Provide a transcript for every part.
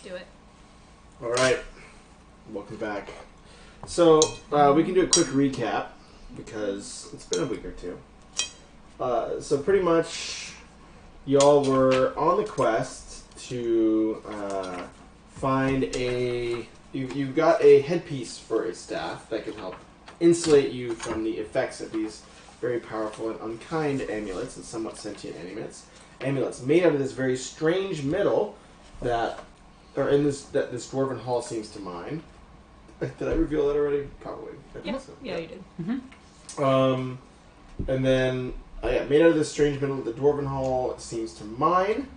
Do it. All right. Welcome back. So, we can do a quick recap because it's been a week or two. So pretty much, y'all were on the quest to find a... You got a headpiece for a staff that can help insulate you from the effects of these very powerful and unkind amulets and somewhat sentient amulets made out of this very strange metal that this dwarven hall seems to mine. Did I reveal that already? Probably. I think so. Yeah, you did. Mm-hmm. And then made out of this strange metal that the dwarven hall seems to mine.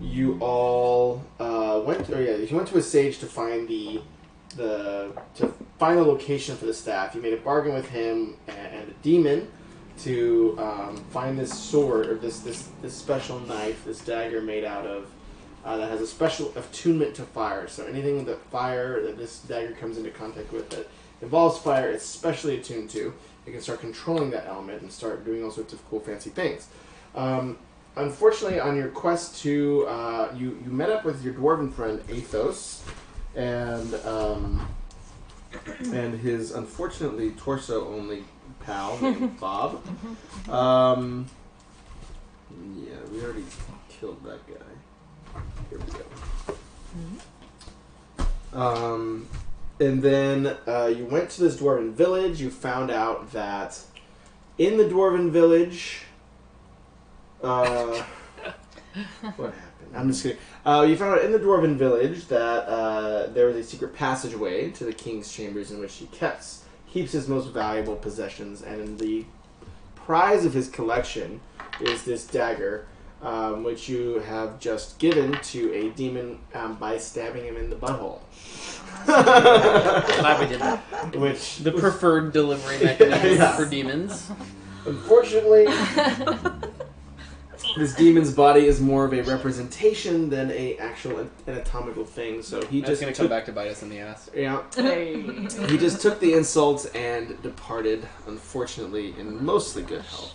You all went to a sage to find the location for the staff. You made a bargain with him and a demon to find this sword, or this special knife, this dagger made out of, that has a special attunement to fire. So anything that this dagger comes into contact with that involves fire, it's specially attuned to. You can start controlling that element and start doing all sorts of cool, fancy things. Unfortunately, on your quest to, you met up with your dwarven friend Athos, and his unfortunately torso-only pal named Bob. We already killed that guy. Here we go. And then you went to this dwarven village. You found out that in the dwarven village, what happened? I'm just kidding. You found out in the dwarven village that there was a secret passageway to the king's chambers in which he keeps his most valuable possessions, and the prize of his collection is this dagger, which you have just given to a demon by stabbing him in the butthole. Glad we did that. Which the preferred delivery mechanism for demons. Unfortunately, this demon's body is more of a representation than an actual anatomical thing. So he That's just going to come back to bite us in the ass. Yeah. He just took the insults and departed, unfortunately, in mostly good health.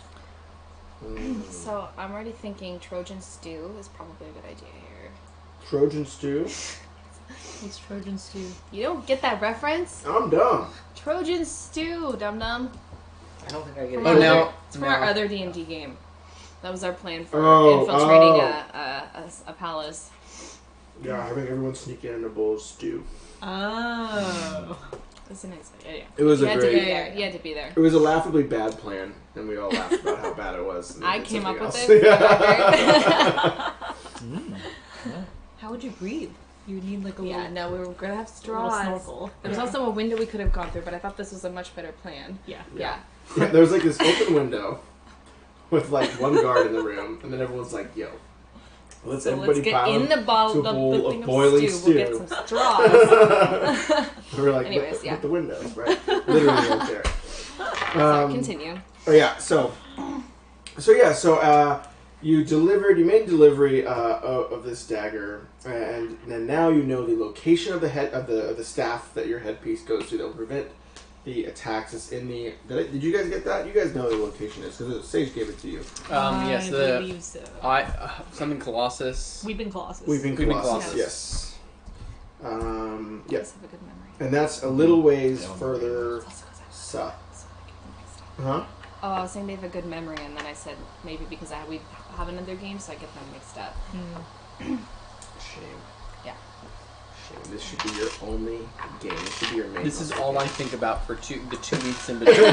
So I'm already thinking Trojan stew is probably a good idea here. Trojan stew? What's Trojan stew? You don't get that reference? I'm dumb. Trojan stew, dum-dum. I don't think I get it. It's from our other D&D game. That was our plan for infiltrating a palace. Yeah, having everyone sneak in a bowl of stew. Oh. That's a nice idea. It was You had to be there. It was a laughably bad plan, and we all laughed about how bad it was. I came up with else. it. How would you breathe? You would need like a we were gonna have straws. Snorkel. There was also a window we could have gone through, but I thought this was a much better plan. Yeah. There was like this open window with like one guard in the room, and then everyone's like, "Yo, let's get in the bowl of boiling stew. We'll get some straws." We're like, anyways, with the windows, right? Literally right there. Continue. You made delivery of this dagger, and now you know the location of the staff that your headpiece goes to that will prevent the attacks. It's in the. Did you guys get that? You guys know the location is because the sage gave it to you. Yes, I believe so. Something Colossus. Weeping Colossus. Weeping Colossus. Yes. Yes. Have a good memory. And that's a little ways further south. Huh? Oh, I was saying they have a good memory, and then I said maybe because we have another game, so I get them mixed up. Shame. Yeah. Shame. This should be your only game. This should be your main. This is all I think about for the 2 weeks in between.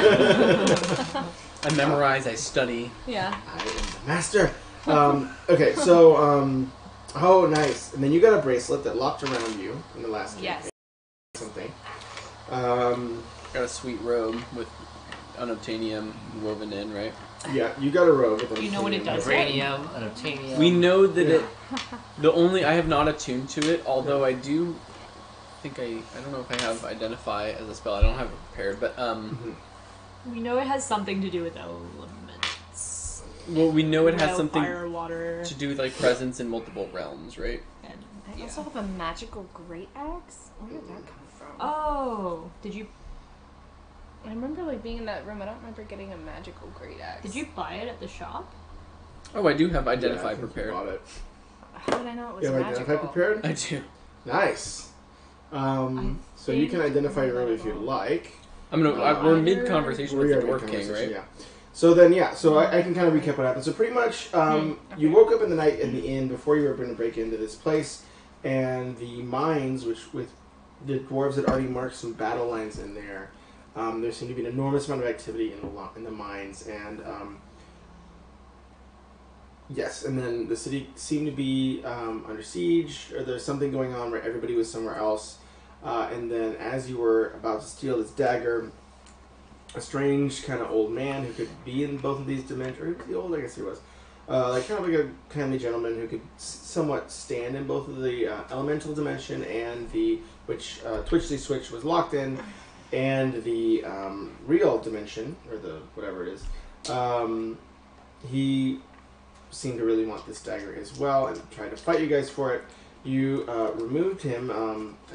I memorize, I study. Yeah. I am the master. Okay, so, oh, nice. And then you got a bracelet that locked around you in the last game. Yes. Something. Got a sweet robe with unobtainium woven in, right? Yeah, you got a robe. With Do you know what it does? Uranium, unobtainium. We know that I have not attuned to it, although I do think I don't know if I have identify as a spell. I don't have it prepared, but We know it has something to do with elements. Well, we know it has something fire, water, to do with like presence in multiple realms, right? and I also have a magical great axe. Where did that come from? Oh, did you I remember being in that room. I don't remember getting a magical great axe. Did you buy it at the shop? Oh, I do have identify I think you prepared. bought it. How did I know it was You have magical? identify prepared? I do. Nice. So you can identify your room if you'd like. We're mid-conversation with the Dwarf King, right? Yeah. So then, so I can kind of recap what happened. So pretty much, you woke up in the night in the inn before you were going to break into this place, and the mines, which with the dwarves had already marked some battle lines in there. There seemed to be an enormous amount of activity in the mines, and yes, and then the city seemed to be under siege, or there's something going on where everybody was somewhere else. And then as you were about to steal this dagger, a strange kind of old man who could be in both of these dimensions, or he was old, I guess he was, like a kindly gentleman who could somewhat stand in both of the elemental dimension and the, which Twitchly Switch was locked in, and the real dimension, or the whatever it is. He seemed to really want this dagger as well and tried to fight you guys for it. You removed him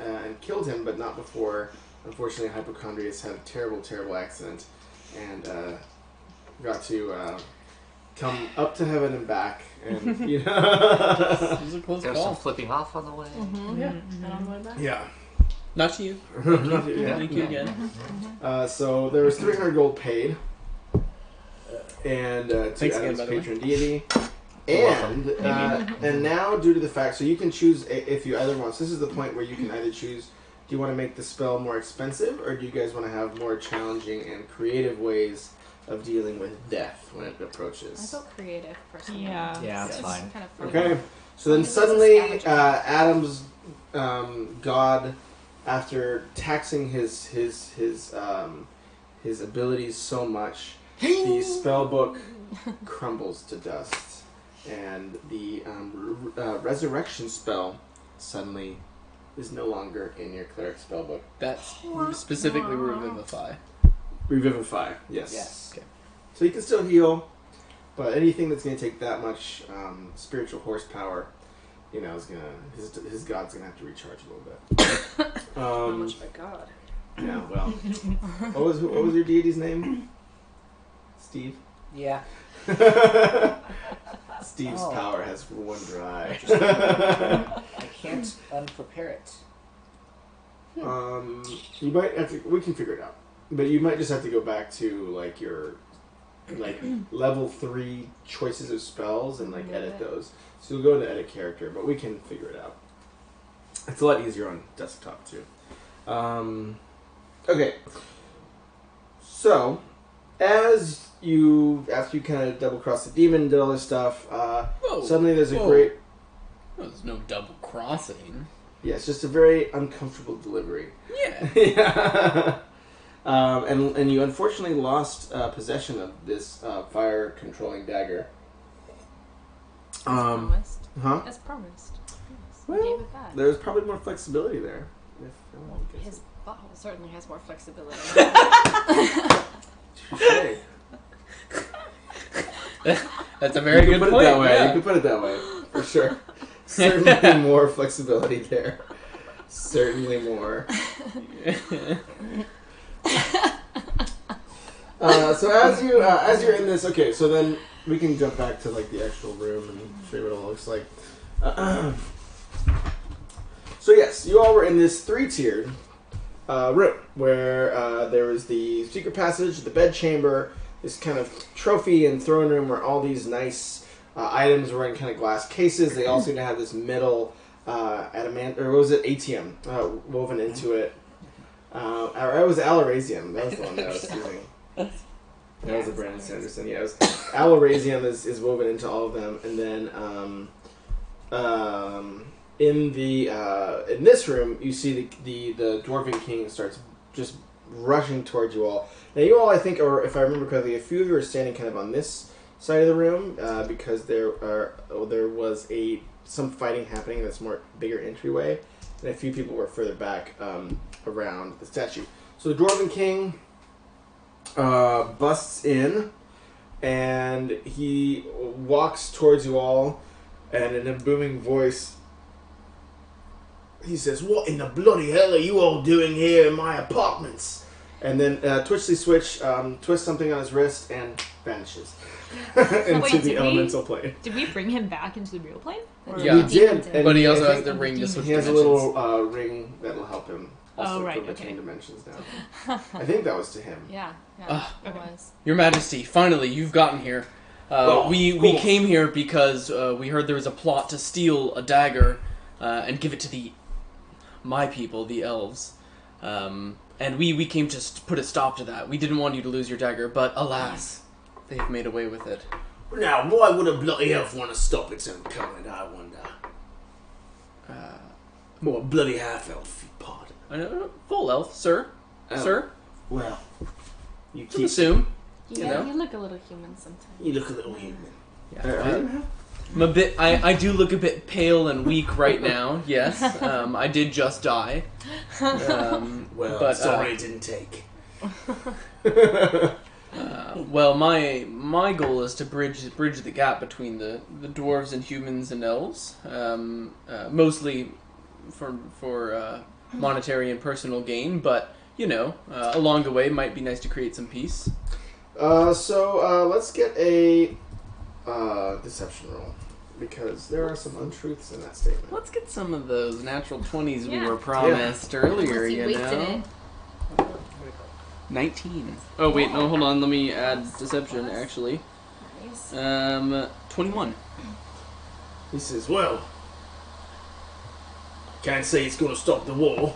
and killed him, but not before, unfortunately, Hypochondrius had a terrible, terrible accident and got to come up to heaven and back. And, you know. It was a close There was call. some flipping off on the way. Yeah. And on the way back. Yeah. Not to you. Yeah. Thank you again. So there was 300 gold paid. And to Thanks again, Adam's by the way. patron deity. And now, due to the fact, so you can choose if you either want. So this is the point where you can either choose: do you want to make the spell more expensive, or do you guys want to have more challenging and creative ways of dealing with death when it approaches? I feel creative personally. Yeah. Yeah, that's It's fine. kind of fun. Okay, so then It's a suddenly scavenger. Adam's god, after taxing his abilities so much, the spell book crumbles to dust, and the resurrection spell suddenly is no longer in your cleric spell book. That's specifically Revivify. Revivify, yes. Yes. Okay. So you can still heal, but anything that's going to take that much spiritual horsepower, you know, is gonna his god's gonna have to recharge a little bit. Not much of a god. Yeah, well, what was your deity's name? Steve. Yeah. Steve's Oh. power has run dry. I can't unprepare it. You might have to. We can figure it out, but you might just have to go back to like your level 3 choices of spells and like edit those. So you'll go into edit character, but we can figure it out. It's a lot easier on desktop too. Okay. So, after you kind of double cross the demon, did all this stuff, suddenly there's a great. Well, there's no double crossing. Yeah, it's just a very uncomfortable delivery. Yeah. Yeah. And you unfortunately lost possession of this fire controlling dagger. As promised. Huh? As promised. Yes. Well, I gave it back. There's probably more flexibility there. His butthole certainly has more flexibility. Touché. That's a very good put point. it that way. Yeah. You can put it that way for sure. Certainly more flexibility there. Certainly more. So as you're in this, okay, so then we can jump back to like the actual room and show you what it all looks like. So yes, you all were in this 3-tiered room where there was the secret passage, the bed chamber, this kind of trophy and throne room where all these nice items were in kind of glass cases. They all seem to have this metal adamant, or what was it, ATM woven into it. Or it was Alarazium. That was the one that I was using. That was a Brandon Sanderson. Yeah, it was Alarazium is woven into all of them, and then in this room you see the Dwarven King starts just rushing towards you all. Now you all, I think, or if I remember correctly, a few of you are standing kind of on this side of the room because there was some fighting happening in this bigger entryway, and a few people were further back around the statue. So the Dwarven King busts in, and he walks towards you all, and in a booming voice, he says, "What in the bloody hell are you all doing here in my apartments?" And then Twitchly Switch twists something on his wrist, and vanishes into Wait, the elemental plane. Did we bring him back into the real plane? Or Yeah. We did, and But he also I has think the ring to switch he has a dimensions. little ring that'll help him. Also Oh, right, go between okay. dimensions now. I think that was to him. Yeah, it was. Your Majesty, finally, you've gotten here. We came here because we heard there was a plot to steal a dagger and give it to my people, the elves. And we came to put a stop to that. We didn't want you to lose your dagger, but alas, they've made away with it. Now, why would a bloody elf want to stop its own kind, I wonder? More bloody half-elf, you pardon. Full elf, sir. Oh. Sir? Well, you Can keep... assume. Yeah, know? you look a little human sometimes. You look a little human. Yeah, I'm a bit. I do look a bit pale and weak right now. Yes, I did just die. Well, but, sorry it didn't take. Well, my goal is to bridge the gap between the dwarves and humans and elves, mostly for monetary and personal gain. But along the way, might be nice to create some peace. So let's get a deception roll, because there are some untruths in that statement. Let's get some of those natural 20s we Yeah. were promised earlier. Unless you wasted it. 19. Oh wait, no, hold on. Let me add deception. Actually, Nice. 21. He says, well, can't say it's going to stop the war,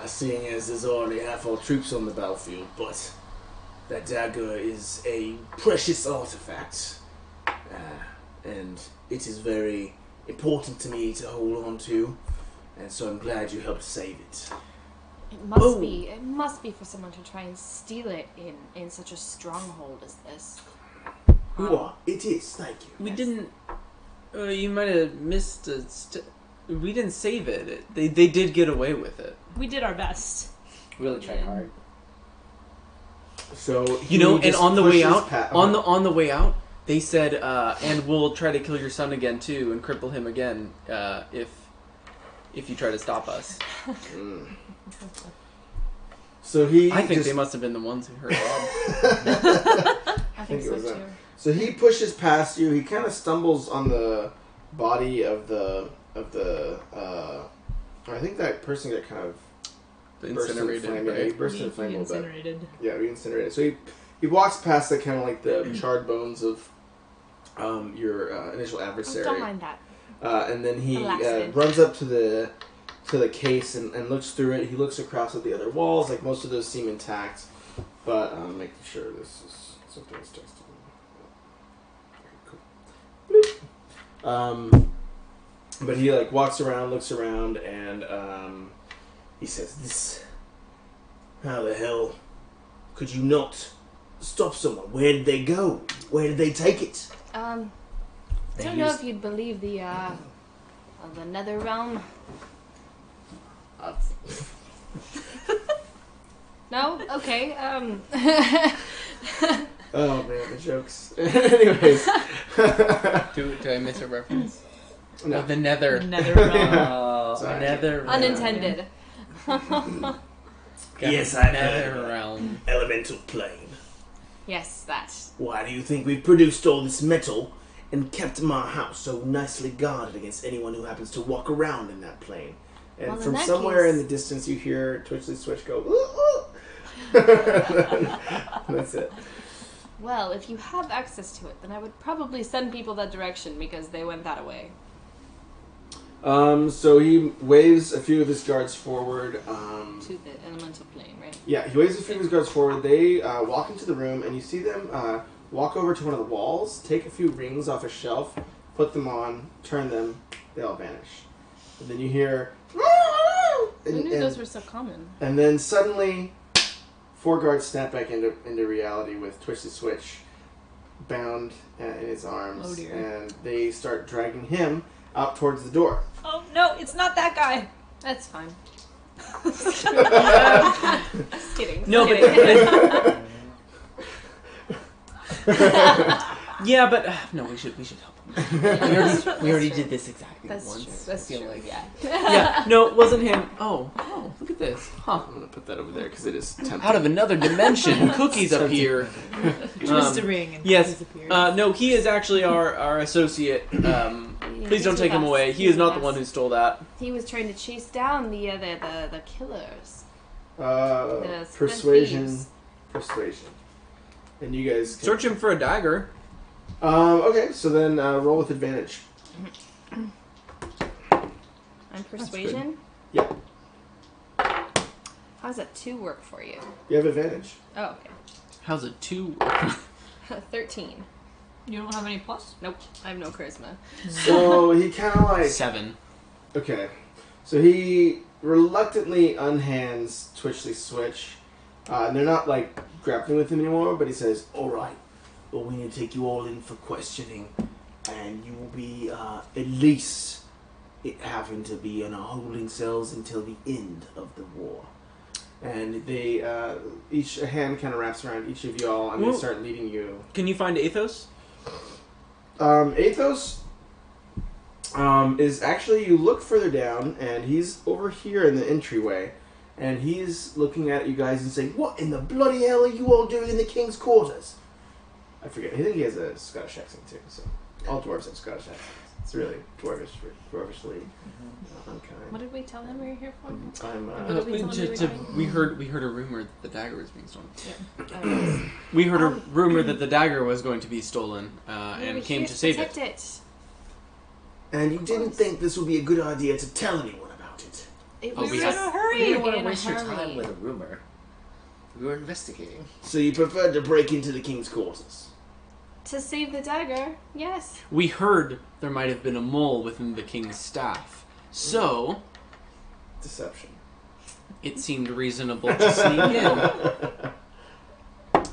seeing as there's already half our troops on the battlefield, but that dagger is a precious artifact, and it is very important to me to hold on to, and so I'm glad you helped save it. It must be. It must be for someone to try and steal it in such a stronghold as this. You are. It is. Thank you. We didn't. You might have missed a. We didn't save it. They did get away with it. We did our best. Really tried hard. So and on the way out, on the way out, they said, and we'll try to kill your son again too, and cripple him again, if you try to stop us. So he. I think just, they must have been the ones who heard Rob. I think it so was too. that. So he pushes past you. He kind of stumbles on the body of the. I think that person got kind of Incinerated, burst in flame. Yeah, he right? burst in flame a little bit. Incinerated. Yeah, re-incinerated. So he walks past the kind of like the charred bones of your initial adversary. Don't mind that. And then he Relaxing. runs up to the case and looks through it. He looks across at the other walls. Like most of those seem intact, but making sure this is something that's texted. Cool. But he like walks around, looks around, and he says, "This. How the hell could you not stop someone? Where did they go? Where did they take it?" I They don't know used- if you'd believe the nether realm. No? Okay. Oh man, the jokes. Anyways. Do I miss a reference? No. The Nether. Netherrealm. Sorry. Nether. Unintended. Yes, I know. Nether realm. Elemental plane. Yes, that. Why do you think we've produced all this metal and kept my house so nicely guarded against anyone who happens to walk around in that plane? And Well, in from that somewhere case- in the distance you hear Twitchley Switch go, ooh, ooh. That's it. Well, if you have access to it, then I would probably send people that direction because they went that way. So he waves a few of his guards forward. To the elemental plane, right? Yeah, he waves a few of his guards forward. They walk into the room, and you see them walk over to one of the walls, take a few rings off a shelf, put them on, turn them, they all vanish. And then you hear... I knew those were so common. And then suddenly, 4 guards snap back into reality with Twisted Switch bound in his arms. Oh, dear. And they start dragging him out towards the door. Oh no, it's not that guy. That's fine. Just kidding. No, Just but kidding. yeah, but no, we should help him. We already did this exactly That's once. true. That's I feel true. like. Yeah. Yeah, no, it wasn't him. Oh, look at at this. Huh. I'm gonna put that over there because it is tempting. Out of another dimension, Cookies appear. Twist a ring and Yes. disappear. No, he is actually our associate. Please don't take him away. He is not the one who stole that. He was trying to chase down the killers. Persuasion. Persuasion. And you guys can... Search him for a dagger. Okay, so then roll with advantage. And persuasion? Yep. How does that 2 work for you? You have advantage. Oh, okay. How's a 2? 13. You don't have any plus? Nope, I have no charisma. So he kind of like... 7. Okay. So he reluctantly unhands Twitchley Switch. And they're not like grappling with him anymore, but he says, "Alright, well, we need to take you all in for questioning. And you will be at least having to be in our holding cells until the end of the war." And they, a hand kind of wraps around each of y'all, and they start leading you. Can you find Athos? Athos is actually, you look further down, and he's over here in the entryway, and he's looking at you guys and saying, "What in the bloody hell are you all doing in the king's quarters?" I forget. I think he has a Scottish accent too, so all dwarves have Scottish accents. It's really dwarvishly unkind. What did we tell him we were here for? We heard a rumor that the dagger was being stolen. Yeah. We heard a rumor that the dagger was going to be stolen, and came to save it. And you didn't think this would be a good idea to tell anyone about it? We in a hurry. We didn't want In to a waste your hurry. time with a rumor. We were investigating. So you preferred to break into the king's quarters? To save the dagger, yes. We heard there might have been a mole within the king's staff, so Deception. it seemed reasonable to sneak in.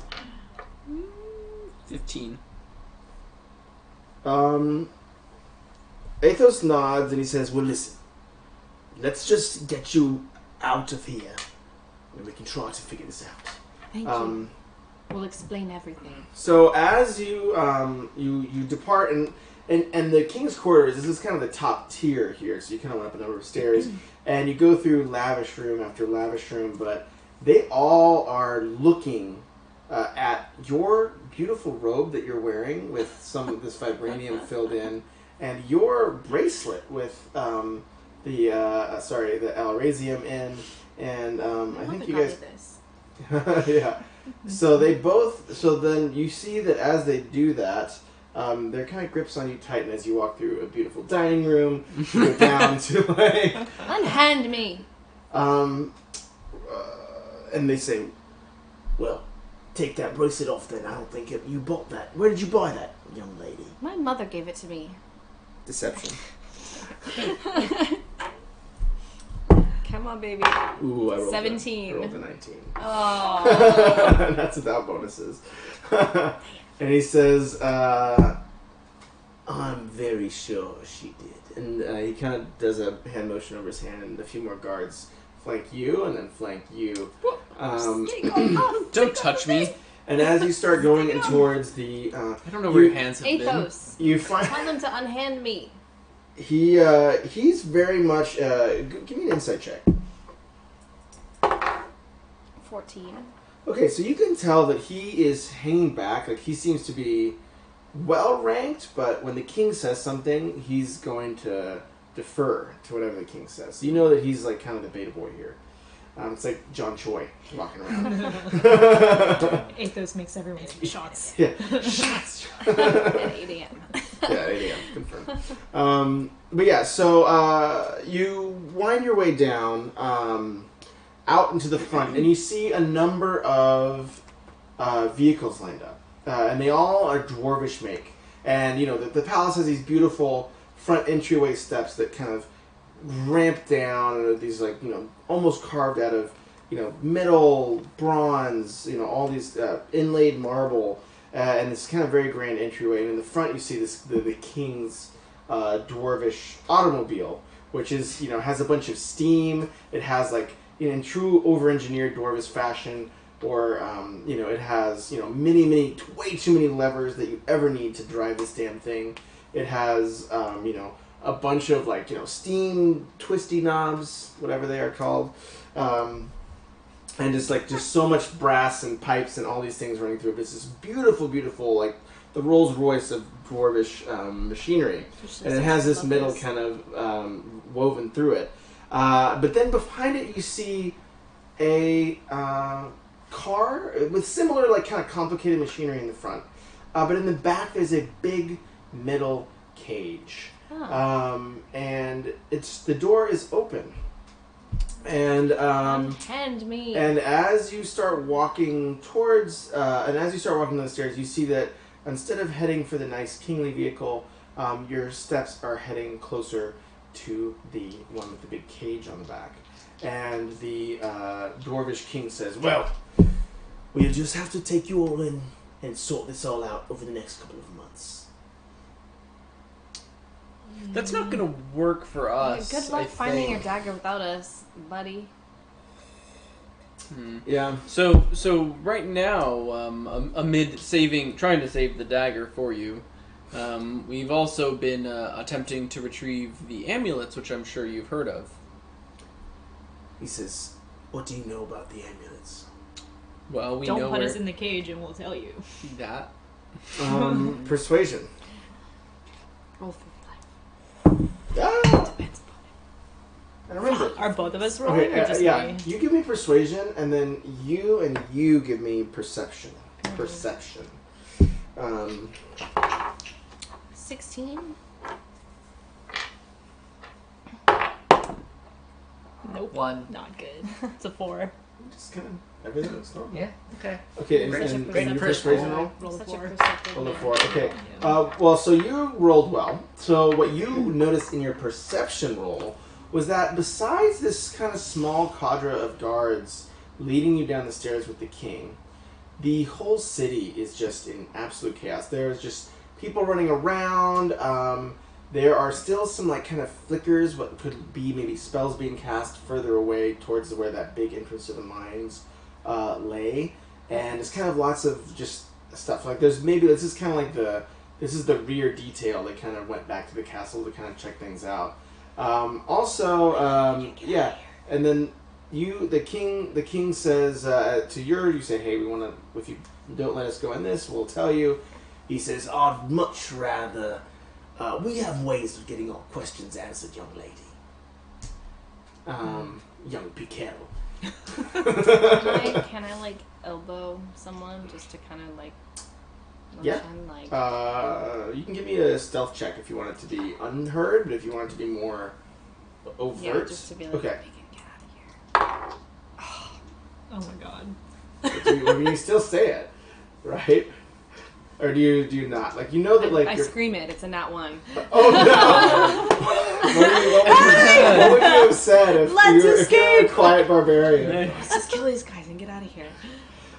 15. Athos nods and he says, "Well, listen. Let's just get you out of here, and we can try to figure this out." Thank you. We'll explain everything. So as you you depart, and the king's quarters, this is kind of the top tier here, so you kind of went up a number of stairs, and you go through lavish room after lavish room, but they all are looking at your beautiful robe that you're wearing with some of this vibranium filled in, and your bracelet with the Alrazium in, and I think you guys... This. Yeah. So they both. So then you see that as they do that, their kind of grips on you tighten as you walk through a beautiful dining room. Go down to like. Unhand me. And they say, "Well, take that bracelet off. Then I don't think you bought that. Where did you buy that, young lady?" My mother gave it to me. Deception. Come on, baby. Ooh, I rolled 17. I rolled a 19. Oh. That's without bonuses. And he says, "I'm very sure she did." And he kind of does a hand motion over his hand, and a few more guards flank you, and then flank you. Don't touch me. And as you start going in towards the... I don't know where your hands have Athos. You find... Tell them to unhand me. He's very much... give me an insight check. 14. Okay, so you can tell that he is hanging back. Like, he seems to be well ranked, but when the king says something, he's going to defer to whatever the king says. So you know that he's like kind of the beta boy here. It's like John Choi walking around. Athos makes everyone take shots. Yeah, shots. At 8 a.m. Yeah, 8 a.m. Confirmed. But yeah, so you wind your way down out into the front, and you see a number of vehicles lined up, and they all are dwarvish make. And you know the palace has these beautiful front entryway steps that kind of ramp down, and these like almost carved out of metal, bronze, all these inlaid marble, and this kind of very grand entryway. And in the front, you see the king's dwarvish automobile, which is has a bunch of steam. It has like in true over-engineered dwarvish fashion, or it has many way too many levers that you ever need to drive this damn thing. It has a bunch of like steam twisty knobs, whatever they are called, and just so much brass and pipes and all these things running through it. It's this beautiful, beautiful like the Rolls Royce of dwarvish machinery, and it has this middle kind of woven through it. But then behind it, you see a car with similar, like, kind of complicated machinery in the front. But in the back, there's a big metal cage. And the door is open. And and as you start walking down the stairs, you see that instead of heading for the nice kingly vehicle, your steps are heading closer to the one with the big cage on the back. And the dwarvish king says, "Well, we'll just have to take you all in and sort this all out over the next couple of months." That's not going to work for us. Good luck finding your dagger without us, buddy. Yeah. So right now, amid trying to save the dagger for you, we've also been attempting to retrieve the amulets, which I'm sure you've heard of. He says, "What do you know about the amulets?" Well, we Don't know put us in the cage and we'll tell you. that. Persuasion. Roll for life. Ah! I remember. Are both of us rolling or just me? You give me persuasion, and then you give me perception. Perception. 16? Nope. 1. Not good. It's a 4. Just kind of everything looks normal. Yeah. Okay. Okay, and Great your first persuasion roll. roll? Roll a Such 4. a perceptive Roll a man. 4. Okay. Yeah. Well, so you rolled well. So what you noticed in your perception roll was that besides this kind of small cadre of guards leading you down the stairs with the king, the whole city is just in absolute chaos. There's just people running around. There are still some like kind of flickers, what could be maybe spells being cast further away towards where that big entrance to the mines lay, and it's kind of lots of just stuff. Like this is kind of like this is the rear detail that kind of went back to the castle to kind of check things out. And then the king says you say, "Hey, we want to, if you don't let us go in this, we'll tell you." He says, "I'd much rather, we have ways of getting our questions answered, young lady. Young Piquel." Can I like elbow someone just to kind of like Yeah. motion, like You can give me a stealth check if you want it to be unheard, but if you want it to be more overt. yeah, just to be like, okay. "We can get out of here." Oh my god. I mean, you still say it, right? Or do you not? Like, you know that, like, I you're... scream it. It's a nat 1. Oh, no! what would you have said if you were a quiet barbarian? Let's just kill these guys and get out of here.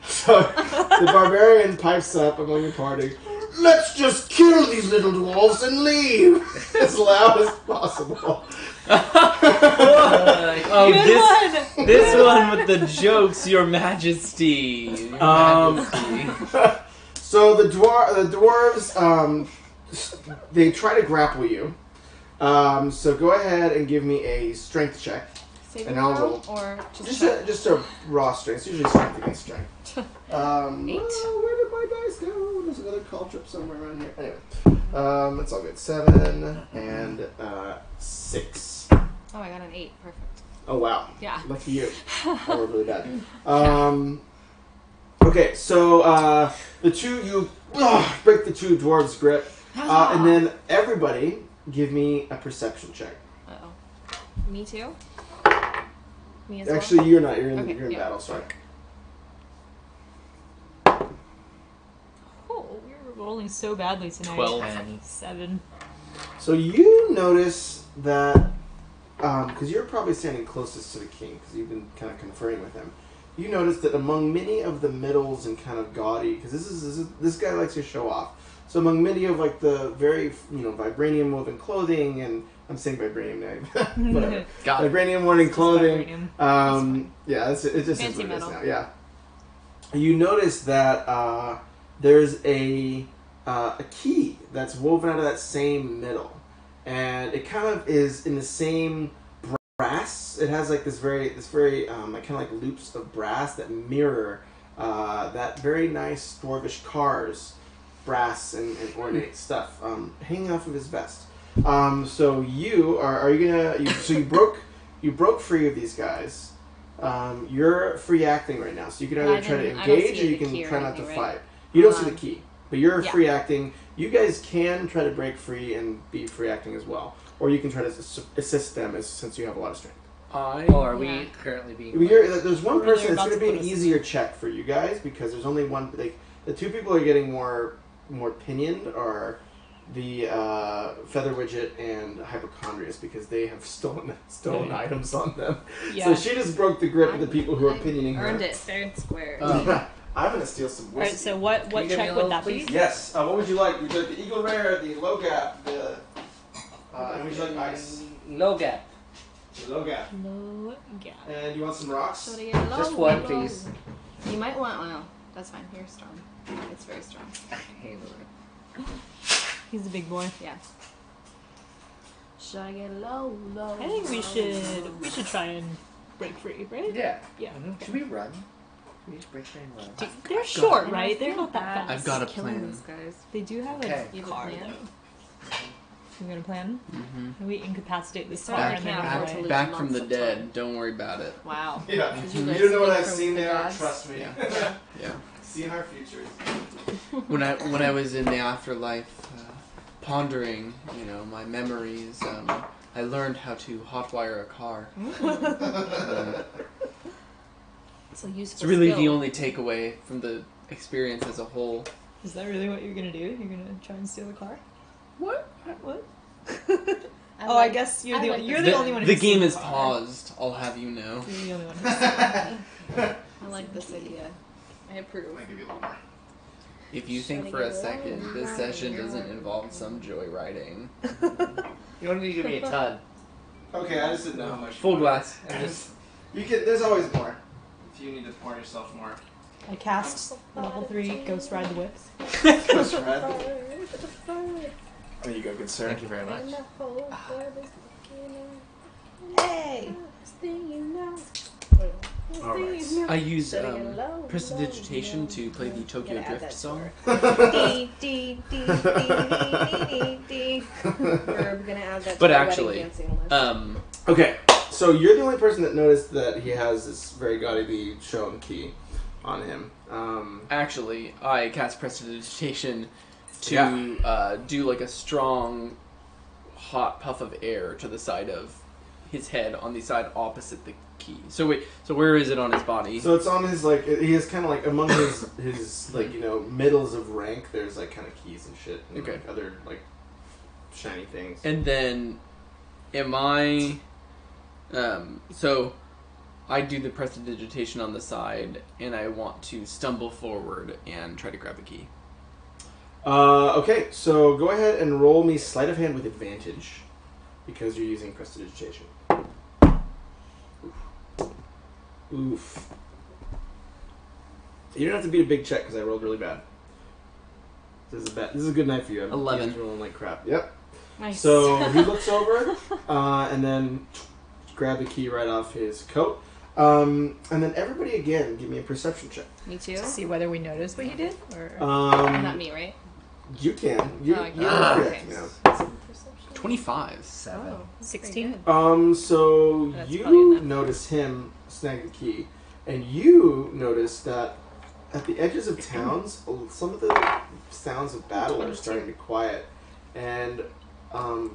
So, the barbarian pipes up among the party. "Let's just kill these little dwarves and leave!" As loud as possible. This one with the jokes, Your Majesty. Your Majesty. So the dwarves, they try to grapple you. So go ahead and give me a strength check. Saving And I'll throw roll. or Just a raw strength. It's usually strength against strength. 8. Where did my dice go? There's another call trip somewhere around here. Anyway, it's all good. 7 and 6. Oh, I got an 8. Perfect. Oh wow! Yeah. Lucky you. That worked really bad. Okay, so you break the two dwarves' grip, and then everybody give me a perception check. Uh-oh. Me too? Me as Actually, well? you're not. You're in Okay, battle. Sorry. Oh, we're rolling so badly tonight. 12. 7. So you notice that because you're probably standing closest to the king because you've been kind of conferring with him. You notice that among many of the middles and kind of gaudy, because this guy likes to show off. So among many of like the very vibranium woven clothing, and I'm saying vibranium now, whatever. Vibranium woven clothing. It's just Fancy is what it is metal. now. Yeah. You notice that there's a key that's woven out of that same middle, and it kind of is in the same brass. It has like this very like kind of like loops of brass that mirror that very nice dwarvish cars, brass and ornate stuff hanging off of his vest. So you are you gonna so you broke free of these guys. You're free acting right now, so you can either try to engage or you can try not to fight. You don't see the key, but you're free acting. You guys can try to break free and be free acting as well, or you can try to assist them since you have a lot of strength. Are we currently being... There's one person. It's going to be an easier check for you guys because there's only one. Like the two people are getting more pinioned are the Feather Widget and Hypochondrius because they have stolen items on them. Yeah. So she just broke the grip of the people who are pinioning her. Earned it fair and square. I'm going to steal some whiskey. Alright, so what check would that be? Yes. What would you like? Would you like the Eagle Rare, the Low Gap, and would you like ice? Low Gap. The Low Gap. Low Gap. And you want some rocks? Just one, please. You might want oil. That's fine. You're strong. It's very strong. He's a big boy. Yeah. Should I get low? I think we should try and break free, right? Yeah. Yeah. Okay. Should we run? We just break free and run. They're short, right? They're not that fast. I've got a plan. These guys. They do have a car, though. You're gonna plan? Mm-hmm. We incapacitate this car and then back from the dead. Don't worry about it. Wow. Yeah. You don't know what I've seen there. Trust me. Yeah. Seeing our futures. When I was in the afterlife, pondering, my memories, I learned how to hotwire a car. It's a useful It's really skill. the only takeaway from the experience as a whole. Is that really what you're gonna do? You're gonna try and steal the car? What? I guess you're the only one. The game is paused. I'll have you know. You're the only one. I like this idea. I approve. I'll give you a little more. If you think for a second this session doesn't involve some joyriding. You don't need to give me a ton. Okay, I just didn't know how much. Full glass. You can. There's always more. If you need to pour yourself more. I cast level 3 Ghost Ride the Whips. Ghost Ride. There you go, good sir. Thank you very much. Hey! Alright. I use prestidigitation to play the Tokyo Drift song. We're gonna add that. But to actually, our wedding dancing list. Okay, so you're the only person that noticed that he has this very gaudily shown key on him. Actually, I cast prestidigitation to do like a strong, hot puff of air to the side of his head on the side opposite the key. So wait, so where is it on his body? So it's on his, like, he is kind of like among his like, middles of rank, there's like kind of keys and shit and like other like shiny things. And then am I so I do the prestidigitation on the side and I want to stumble forward and try to grab a key. Okay, so go ahead and roll me sleight of hand with advantage because you're using prestidigitation. Oof. You don't have to beat a big check because I rolled really bad. This is a good night for you. 11. I'm rolling like crap. Yep. Nice. So he looks over and then grab the key right off his coat. And then everybody again, give me a perception check. Me too. To see whether we noticed what he did, or Not me, right? You can. You're okay. yeah. 25. 7. 16. So That's you notice him snag the key, and you notice that at the edges of towns, some of the sounds of battle are starting to quiet, and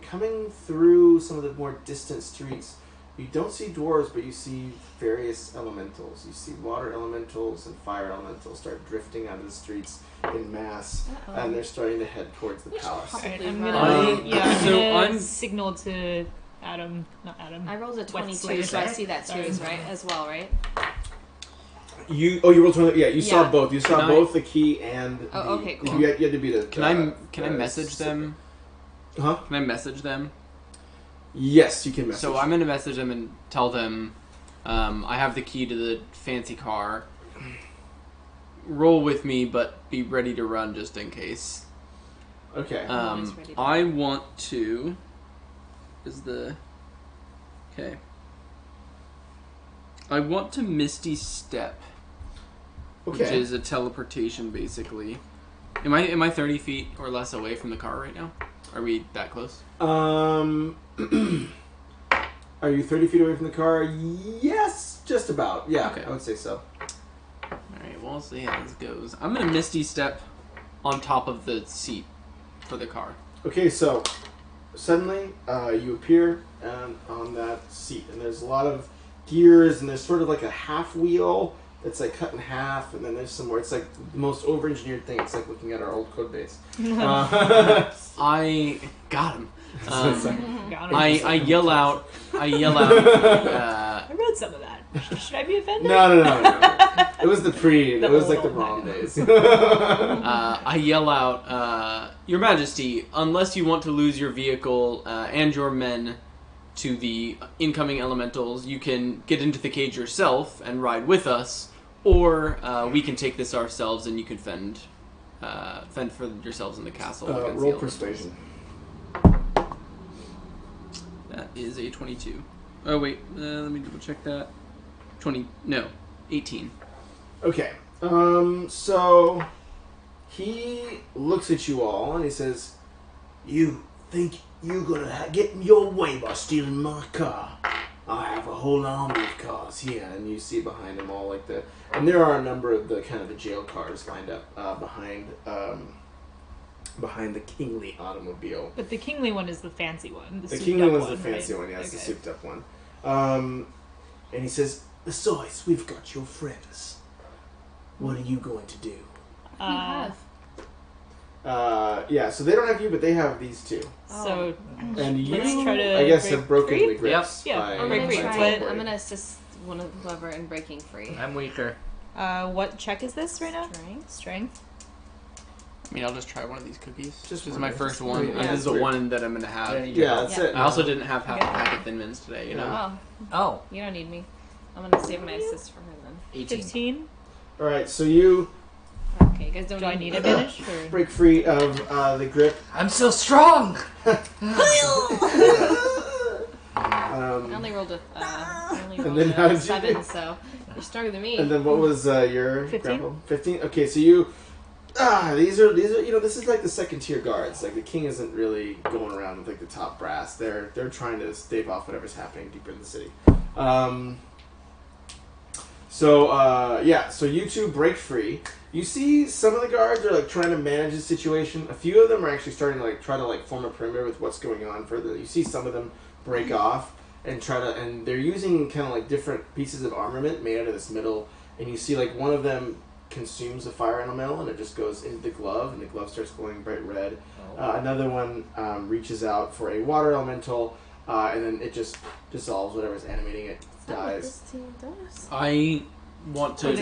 coming through some of the more distant streets, you don't see dwarves, but you see various elementals. You see water elementals and fire elementals start drifting out of the streets in mass, and they're starting to head towards the palace. Alright, I'm I'm gonna I'm signal to Adam, not Adam. I rolled a 22, What's so I see that too, right? As well, right? You rolled 20. Yeah, you saw both. You saw both the key and. Okay, cool. You had to be the. Can I message them? Huh? Can I message them? Yes, you can message. So I'm gonna message them and tell them I have the key to the fancy car. Roll with me, but be ready to run just in case. Okay. I want to is the... Okay. I want to Misty Step, which is a teleportation, basically. Am I 30 feet or less away from the car right now? Are we that close? Are you 30 feet away from the car? Yes, just about. Yeah, okay. I would say so. Alright, well, we'll see how this goes. I'm going to Misty Step on top of the seat for the car. Okay, so suddenly you appear on that seat, and there's a lot of gears, and there's sort of like a half wheel that's like cut in half, and then there's somewhere it's like the most over-engineered thing. It's like looking at our old code base. I got him. I yell out. I wrote some of that. Should I be offended? No. It was it was like the wrong days. I yell out, Your Majesty, unless you want to lose your vehicle and your men to the incoming elementals, you can get into the cage yourself and ride with us, or we can take this ourselves and you can fend for yourselves in the castle. Roll persuasion. That is a 22. Oh wait, let me double check that. 18. Okay. So he looks at you all and he says, "You think you're gonna get your way by stealing my car? I have a whole army of cars here." And you see behind him all like and there are a number of the kind of the jail cars lined up behind the kingly automobile. But the kingly one is the fancy one. The kingly one's the fancy one, yes, the souped up one. And he says, "Besides, we've got your friends. What are you going to do?" Yeah, so they don't have you, but they have these two. So, and you, let's try to I guess, have broken free? the grips. Yep. By, I'm free. gonna assist one of whoever in breaking free. I'm weaker. What check is this right now? Strength. I mean, I'll just try one of these cookies. Just this is one. my first one. Yeah, and this is the one that I'm going to have. Yeah, that's it. I also didn't have half a pack of Thin Mints today, you know? Oh. You don't need me. I'm going to save my assist for her then. 15. Alright, so you Okay, you guys don't Do I need advantage? Or? break free of the grip. I'm so strong! I only rolled a how did you 7, do? so you're stronger than me. And then what was your 15? grapple? 15? Okay, so you... these are this is like the second tier guards. Like the king isn't really going around with like the top brass. They're trying to stave off whatever's happening deeper in the city. So you two break free. You see some of the guards are like trying to manage the situation. A few of them are actually starting to like try to like form a perimeter with what's going on further. You see some of them break off and and they're using kind of like different pieces of armament made out of this metal. And you see like one of them consumes a fire elemental and it just goes into the glove and the glove starts glowing bright red. Another one reaches out for a water elemental and then it just dissolves. Whatever's animating it dies. I want to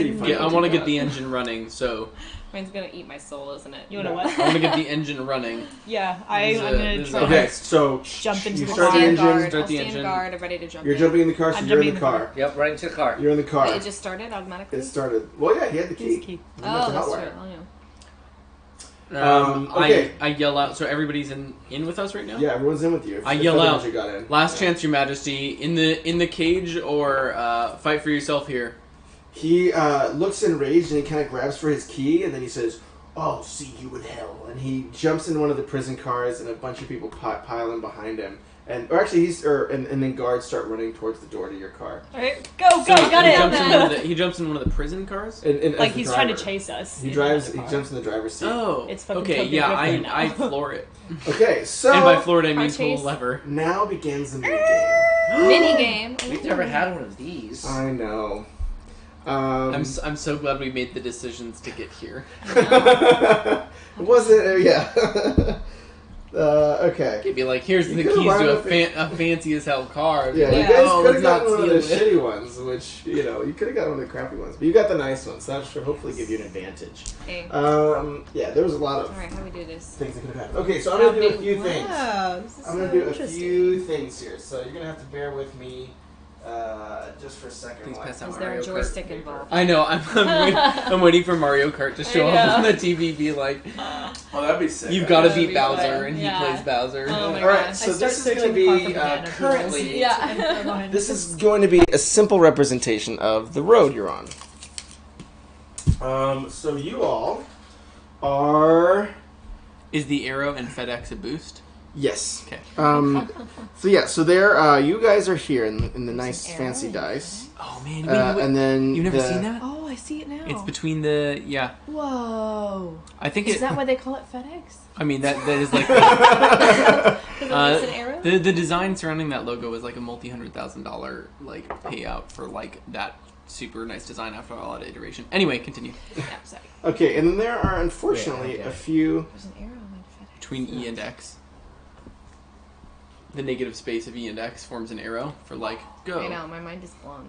get the engine running, so Mine's gonna eat my soul, isn't it? You wanna what? I want to get the engine running. Yeah, I'm gonna try. Okay, so jump into the start car. the engine. Start the engine. Guard, I'm ready to jump You're in. jumping in the car, so I'm you're in jumping the car. Yep, right into the car. You're in the car. Wait, it just started automatically? It started. Well, yeah, he had the key. Key. Oh, that's true. Oh, yeah. Okay. I yell out. So everybody's in with us right now. Yeah, everyone's in with you. I yell out. You got in. Last chance, Your Majesty. In the cage or fight for yourself here. He looks enraged and he kind of grabs for his key and then he says, "I'll see you in hell." And he jumps in one of the prison cars and a bunch of people pile in behind him. And then guards start running towards the door to your car. Alright, go, got it! He jumps in one of the prison cars? And like he's trying to chase us. He jumps in the driver's seat. Oh, it's fucking okay, Tokyo yeah, Drift right now. I floor it. Okay, so... And by floor it, I mean Car pull chase. lever. Now begins the minigame. Mini game. We've never had one of these. I know. I'm so glad we made the decisions to get here. Was it? Yeah. Okay. It'd be like, here's the could've keys lined to up a fancy as hell car. Yeah, Like, you guys oh, could have let's not gotten one of the steal it. shitty ones, which, you could have gotten one of the crappy ones. But you got the nice ones, so that should hopefully give you an advantage. Okay. Yeah, there was a lot of Alright, how we do this? things that could have happened. Okay, so I'm going to do a few things. Wow, this is I'm going so to do a interesting. few things here. So you're going to have to bear with me just for a second. Please pass out Is there a Mario joystick Kart. involved? I know. I'm waiting for Mario Kart to show up on the TV. Be like, Oh, that'd be sick. You've got to That'd beat be Bowser, fun. and he Yeah. plays Bowser. Oh my All right, gosh. so I start this is going to searching the be car for banana currently. peels. Yeah. This is going to be a simple representation of the road you're on. So you all are. Is the arrow and FedEx a boost? Yes. Okay. So yeah, so there, you guys are here in the nice an arrow fancy in dice, Oh man, wait. and then You've never the- seen that? Oh, I see it now. It's between the Whoa. I think Is that why they call it FedEx? I mean that is like It's an arrow? the design surrounding that logo is like a $100,000 like payout for like that super nice design after a lot of iteration. Anyway, continue. Yeah, sorry. Okay, and then there are unfortunately Wait, okay. a few. There's an arrow in FedEx. Between E and X. The negative space of E and X forms an arrow for like go. I know, my mind is blown.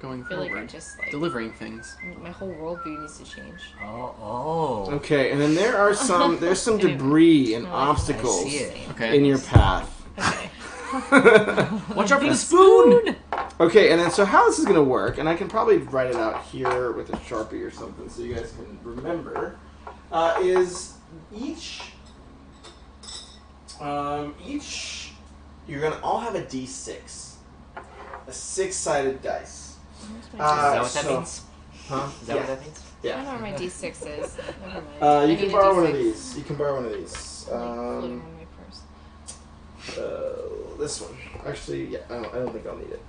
Going I feel like I forward. just like Delivering things. my whole worldview needs to change. Oh. Okay, and then there's some Anyway. debris and No, obstacles I see it. Okay. in your path. Okay. Watch out for the spoon! Okay, and then so how this is gonna work, and I can probably write it out here with a Sharpie or something so you guys can remember, is each you're gonna all have a D6, a 6-sided dice. Where's Is my that what that so- means? Huh? Is that what that means? I don't Yeah. know where my D6 is. Never mind. You I can need a borrow one of D6. these. You can borrow one of these. Like, floating on my purse. This one. Actually, yeah, I don't think I'll need it.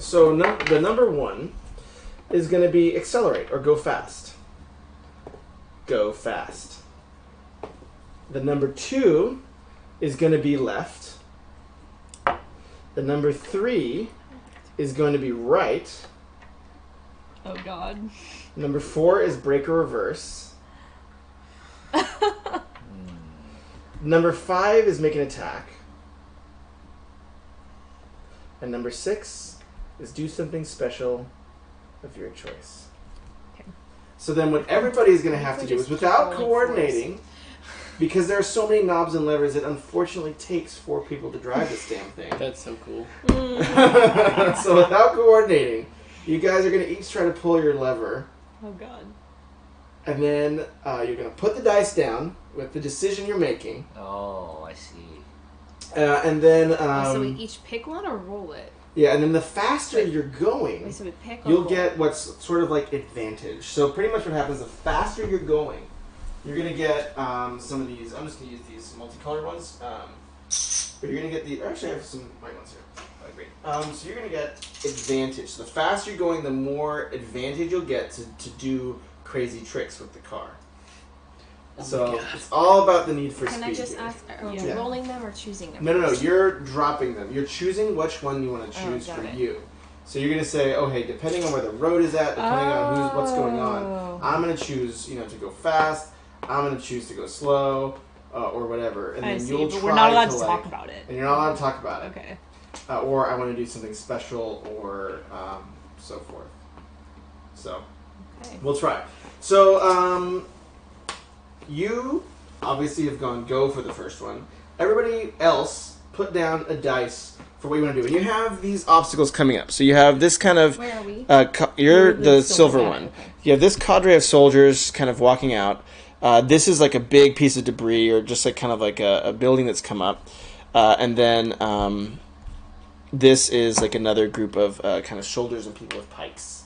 So the number 1 is going to be accelerate or go fast. Go fast. The number 2 is going to be left. The number 3 is going to be right. Oh god. Number 4 is break or reverse. Number 5 is make an attack. And number 6 is do something special of your choice. Okay. So then what everybody is going to have to We're do is just without controlling coordinating, because there are so many knobs and levers, it unfortunately takes 4 people to drive this damn thing. That's so cool. So without coordinating, you guys are going to each try to pull your lever. Oh god. And then you're going to put the dice down with the decision you're making. Oh, I see. And then... so we each pick one or roll it? yeah, and then the faster you're going, Wait, so we pick or you'll roll? get what's sort of like advantage. So pretty much what happens, the faster you're going, you're going to get some of these... I'm just going to use these multicolored ones. But you're going to get the... Actually, I have some white ones here. Oh, great. So you're going to get advantage. So the faster you're going, the more advantage you'll get to do crazy tricks with the car. So it's all about the need for Can speed. I just here. ask, are we Yeah. rolling them or choosing them? No, first? you're dropping them. You're choosing which one you want to choose got for it. you. So you're going to say, oh, hey, depending on where the road is at, depending on what's going on, Oh. I'm going to choose, to go fast. I'm going to choose to go slow, or whatever. And I then see, you'll but try we're not allowed to like, talk about it. And you're not allowed to talk about it. Okay. Or I want to do something special, or so forth. So Okay. we'll try. So you obviously have gone go for the first one. Everybody else put down a dice for what you want to do. And you have these obstacles coming up. So you have this kind of... Where are we? you're You're the the silver silver one. guy, okay. You have this cadre of soldiers kind of walking out. This is like a big piece of debris or just like kind of like a building that's come up. And then this is like another group of kind of soldiers and people with pikes.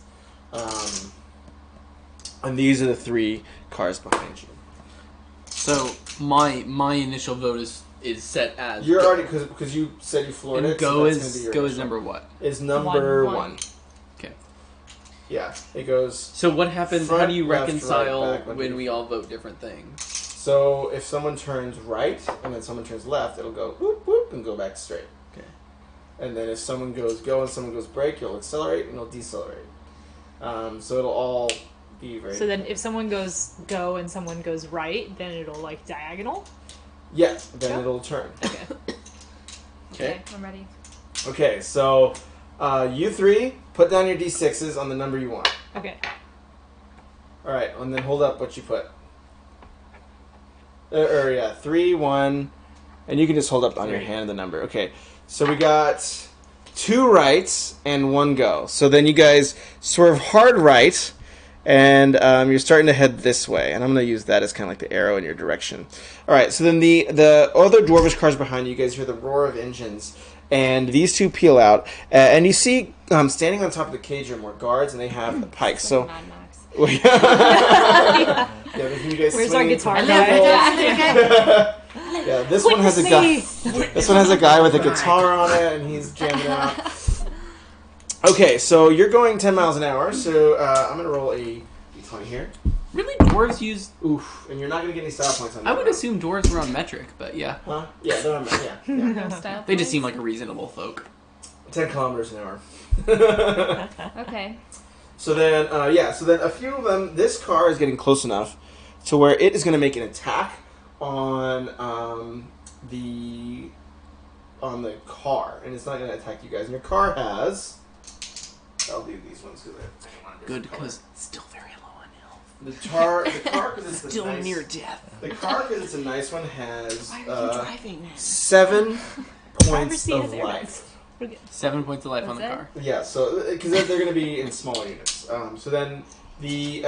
And these are the 3 cars behind you. So my initial vote is set as You're already because you said you floored and it. go so that's gonna is be your go is initial. number what? Is number One. 1. Okay. Yeah, it goes. So what happens? How Front, do you left, reconcile right, back, what do when you we do? all vote different things? So if someone turns right and then someone turns left, it'll go whoop whoop and go back straight. Okay. And then if someone goes go and someone goes brake, you'll accelerate and you'll decelerate. So it'll all be very. So then if someone goes go and someone goes right, then it'll like diagonal? yeah, then Yeah. it'll turn. Okay. Okay. I'm ready. Okay, so you 3 put down your d6s on the number you want. Okay. All right, and then hold up what you put. Yeah, 3, 1, and you can just hold up on your 3. hand the number. Okay, so we got 2 rights and 1 go. So then you guys swerve hard right, And you're starting to head this way, and I'm going to use that as kind of like the arrow in your direction. All right, so then the other dwarvish cars behind you guys hear the roar of engines, and these two peel out, and you see standing on top of the cage are more guards, and they have the pikes. So, Mad Max. yeah, you guys Where's our swinging guitar from guy? people. Yeah, this one has a guy. This one has a guy with a guitar on it, and he's jamming out. Okay, so you're going 10 miles an hour, so I'm going to roll a d20 here. Really, dwarves use... Oof, and you're not going to get any style points on that. I would assume dwarves were on metric, but yeah. Huh? Yeah, they're on yeah. No style They just points? seem like a reasonable folk. 10 kilometers an hour. Okay. So then a few of them, this car is getting close enough to where it is going to make an attack on the car, and it's not going to attack you guys. And your car has... I'll do these ones because I want to Good, because it's still very low on health. the car because it's Still nice, near death. The car because it's a nice one has Why are you driving? 7 points seat of has airbags. life. 7 points of life on the That's it? car. Yeah, so because they're going to be in smaller units. So then the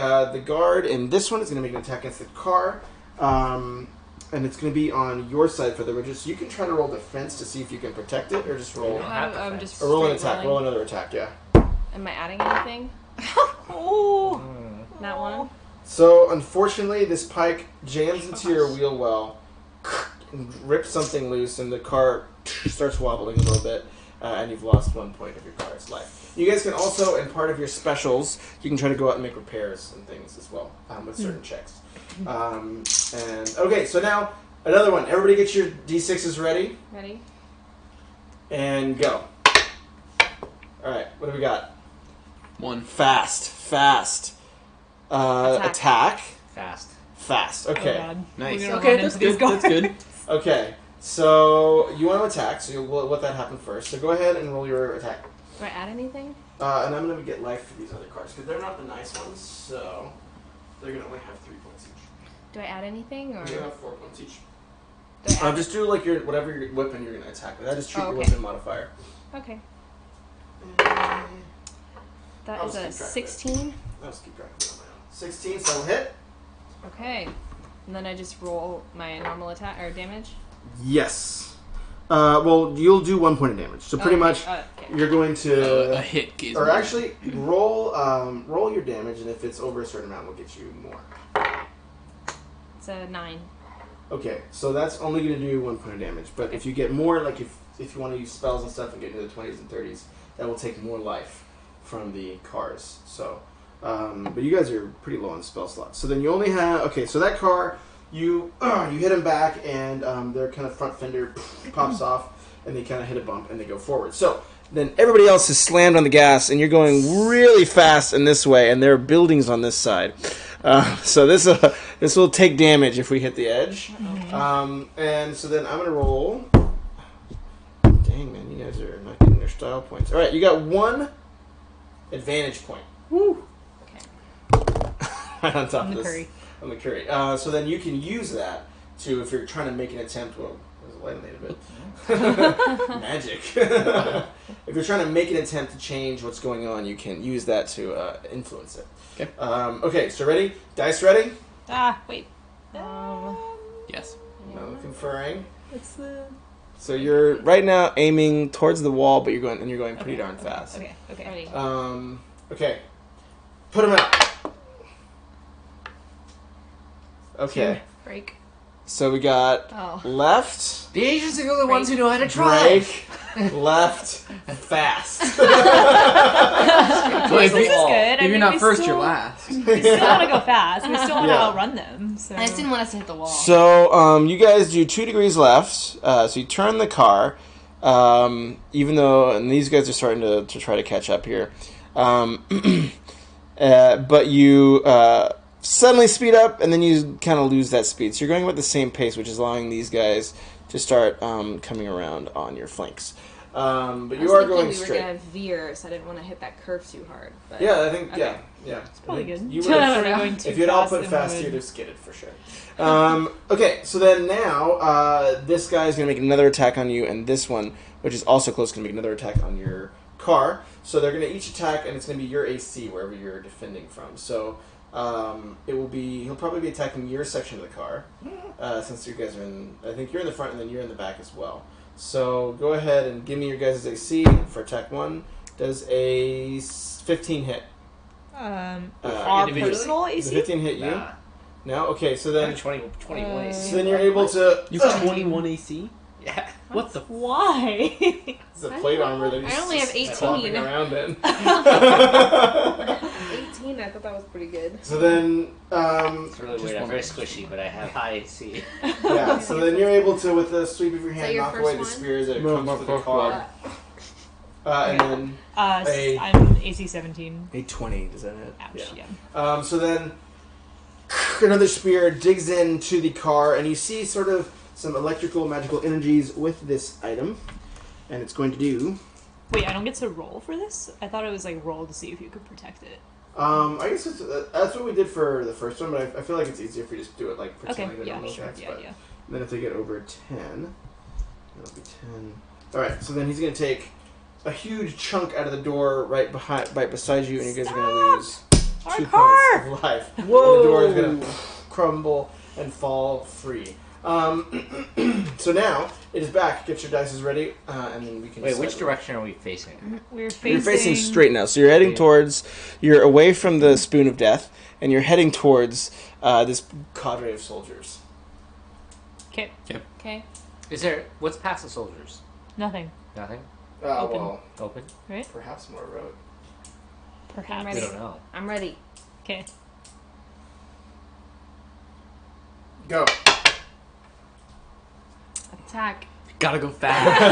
guard in this one is going to make an attack against the car, and it's going to be on your side for the ridges. So you can try to roll defense to see if you can protect it, or just roll I'm just or roll an straight attack. rolling. Roll another attack. Yeah. Am I adding anything? Oh. Not one? So unfortunately, this pike jams into your wheel well, and rips something loose, and the car starts wobbling a little bit. And you've lost 1 point of your car's life. You guys can also, in part of your specials, you can try to go out and make repairs and things as well with certain checks. And okay, so now another one. Everybody get your d6s ready Ready? and go. All right, what do we got? 1. Fast. Attack. Fast. Okay. Oh, God. Nice. We're gonna Okay, run that's into these good. That's good. Okay. So you want to attack, so you'll let that happen first. So go ahead and roll your attack. Do I add anything? And I'm going to get life for these other cards, because they're not the nice ones, so they're going to only have 3 points each. Do I add anything? Or You have 4 points each. do I add Just do like whatever your weapon you're going to attack with. That is treat your okay. weapon modifier. Okay. I'll That just is a keep track of it. 16. I'll just keep track of it on my own. 16, so I'll hit. Okay. And then I just roll my normal attack or damage. Yes. Well, you'll do 1 point of damage. So pretty much, okay. you're going to... A hit gives or me- actually, roll your damage, and if it's over a certain amount, we'll get you more. It's a 9. Okay, so that's only going to do 1 point of damage. But if you get more, like if you want to use spells and stuff and get into the 20s and 30s, that will take more life from the cars. So, but you guys are pretty low on spell slots. So then you only have... Okay, so that car, you hit them back, and their kind of front fender pops off, and they kind of hit a bump, and they go forward. So then everybody else is slammed on the gas, and you're going really fast in this way, and there are buildings on this side. So this will take damage if we hit the edge. And so then I'm going to roll... Dang, man, you guys are not getting their style points. All right, you got 1 advantage point. Woo! Okay. Right on top On of the this. curry. On the curry. So then you can use that to, if you're trying to make an attempt... Well, there's a light on it a bit. Magic. If you're trying to make an attempt to change what's going on, you can use that to influence it. Okay. Okay, so ready? Dice ready? Wait. Yes. No conferring. What's the... So you're right now aiming towards the wall, but you're going pretty darn fast. Okay. Ready. Okay. Put him out. Okay. Break. So we got Oh. left, The Asians are the only ones who know how to drive. break, left, fast. Well, if This is good. If I you're mean, not we first, still- you're last. We still want to go fast. We still want to Yeah. outrun them. So. I just didn't want us to hit the wall. So you guys do 2 degrees left. So you turn the car, even though and these guys are starting to try to catch up here. But you suddenly speed up, and then you kind of lose that speed. So you're going about the same pace, which is allowing these guys to start coming around on your flanks. But you are going we straight. were gonna veer, so I didn't want to hit that curve too hard. But Yeah, I think Okay. yeah. It's probably good. You I would don't know, going too if you'd all fast, put then fast, we you'd would- have skidded for sure. Okay, so then now this guy is going to make another attack on you, and this one, which is also close, going to make another attack on your car. So they're going to each attack, and it's going to be your AC wherever you're defending from. So he'll probably be attacking your section of the car, since you guys are in. I think you're in the front, and then you're in the back as well. So go ahead and give me your guys' AC for attack 1. Does a 15 hit? Our personal AC? Does a 15 hit you? Nah. No? Okay, so then... 21 AC. So then you're able to... You have 21 AC? Yeah. What the? Why? It's the plate armor that he's I only have 18. flopping around in. 18, I thought that was pretty good. So then... It's really weird. I'm very squishy, but I have high AC. Yeah, so then you're able to, with a sweep of your hand, your knock first away the one? spears that No, comes my to the first car. And then... I'm AC 17. A 20, does that hit? Ouch, yeah. So then another spear digs into the car, and you see sort of some electrical magical energies with this item, and it's going to do... Wait, I don't get to roll for this? I thought it was like roll to see if you could protect it. I guess that's what we did for the first one, but I feel like it's easier if we just do it like Okay, pretending yeah, normal sure, attacks. yeah, But yeah. then if they get over 10, that'll be 10. Alright, so then he's going to take a huge chunk out of the door right beside you, and you guys are going to lose Our 2 car! points of life. Whoa! And the door is going to crumble and fall free. So now it is back. Get your dice ready, and then we can. Wait, which decide. direction are we facing? We're facing... You're facing straight now, so you're heading towards. You're away from the spoon of death, and you're heading towards this cadre of soldiers. Okay, Okay. Is there... What's past the soldiers? nothing. Nothing? Open. Well, Open? Right? perhaps more road. Perhaps. We don't know. I'm ready. Okay. Go. Attack. Gotta go fast.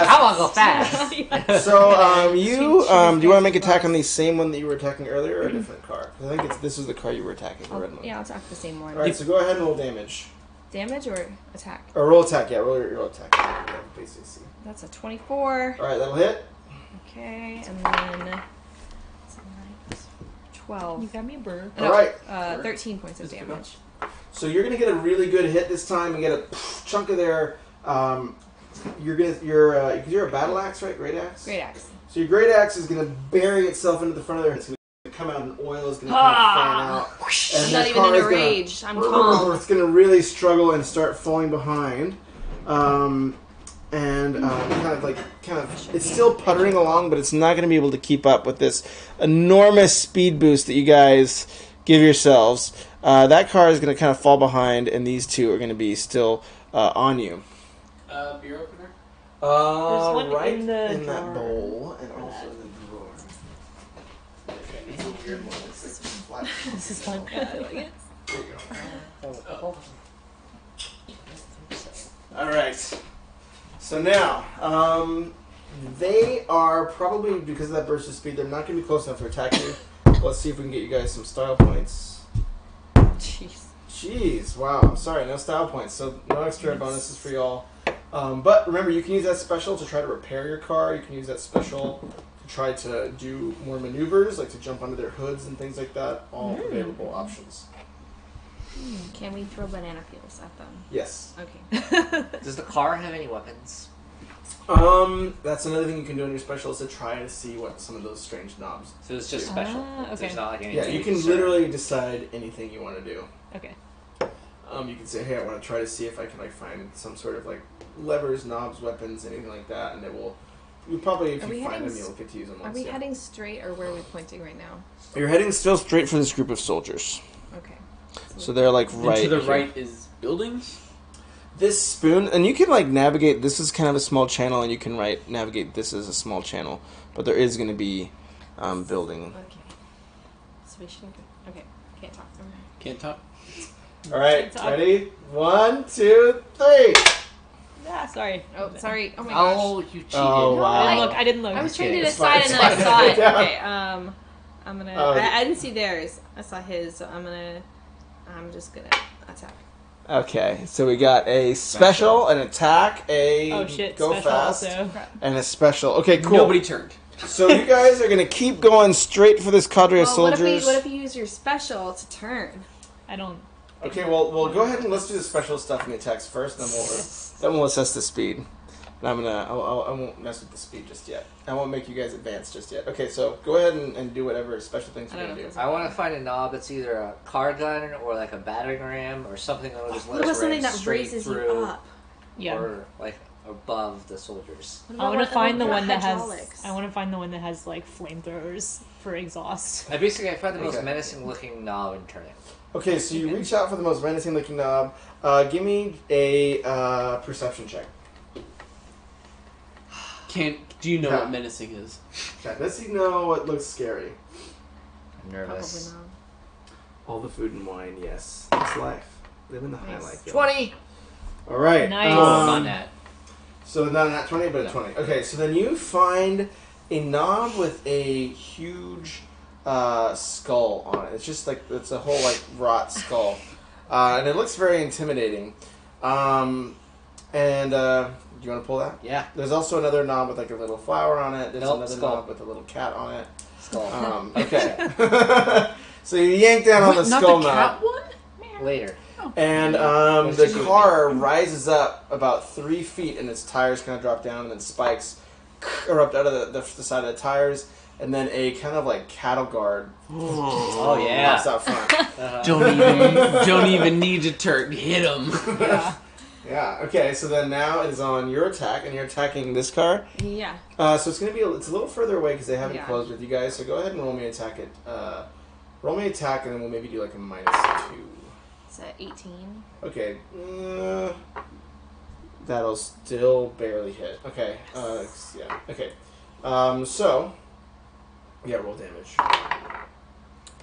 How about go fast? So, do you want to make attack on the same one that you were attacking earlier, or a different car? 'Cause I think this is the car you were attacking, the red one. Yeah, I'll attack the same one. All right, so go ahead and roll damage. Damage or attack? Or roll attack, yeah, roll your attack. Yeah, base AC. That's a 24. All right, that'll hit. Okay, and then 12. You got me a bird. All right. 13 points of damage. So you're gonna get a really good hit this time and get a chunk of their. You're a battle axe, right? Great axe. Great axe. So your great axe is gonna bury itself into the front of their head. It's gonna come out, and oil is gonna kind of fan out. And I'm their not even car in is a gonna- rage. I'm calm. It's gonna really struggle and start falling behind. It's still puttering along, but it's not going to be able to keep up with this enormous speed boost that you guys give yourselves. That car is going to kind of fall behind, and these two are going to be still on you. Beer opener? There's one right in the that drawer. bowl, and also in the drawer. Okay, it's a weird one. It's like flat. This is fun. Yeah, I like it. There you go. All right. So now, they are probably, because of that burst of speed, they're not going to be close enough to attack you. Let's see if we can get you guys some style points. Jeez, wow. I'm sorry, no style points, so no extra bonuses for y'all. But remember, you can use that special to try to repair your car. You can use that special to try to do more maneuvers, like to jump under their hoods and things like that. All available options. Can we throw banana peels at them? Yes. Okay. Does the car have any weapons? That's another thing you can do in your special is to try to see what some of those strange knobs. So it's just special. Okay. There's not like anything. Yeah, you can literally decide anything you want to do. Okay. You can say, hey, I want to try to see if I can like find some sort of like levers, knobs, weapons, anything like that, and it will. You probably, if you find them, you'll get to use them. Are we heading straight, or where are we pointing right now? You're heading still straight for this group of soldiers. Okay. So they're like right. And to the here. right is buildings? This spoon, and you can like navigate. This is kind of a small channel, and you can navigate this as a small channel, but there is going to be building. Okay. So we shouldn't go. Okay. Can't talk to them. Can't talk. All right, ready? 1, 2, 3. Ah, sorry. Oh, sorry. Oh my gosh. Oh, you cheated. Oh, wow. I didn't look. I was trying to Okay. do It's this side fine, and then I it's saw fine. it. Okay. I'm gonna. Oh, I didn't see theirs. I saw his. So I'm just gonna attack. Okay, so we got a special, an attack, a Oh shit, go special fast, also. and a special. Okay, cool. Nobody turned. So you guys are gonna keep going straight for this cadre of Well, soldiers. what if you use your special to turn? I don't... Okay, well, go ahead and let's do the special stuff and the attacks first, then we'll assess the speed. And I won't mess with the speed just yet. I won't make you guys advance just yet. Okay, so go ahead and do whatever special things you're going to do. I want to find a knob that's either a car gun or like a battering ram or something that will just let us something ram that straight raises you through up? Yeah. or like above the soldiers. I want to find the one that has. I want to find the one that has like flamethrowers for exhaust. I find the most menacing looking knob and turn it. Okay, so you reach out for the most menacing looking knob. Give me a perception check. Do you know what menacing is? Does he know what looks scary? I'm nervous. Probably not. All the food and wine, yes. It's life. Living the high life. 20! Alright. Nice. Not that. So not a 20, but a 20. Okay, so then you find a knob with a huge skull on it. It's just like, it's a whole like rot skull. And it looks very intimidating. Do you want to pull that? Yeah. There's also another knob with like a little flower on it. There's another skull. knob with a little cat on it. Skull. Okay. So you yank down on the skull knob. Later. And the car rises up about 3 feet and its tires kind of drop down and then spikes erupt out of the side of the tires. And then a kind of like cattle guard Oh yeah. pops out front. Don't even need to hit him. Yeah. Yeah. Okay. So then now it is on your attack, and you're attacking this car. Yeah. So it's gonna be it's a little further away because they haven't Yeah. closed with you guys. So go ahead and roll me attack it. Roll me attack, and then we'll maybe do like a -2. It's at 18. Okay. That'll still barely hit. Okay. Yeah. Okay. So. Yeah. Roll damage.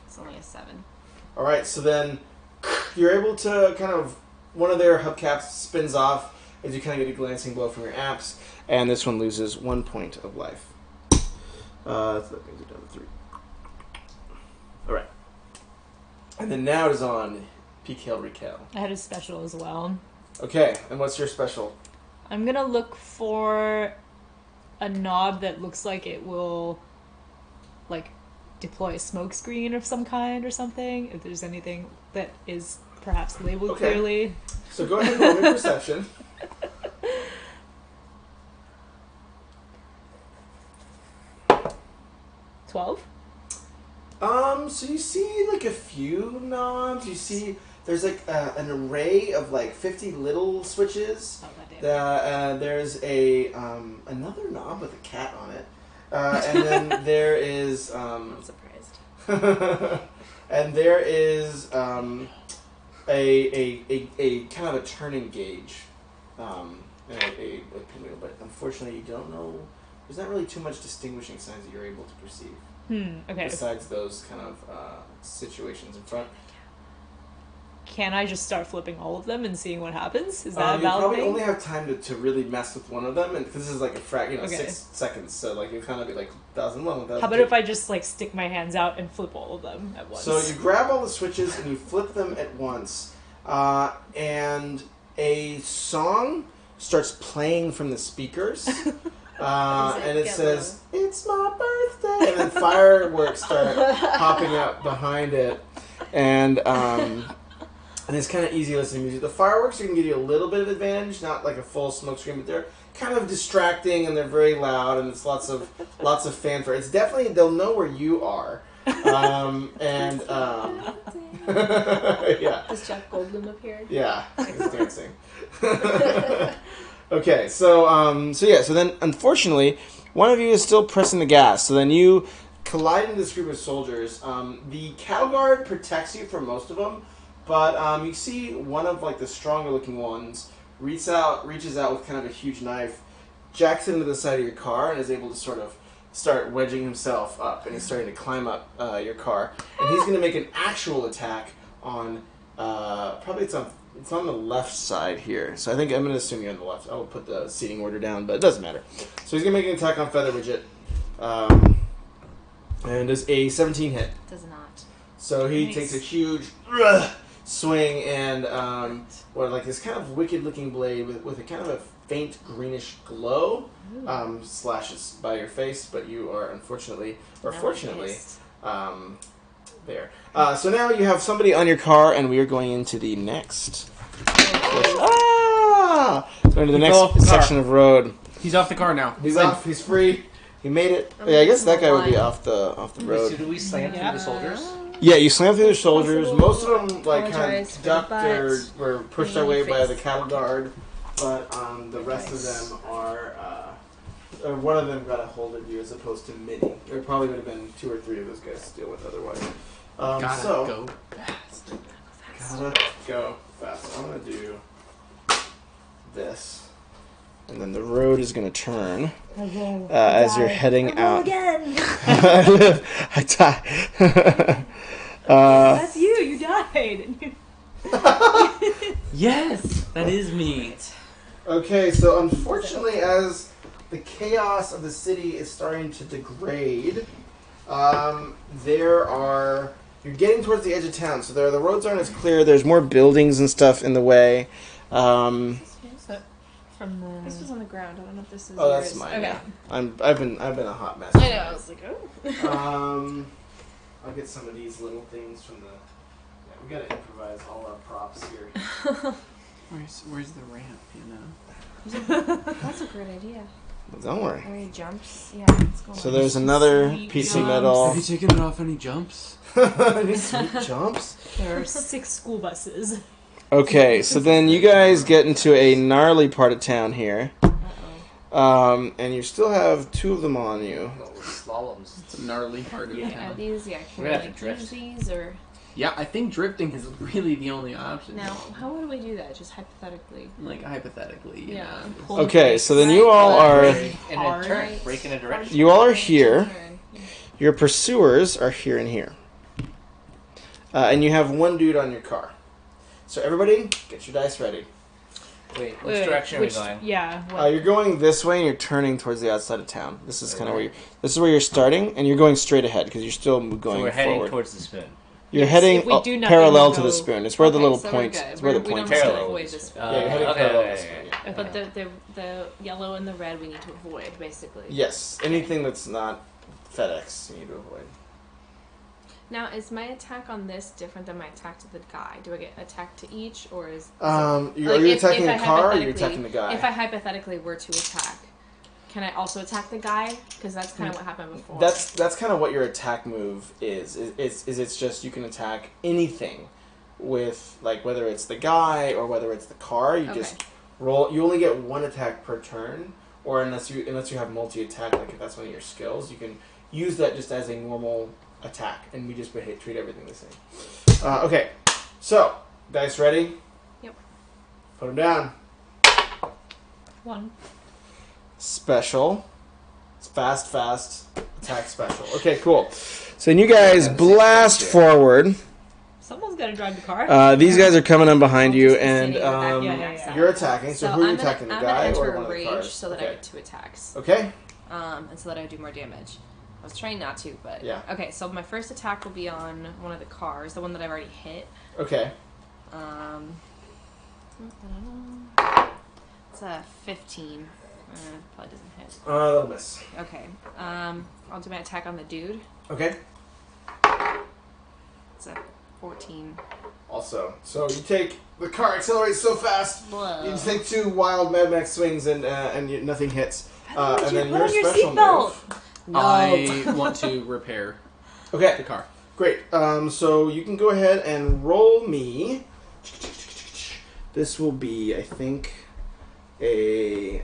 It's only a 7. All right. So then you're able to kind of one of their hubcaps spins off as you kind of get a glancing blow from your apps, and this one loses 1 point of life. So that brings it down to 3. All right. And then now it is on PKL Recal. I had a special as well. Okay, and what's your special? I'm gonna look for a knob that looks like it will, like, deploy a smoke screen of some kind or something. If there's anything that is perhaps labeled clearly. So go ahead and roll me perception. $12. So you see like a few knobs. You see there's like an array of like 50 little switches. Oh, goddamn. There's a another knob with a cat on it, and then there is I'm surprised. and there is a kind of a turning gauge, and a pinwheel. But unfortunately, you don't know. There's not really too much distinguishing signs that you're able to perceive. Okay. Besides those kind of situations in front. Can I just start flipping all of them and seeing what happens? Is that a You valid probably thing? only have time to really mess with one of them, and because this is like a Okay. 6 seconds, so like you kind of be like 1001, 1002. How about if I just like stick my hands out and flip all of them at once? So you grab all the switches and you flip them at once, and a song starts playing from the speakers. And it says, "It's my birthday," and then fireworks start popping up behind it, and it's kind of easy listening music. The fireworks can give you a little bit of advantage, not like a full smoke screen, but they're kind of distracting and they're very loud, and it's lots of fanfare. It's definitely they'll know where you are, yeah. Does Jeff Goldblum appear? Yeah, he's dancing. Okay, so then unfortunately, one of you is still pressing the gas. So then you collide into this group of soldiers. The cattle guard protects you from most of them, but you see one of like the stronger looking ones reaches out with kind of a huge knife, jacks into the side of your car, and is able to sort of start wedging himself up, and he's starting to climb up your car, and he's going to make an actual attack on probably it's on the left side here. So I think I'm going to assume you're on the left. I will put the seating order down, but it doesn't matter. So he's going to make an attack on Feather Widget. And does a 17 hit. Does not. So he takes a huge swing and like this kind of wicked looking blade with a kind of a faint greenish glow slashes by your face, but you are unfortunately, or fortunately, there. So now you have somebody on your car, and we are going into the next. Going to the next section of road. He's off the car now. He's off. He's free. He made it. Yeah, I guess that guy would be off the road. So do we slam through the soldiers? Yeah, you slam through the soldiers. Possible. Most of them like kind Apologize of for ducked the or butt. were pushed Really away by face. the cattle guard, but the rest of them are. Or one of them got a hold of you as opposed to many. There probably would have been 2 or 3 of those guys to deal with otherwise. Gotta So go fast. gotta go fast. I'm gonna do this, and then the road is gonna turn as you're heading out. Again. I die. That's you. You died. Yes, that is me. Okay, so unfortunately, as the chaos of the city is starting to degrade, you're getting towards the edge of town, so the roads aren't as clear. There's more buildings and stuff in the way. From the. This was on the ground. I don't know if this is. Oh, that's yours. mine. Okay. Yeah. I've been a hot mess. I know. I was like, oh. I'll get some of these little things from the. Yeah, we gotta improvise all our props here. Where's the ramp? You know. That's a great idea. Don't worry. Where he jumps. Yeah. Let's go. So there's another Sweet piece of jumps. metal. Have you taken it off any jumps? Any sweet jumps? There are 6 school buses. Okay, so then you guys get into a gnarly part of town here. And you still have 2 of them on you. No, slaloms. It's a gnarly part of Are town. these? Yeah. Can We're we gonna have like to drift. use these or? Yeah, I think drifting is really the only option. Now, how would we do that? Just hypothetically. Like hypothetically, you Yeah. know. Okay, so then you all are In a Hard. turn. Break in a direction. you all are here. Turn. Your pursuers are here and here. And you have 1 dude on your car. So everybody, get your dice ready. Wait, which direction are we going? Yeah. What? You're going this way, and you're turning towards the outside of town. This is kind of where you're starting, and you're going straight ahead because you're still going So we're heading forward. towards the spoon. You're Yes, heading if we do nothing, parallel we'll to the go- spoon. It's where the Okay, little so point. we're good. It's where the We point don't is. have to Parallel. avoid this. Yeah, you're heading okay, parallel to okay, the spoon. okay. Yeah. But the yellow and the red we need to avoid basically. Yes, anything that's not FedEx you need to avoid. Now, is my attack on this different than my attack to the guy? Do I get attacked to each, or is Are like, you if attacking I the car or are you hypothetically- attacking the guy? if I hypothetically were to attack, can I also attack the guy? Because that's kind of what happened before. That's kind of what your attack move is. It's just you can attack anything with, like, whether it's the guy or whether it's the car. You Okay. just roll. You only get 1 attack per turn, or unless you have multi-attack, like if that's one of your skills, you can use that just as a normal attack, and we just treat everything the same. Okay, so dice ready? Yep. Put them down. 1. Special. It's fast, attack special. Okay, cool. So then you guys blast forward. Someone's got to drive the car. These guys are coming in behind you, Just and sitting in the back of the yeah. backside. you're attacking. So who are you attacking, the I'm guy gonna or enter one of the rage cars? so that I Okay. get 2 attacks. Okay. And so that I do more damage. I was trying not to, but Yeah. Okay, so my first attack will be on one of the cars, the one that I've already hit. Okay. It's a 15. Probably doesn't hit. That'll miss. Okay. I'll do my attack on the dude. Okay. It's a 14. Also, so you take the car accelerates so fast. Whoa. You take 2 wild Mad Max swings and nothing hits. And then Put your on your special seatbelt. move. No. I want to repair the Okay. car. Great. So you can go ahead and roll me. This will be, I think, a.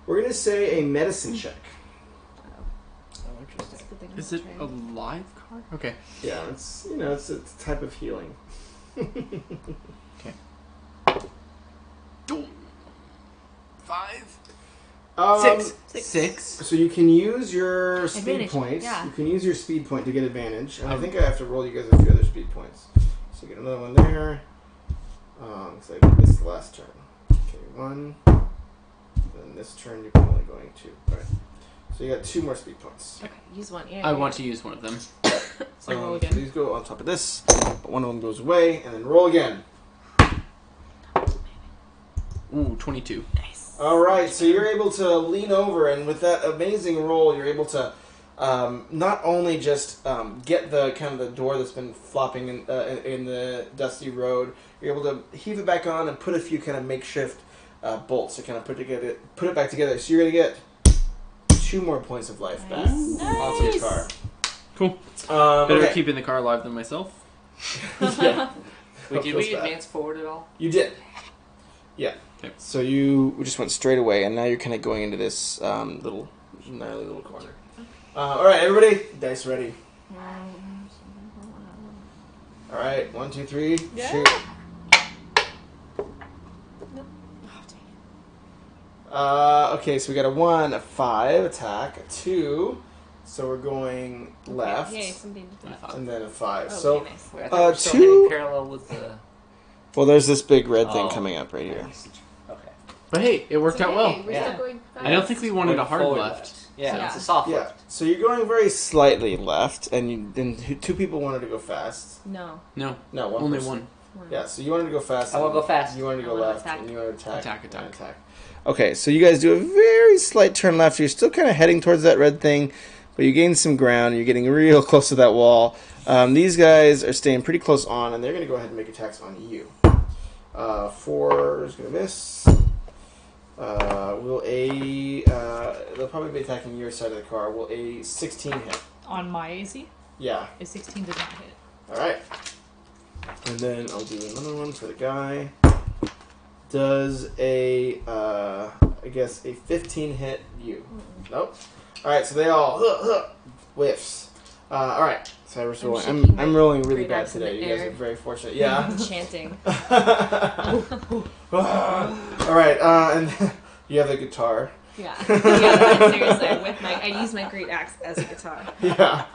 We're gonna say a medicine check. Oh, interesting. That's a good thing I'm Is it not a trained. live car? Okay. Yeah, it's it's a type of healing. Okay. 5. Um, 6. So you can use your speed Advantage, points. yeah. You can use your speed point to get advantage, and I think I have to roll you guys a few other speed points. So you get another one there. So this is the last turn. Okay, 1. Then this turn you're only going 2. All right. So you got 2 more speed points. Okay, use one. Yeah. I want to use one of them. So roll So again. these go on top of this, but one of them goes away, and then roll again. Ooh, 22. Nice. All right, so you're able to lean over, and with that amazing roll, you're able to not only just get the kind of the door that's been flopping in the dusty road, you're able to heave it back on and put a few kind of makeshift bolts to kind of put it back together. So you're gonna get 2 more points of life back onto your car. Cool. Better okay. keeping the car alive than myself. Yeah. Wait, did Feels we bad. advance forward at all? You did. Yeah. Okay. So you just went straight away, and now you're kind of going into this little gnarly little corner. All right, everybody, dice ready. All right, 1, 2, 3, Yeah. shoot. Okay, so we got a 1, a 5 attack, a 2. So we're going left, Yay, something left. and then a 5. Oh, so, okay, nice. Wait, I thought we were still 2 heading parallel with the... well, there's this big red thing Oh. coming up right here. Okay. But hey, it worked out well. We're Yeah. still going fast. I don't think we wanted a Going hard forward left. Yeah, Yeah. it's a soft Yeah. left. So you're going very slightly left, and 2 people wanted to go fast. No. No, No, one only person. one. Yeah, so you wanted to go fast. I wanna and go fast. You wanted to I go wanna left, attack. and you wanted to Attack. attack. Okay, so you guys do a very slight turn left. You're still kind of heading towards that red thing, but you gain some ground. You're getting real close to that wall. These guys are staying pretty close on, and they're going to go ahead and make attacks on you. 4 is going to miss. They'll probably be attacking your side of the car. Will a 16 hit? On my AC, Yeah. a 16 did not hit. All right. And then I'll do another one for the guy. Does a, I guess, a 15 hit you? Nope. All right, so they all whiffs. All right, so I was rolling. shaking I'm my rolling really great bad axe in the today. You guys air. are very fortunate. Yeah. Chanting. All right, and you have the guitar. Yeah. Yeah, seriously, I use my great axe as a guitar. Yeah.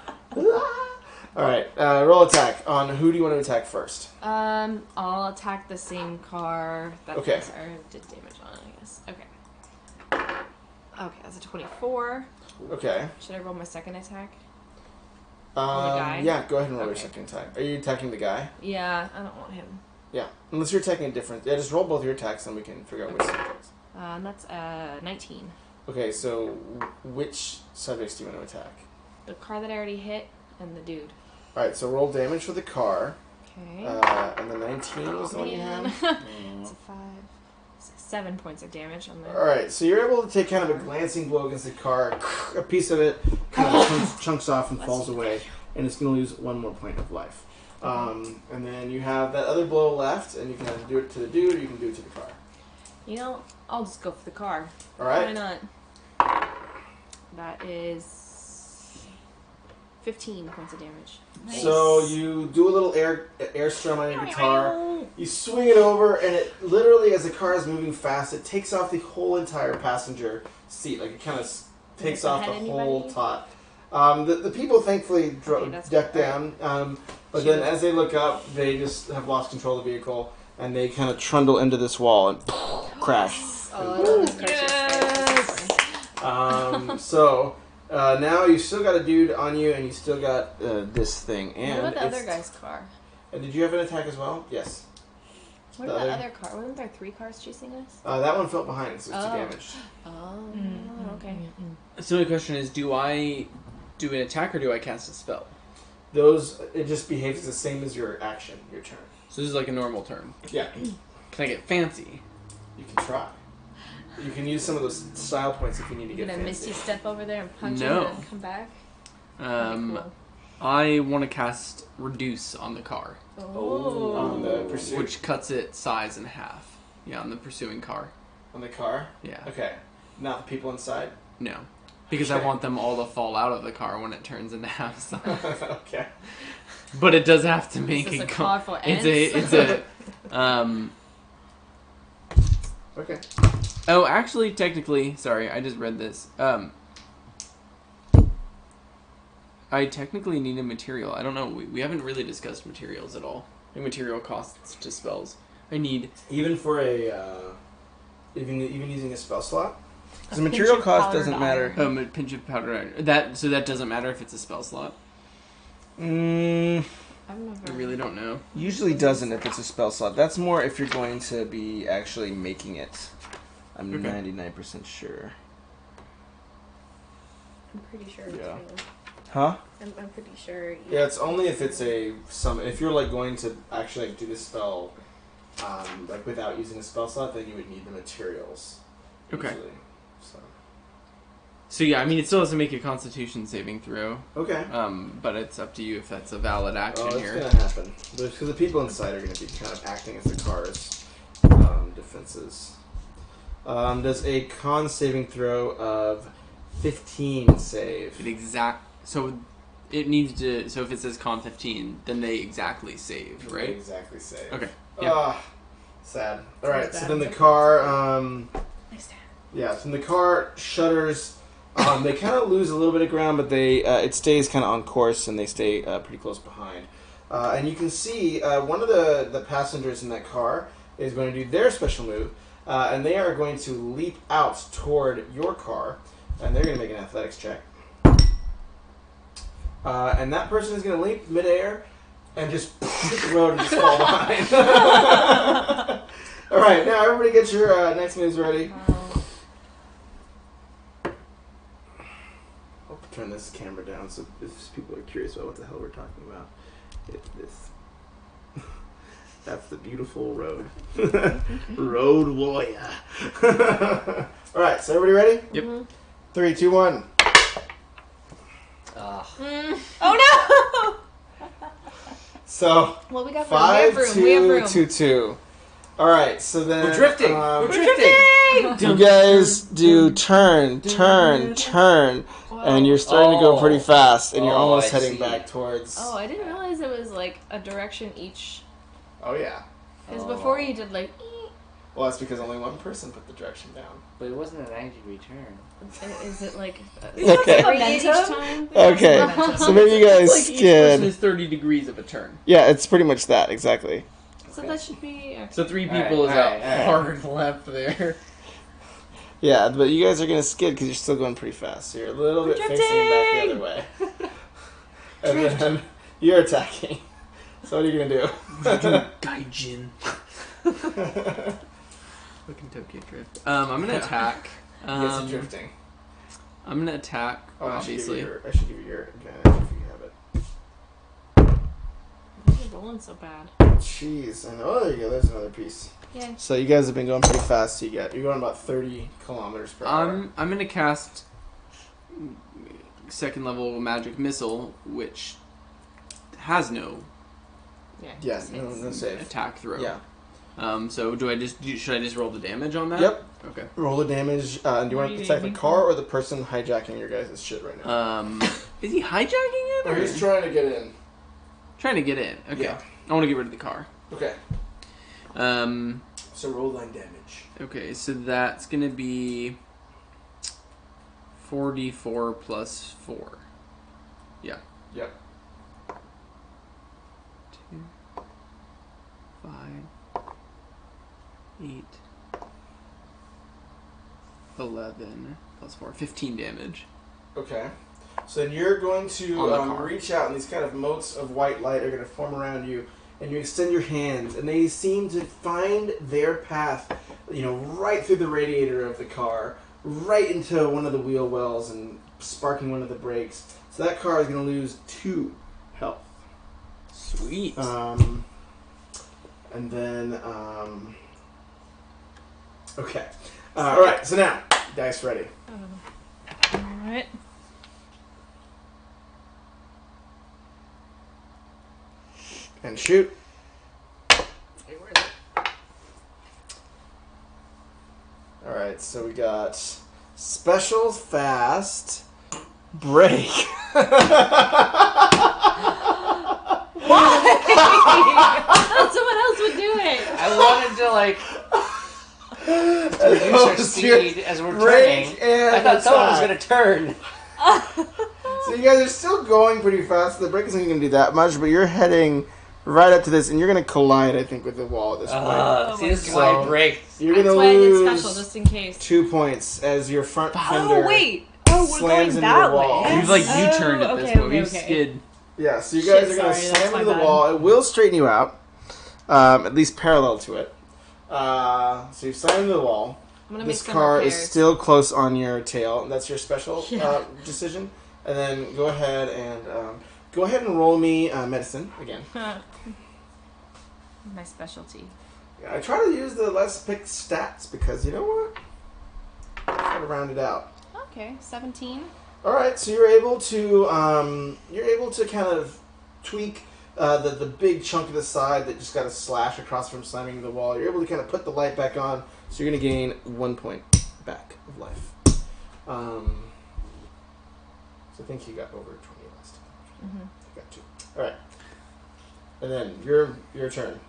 All right, roll attack on who do you want to attack first? I'll attack the same car that Okay. I did damage on, I guess. Okay. Okay, that's a 24. Okay. Should I roll my second attack? On the guy? Yeah, go ahead and roll your Okay. second attack. Are you attacking the guy? Yeah, I don't want him. Yeah, unless you're attacking a different. Yeah, just roll both your attacks, and we can figure out which subjects. That's 19. Okay, so which subjects do you want to attack? The car that I already hit and the dude. All right, so roll damage for the car, Okay. and the 19 was the one you had. It's a 7 points of damage on All there. right, so you're able to take kind of a glancing blow against the car. A piece of it kind of chunks off and falls away, and it's going to lose 1 more point of life. And then you have that other blow left, and you can either do it to the dude or you can do it to the car. You know, I'll just go for the car. All right. Why not? That is 15 points of damage. So you do a little air strum on your guitar. You swing it over, and it literally, as the car is moving fast, it takes off the whole entire passenger seat. Like it kind of takes it off the hit whole anybody? top. The people thankfully that's duck good. down, but then as they look up, they just have lost control of the vehicle, and they kind of trundle into this wall and crash. Oh, I love this car. Yes! So now you still got a dude on you, and you still got this thing. What And about the other it's- guy's car? Did you have an attack as well? Yes. What The about the other- other car? Wasn't there 3 cars chasing us? That one fell behind, so it's 2 Oh. damage. Oh, okay. So the question is, do I do an attack or do I cast a spell? Those, it just behaves the same as your action, your turn. So this is like a normal turn. Yeah, Can I get fancy? you can try. You can use some of those style points if you need to You're get gonna fancy. misty step over there and punch No. him and come back? That'd be cool. I want to cast Reduce on the car, On the pursuit. which cuts its size in half. Yeah, on the pursuing car. On the car? Yeah. Okay. Not the people inside? No. Because I want them all to fall out of the car when it turns into half size. Okay. But it does have to make Is this it a car for It's a Okay. Oh, actually, technically, sorry, I just read this. I technically need a material. I don't know. We haven't really discussed materials at all. The material costs to spells. I need. Even for a, even using a spell slot? Because A material pinch of cost powdered doesn't matter. A pinch of powder iron. That doesn't matter if it's a spell slot. I've never. I really don't know. Usually doesn't if it's a spell slot. That's more if you're going to be actually making it. I'm Okay. 99% sure. I'm pretty sure it's Yeah. real. Huh? I'm pretty sure. Yeah, it's only if it's a summon. If you're like going to actually like do the spell, like without using a spell slot, then you would need the materials. Okay. Usually. So yeah, I mean, it still has to make a Constitution saving throw. Okay. But it's up to you if that's a valid action Oh, it's here. gonna happen. Because the people inside are gonna be kind of acting as the car's defenses. Does a con saving throw of 15 save? So it needs to. So if it says con 15, then they exactly save, right? Exactly save. Okay. Yeah. Sad. All right. So bad. then the car. Nice time. Yeah. So then the car shudders. They kind of lose a little bit of ground, but they it stays kind of on course, and they stay pretty close behind. And you can see one of the passengers in that car is going to do their special move, and they are going to leap out toward your car, and they're going to make an athletics check. And that person is going to leap midair and just hit the road and just fall behind. All right, now everybody get your next moves ready. I'll turn this camera down so if people are curious about what the hell we're talking about, it's this. That's the beautiful road. Road warrior. All right, so everybody ready? Yep. Mm-hmm. 3, 2, 1. Oh no! So Well, we got room. 5, We have 2, room. 2, 2. All right, so then We're drifting. We're drifting. You guys do turn, and you're starting to go pretty fast, and you're Oh, almost I heading see. back towards. Oh, I didn't realize it was like a direction each. Oh yeah. Because before you did like. Well, that's because only one person put the direction down. But it wasn't a 90-degree turn. Is it like? Okay. Every each time? Okay, so maybe you guys Like each person skid. is 30 degrees of a turn. Yeah, it's pretty much that exactly. So that should be. So 3 Alright, people is out alright. hard left there. Yeah, but you guys are gonna skid because you're still going pretty fast. So you're a little bit facing back the other way. And then you're attacking. So what are you gonna do? Gaijin. Fucking Tokyo Drift. I'm gonna attack. Yes, it's drifting. I'm gonna attack, Oh, obviously. I should give you your advantage if you have it. Why are you rolling so bad? Jeez, I know. Oh, there you go. There's another piece. Yeah. So you guys have been going pretty fast. So you're going about 30 kilometers per hour. I'm gonna cast second level magic missile, which has no Yeah, no save. attack throw. Yeah. So should I just roll the damage on that? Yep. Okay. Roll the damage. And do you What want are to you attack the aiming car for? or the person hijacking your guys' shit right now? Is he hijacking it? Or he's trying to get in. Trying to get in. Okay. Yeah. I want to get rid of the car. Okay. Um. So roll line damage. Okay, so that's gonna be 4d4 plus 4. Yeah. Yep. 2, 5, 8, 11 plus 4, 15 damage. Okay. So then you're going On the to car. reach out, and these kind of motes of white light are going to form around you, and you extend your hands, and they seem to find their path, right through the radiator of the car, right into one of the wheel wells, and sparking one of the brakes. So that car is going to lose 2 health. Sweet. And then, okay. All right. So now, dice ready. Alright. And shoot. Alright, so we got special fast break. Someone else would do it. I wanted to reduce our speed as we're turning. I thought someone was going to turn. So you guys are still going pretty fast. The brake isn't going to do that much, but you're heading right up to this, and you're going to collide, I think, with the wall at this point. See, this is why I break. You're going That's to why I did lose special, just in case. 2 points as your front fender. Oh, wait. Oh, we're slams going into that the wall. way. We've U-turned at this point. We've skid. Yeah, so you guys are going to sorry, slam that's my into the bad. wall. It will straighten you out, at least parallel to it. So you slam into the wall. gonna make this some car is repairs. still close on your tail. And that's your special Yeah. decision. And then go ahead and roll me medicine again. My specialty. Yeah, I try to use the less picked stats because you know what? I try to round it out. Okay, 17. All right, so you're able to kind of tweak the big chunk of the side that just got a slash across from slamming the wall. You're able to kind of put the light back on, so you're going to gain 1 point back of life. So I think you got over 20 last time. Mm-hmm. You got 2. All right, and then your turn.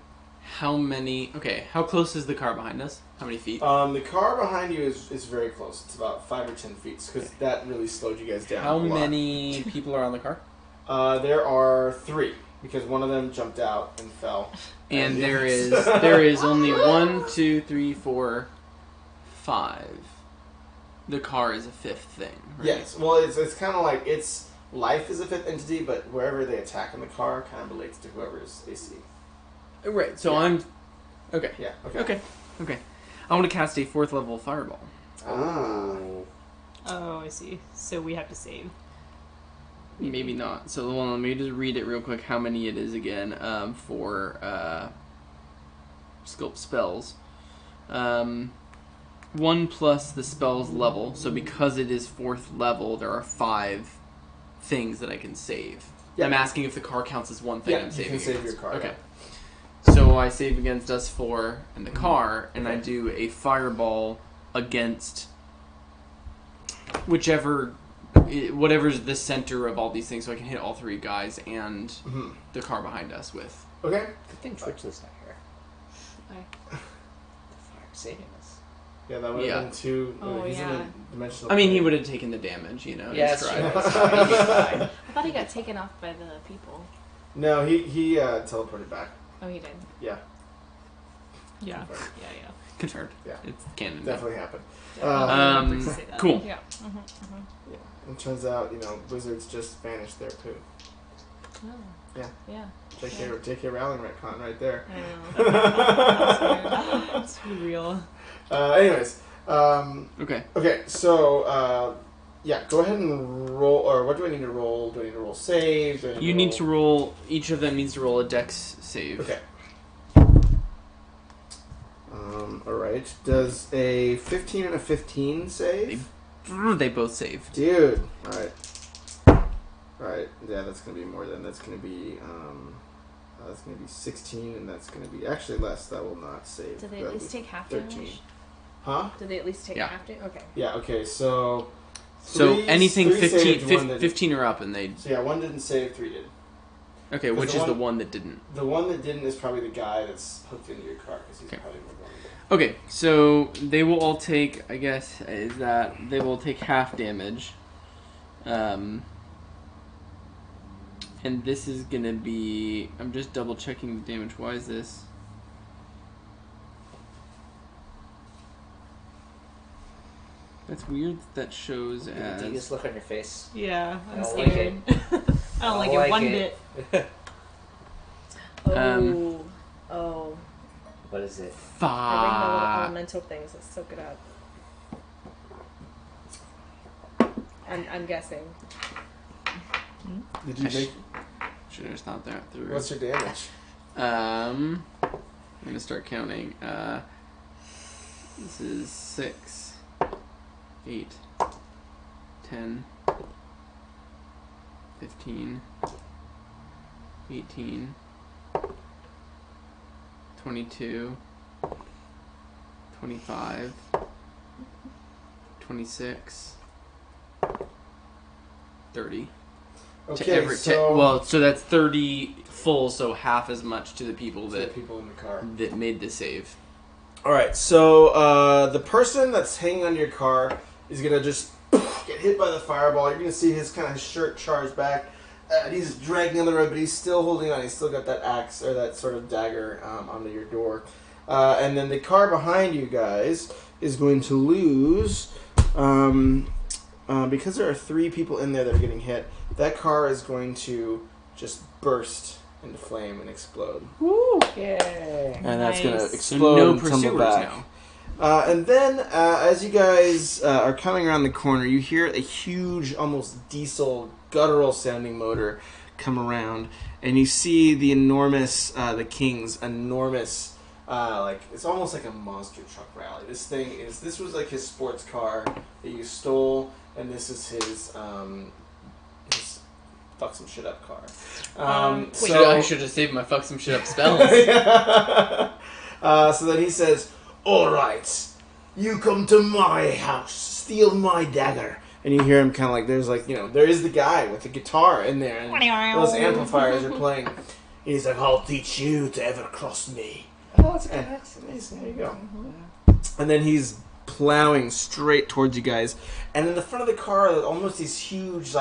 How close is the car behind us? How many feet? The car behind you is very close. It's about 5 or 10 feet because that really slowed you guys down. How a lot. many people are on the car? There are 3 because one of them jumped out and fell. And there is only 1, 2, 3, 4, 5. The car is a 5th thing, right? Yes. Well, it's kind of like its life is a 5th entity, but wherever they attack in the car kind of relates to whoever's AC. Right. So Yeah. I'm. Okay. Yeah. Okay. Okay. I want to cast a 4th level fireball. Ah. Oh, I see. So we have to save. Maybe not. So let me just read it real quick. How many it is again for sculpt spells. 1 plus the spell's level. So because it is 4th level, there are 5 things that I can save. Yeah. I'm asking if the car counts as one thing. Yeah, I'm you saving can save against. your car. Okay. So I save against us 4 and the car, and I do a fireball against whatever's the center of all these things, so I can hit all 3 guys and the car behind us with. Okay. Good thing Twitch is not here. Why? The fire saving us. Yeah, that would have Yeah. been 2. Oh, he's yeah. in the dimensional. I mean, he plane. would have taken the damage, Yeah, in that's stride. true. That's fine. He'd be fine. I thought he got taken off by the people. No, he teleported back. Oh, he did. Yeah, Yeah. Confirmed. Yeah. It's canon. definitely happened. Definitely say that. Cool. Yeah. Yeah. It turns out, wizards just vanished their poo. Oh. Yeah. Yeah. J.K. Rowling retcon right there. I know. It's real. Anyways, Okay. okay, so go ahead and roll. Or what do I need to roll? Do I need to roll save? Do I You need to roll. Each of them needs to roll a dex save. Okay. All right. Does a 15 and a 15 save? They both save. Dude. All right. All right. Yeah, that's gonna be more than that's gonna be. That's gonna be 16, and that's gonna be actually less. That will not save. Did they at That'll least be take half 13. damage? Huh? Did they at least take Yeah. half damage? Okay. Yeah. Okay. So. So three- anything three 15, saved, one didn't. 15 or up, and they. So yeah, one didn't save, 3 did. Okay, 'Cause which the is the one- one that didn't? The one that didn't is probably the guy that's hooked into your car because he's Okay. probably more vulnerable. Okay, so they will all take. I guess is that they will take half damage. And this is gonna be. I'm just double checking the damage. Why is this? That's weird. That shows The as. deepest look on your face. Yeah, I I'm don't like scared. I don't like I it one it. bit. Oh. What is it? I bring the little Fuck. elemental things. Let's soak it up. I'm guessing. Did you make? Should have just thought that through. What's your damage? I'm gonna start counting. This is 6, 8, 10, 15, 18, 22, 25, 26, 30. Okay, so So that's 30 full, so half as much to the people to the that people in the car. made the save. All right, so the person that's hanging on your car is gonna just get hit by the fireball. You're gonna see his shirt charge back. And he's dragging on the road, but he's still holding on. He's still got that axe or that sort of dagger onto your door. And then the car behind you guys is going to lose because there are 3 people in there that are getting hit. That car is going to just burst into flame and explode. Yay. And that's going to Nice. explode So no and tumble pursuers back. now. And then, as you guys are coming around the corner, you hear a huge, almost diesel, guttural-sounding motor come around, and you see the enormous, the King's enormous, it's almost like a monster truck rally. This was like his sports car that you stole, and this is his fuck some shit up car. I should have saved my fuck some shit up spells. So then he says, "All right, you come to my house, steal my dagger." And you hear him kind of like, there is the guy with the guitar in there, and those amplifiers are playing. He's like, "I'll teach you to ever cross me." Oh, it's a good accent. There you go. And then he's plowing straight towards you guys. And in the front of the car, there's almost these huge,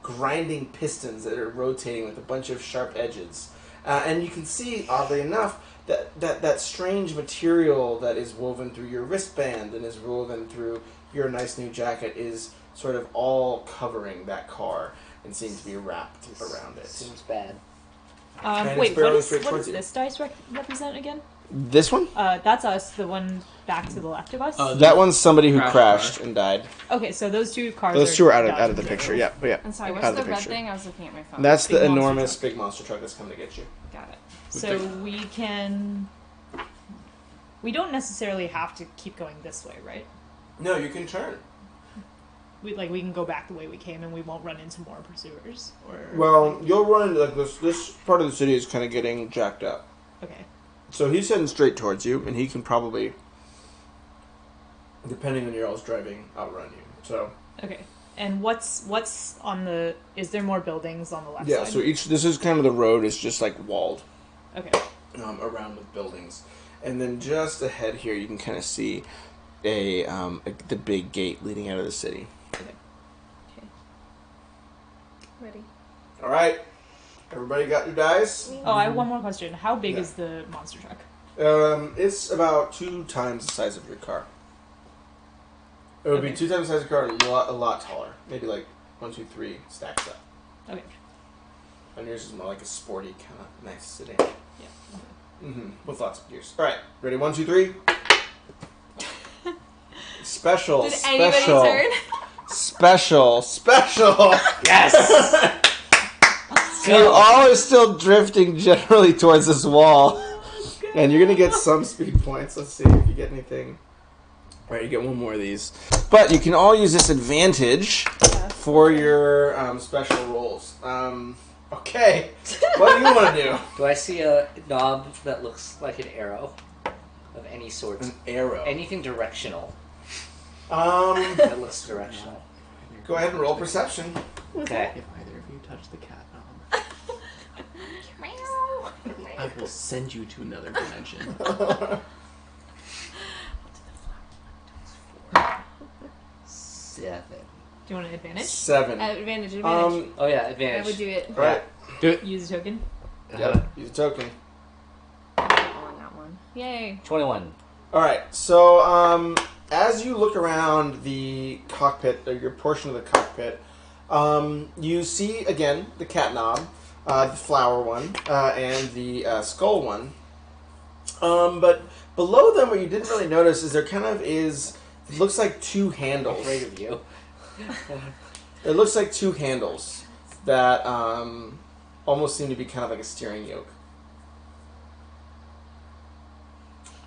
grinding pistons that are rotating with a bunch of sharp edges. And you can see, oddly enough, that strange material that is woven through your wristband and is woven through your nice new jacket is sort of all covering that car and seems to be wrapped around it. Seems bad. Wait, what does this dice represent again? This one? That's us, the one back to the left of us. That one's somebody who crashed and died. Okay, so those two cars. Those two are out of the picture. Yeah. I'm sorry, Out what's of the the red picture. thing? I was looking at my phone. That's the Big monster enormous truck. big monster truck that's coming to get you. Got it. So we don't necessarily have to keep going this way, right? No, you can turn. We can go back the way we came, and we won't run into more pursuers. Well, you'll run into this part of the city is kind of getting jacked up. Okay. So he's heading straight towards you, and he can probably, depending on your all's driving, outrun you. So Okay. And what's on the? Is there more buildings on the left yeah, side? so this is kind of the road is just walled Okay. around with buildings, and then just ahead here you can kind of see the big gate leading out of the city. Okay. Ready. All right, everybody got your dice? Oh, I have one more question. How big Yeah. is the monster truck? It's about 2 times the size of your car. It would be Okay. 2 times the size of your car, a lot taller. Maybe 1, 2, 3 stacks up. Okay. And yours is more like a sporty kind of nice city. Yeah. With lots of gears. All right, ready? 1, 2, 3. Special. Did anybody turn? Special. Yes! You all are still drifting generally towards this wall. And you're going to get some speed points. Let's see if you get anything. All right, you get one more of these. But you can all use this advantage for your special rolls. Okay. What do you want to do? Do I see a knob that looks like an arrow of any sort? An arrow. Anything directional that looks directional. Go ahead and roll perception. Okay. If either of you touch the cat knob, I will send you to another dimension. 7. Do you want an advantage? 7. Advantage. Oh yeah, I advantage. would do it. All right. Do it. Use a token. Yep. Use a token. On that one. Yay. 21. All right. So, as you look around the cockpit, or your portion of the cockpit, you see again the cat knob, the flower one, and the skull one. But below them, what you didn't really notice is there kind of is. It looks like 2 handles. I'm afraid of you. It looks like 2 handles that almost seem to be kind of like a steering yoke.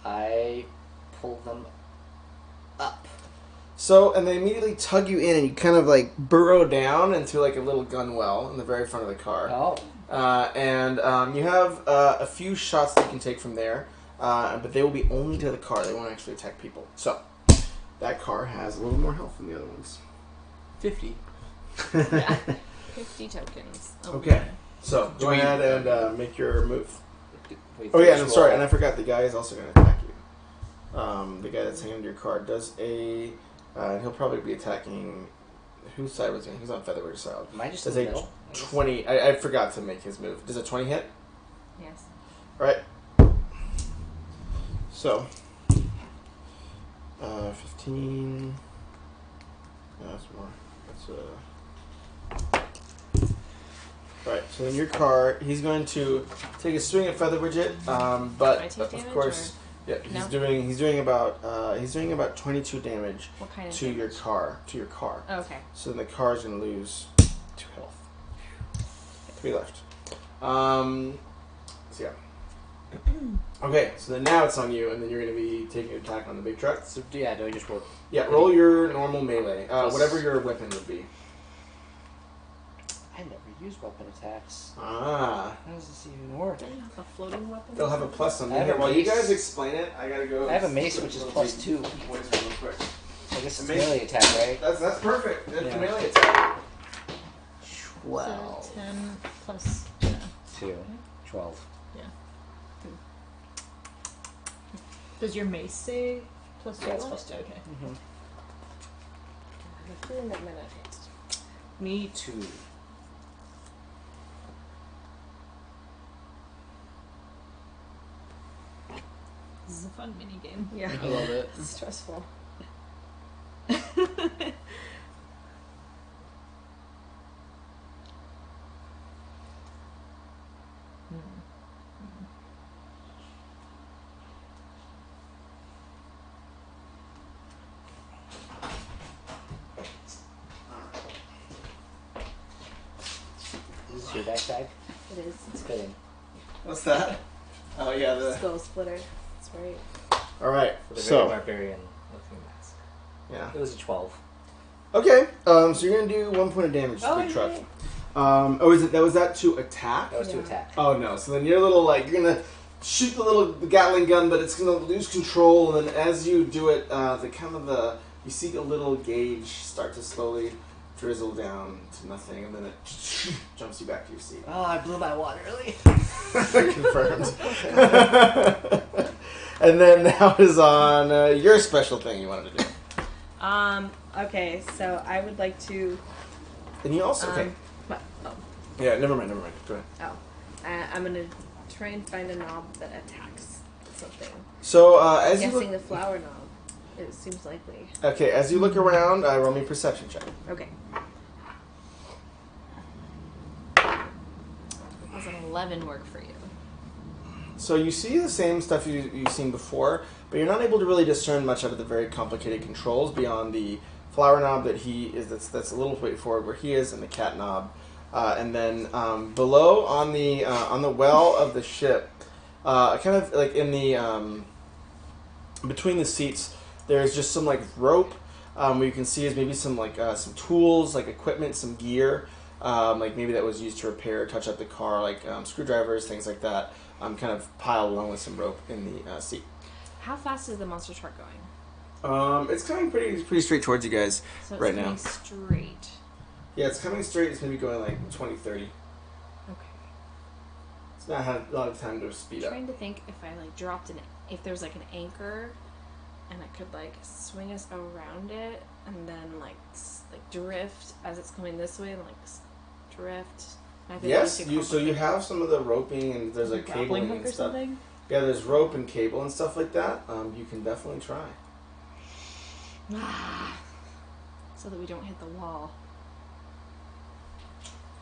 I pull them up. So, and they immediately tug you in, and you kind of burrow down into a little gun well in the very front of the car. Oh. And you have a few shots that you can take from there, but they will be only to the car. They won't actually attack people. So, that car has a little more health than the other ones. 50. 50 tokens. Okay. So, go ahead and make your move. Wait, Oh, yeah, and first I'm sorry, roll. and I forgot the guy is also going to attack you. The guy that's hanging to your car does and he'll probably be attacking. Whose side was he? He's on Featherware's side. Am I just Does in a the middle? 20. I forgot to make his move. Does a 20 hit? Yes. Alright. So. 15. No, that's more. That's Alright, so in your car, he's going to take a swing at Featherwidget, but I take of damage, course, Yeah, he's No? doing about 22 damage What kind of to your damage? car. Oh, okay. So then the car's gonna lose 2 health. 3 left. So yeah. Okay, so then now it's on you, and then you're gonna be taking an attack on the big truck. So yeah, do I just roll? Yeah, roll your normal melee, Plus- whatever your weapon would be. I never use weapon attacks. Ah, How does this even work? Don't you have a floating weapon? they'll have a plus on I have there. a While you mace. guys explain it, I gotta go. I have a mace, which is plus 2. Points real quick. I guess it's A mace- melee attack, right? That's perfect. That's Yeah. the melee attack. 12. So 10 plus. 2. 12. Does your mace say plus 2? Yeah, it's plus 2. Okay. Mm-hmm. I have a feeling that might not hit. Me too. This is a fun mini game. Yeah. I love it. It's stressful. Is this your backpack? It is. It's fitting. What's that? Oh yeah, Skull splitter. That's right. All right. For the very So barbarian looking mask. yeah. It was a 12. Okay. So you're gonna do 1 point of damage to the big truck. Was that to attack? That was to Yeah. attack. Oh no! So then you're you're gonna shoot the little Gatling gun, but it's gonna lose control, and then as you do it, you see a little gauge start to slowly drizzle down to nothing, and then it jumps you back to your seat. Oh, I blew my wad early. Confirmed. And then now is on your special thing you wanted to do, Okay, so I would like to. and you also okay. What? Oh. Yeah, never mind. Go ahead. I'm gonna try and find a knob that attacks something. So I'm as you guessing look, the flower knob. It seems likely. okay, as you look around, roll me a perception check. Okay. Does an 11 work for you? So you see the same stuff you've seen before, but you're not able to really discern much of the very complicated controls beyond the flower knob that's a little bit forward where he is, and the cat knob, and then below on the well of the ship, kind of like in the between the seats, there's just some like rope. What you can see is maybe some some tools, like equipment, some gear, like maybe that was used to repair, or touch up the car, like screwdrivers, things like that. Kind of piled along with some rope in the seat. How fast is the monster truck going? It's coming pretty straight towards you guys So it's right coming now. straight. Yeah, it's coming straight. It's maybe going like 20, 30. Okay. It's not had a lot of time to speed I'm up. trying to think if I like dropped if there's like an anchor, and I could like swing us around it, and then like drift as it's coming this way, and like drift. Might be a Yes, little too so you have some of the roping, and there's like Grappling cabling hook and or stuff. something? Yeah, there's rope and cable and stuff like that. You can definitely try. so that we don't hit the wall.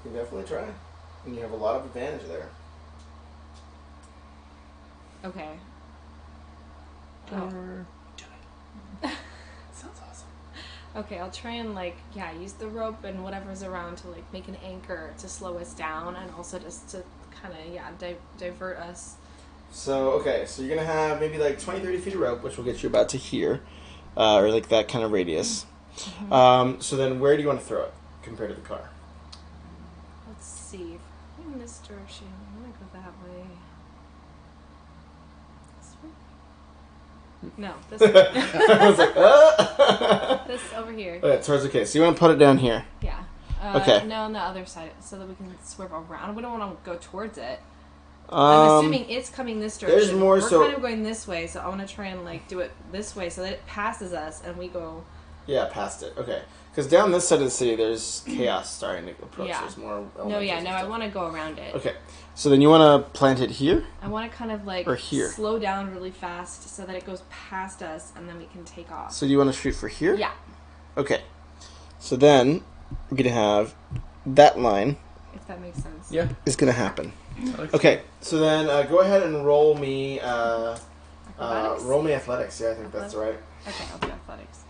You can definitely try, and you have a lot of advantage there. Okay. Or Sounds awesome. Okay, I'll try and use the rope and whatever's around to like make an anchor to slow us down, and also just to kind of divert us. So you're gonna have maybe like 20, 30 feet of rope, which will get you about to here, or like that kind of radius. Mm-hmm. So then, where do you want to throw it compared to the car? Let's see. If I'm in this direction, I'm gonna go that way. This way? No, this way. I was like, This over here. Okay, so you want to put it down here. Yeah. Okay. No, on the other side, so that we can swerve around. We don't want to go towards it. I'm Um, assuming it's coming this direction. there's more, We're so- kind of going this way, so I want to try and do it this way so that it passes us and we go. Yeah, past it. Okay. Because down this side of the city, there's chaos starting to approach. Yeah. There's more. No, yeah, elementals no, and I stuff. want to go around it. Okay. So then you want to plant it here? I want to kind of Or here. slow down really fast so that it goes past us and then we can take off. So do you want to shoot for here? Yeah, Okay. So then we're going to have that line if that makes sense. Yeah. is going to happen. I like Okay. So then go ahead and roll me. A Acrobatics? Roll me athletics. Yeah, I think that's right. Okay, I'll do athletics.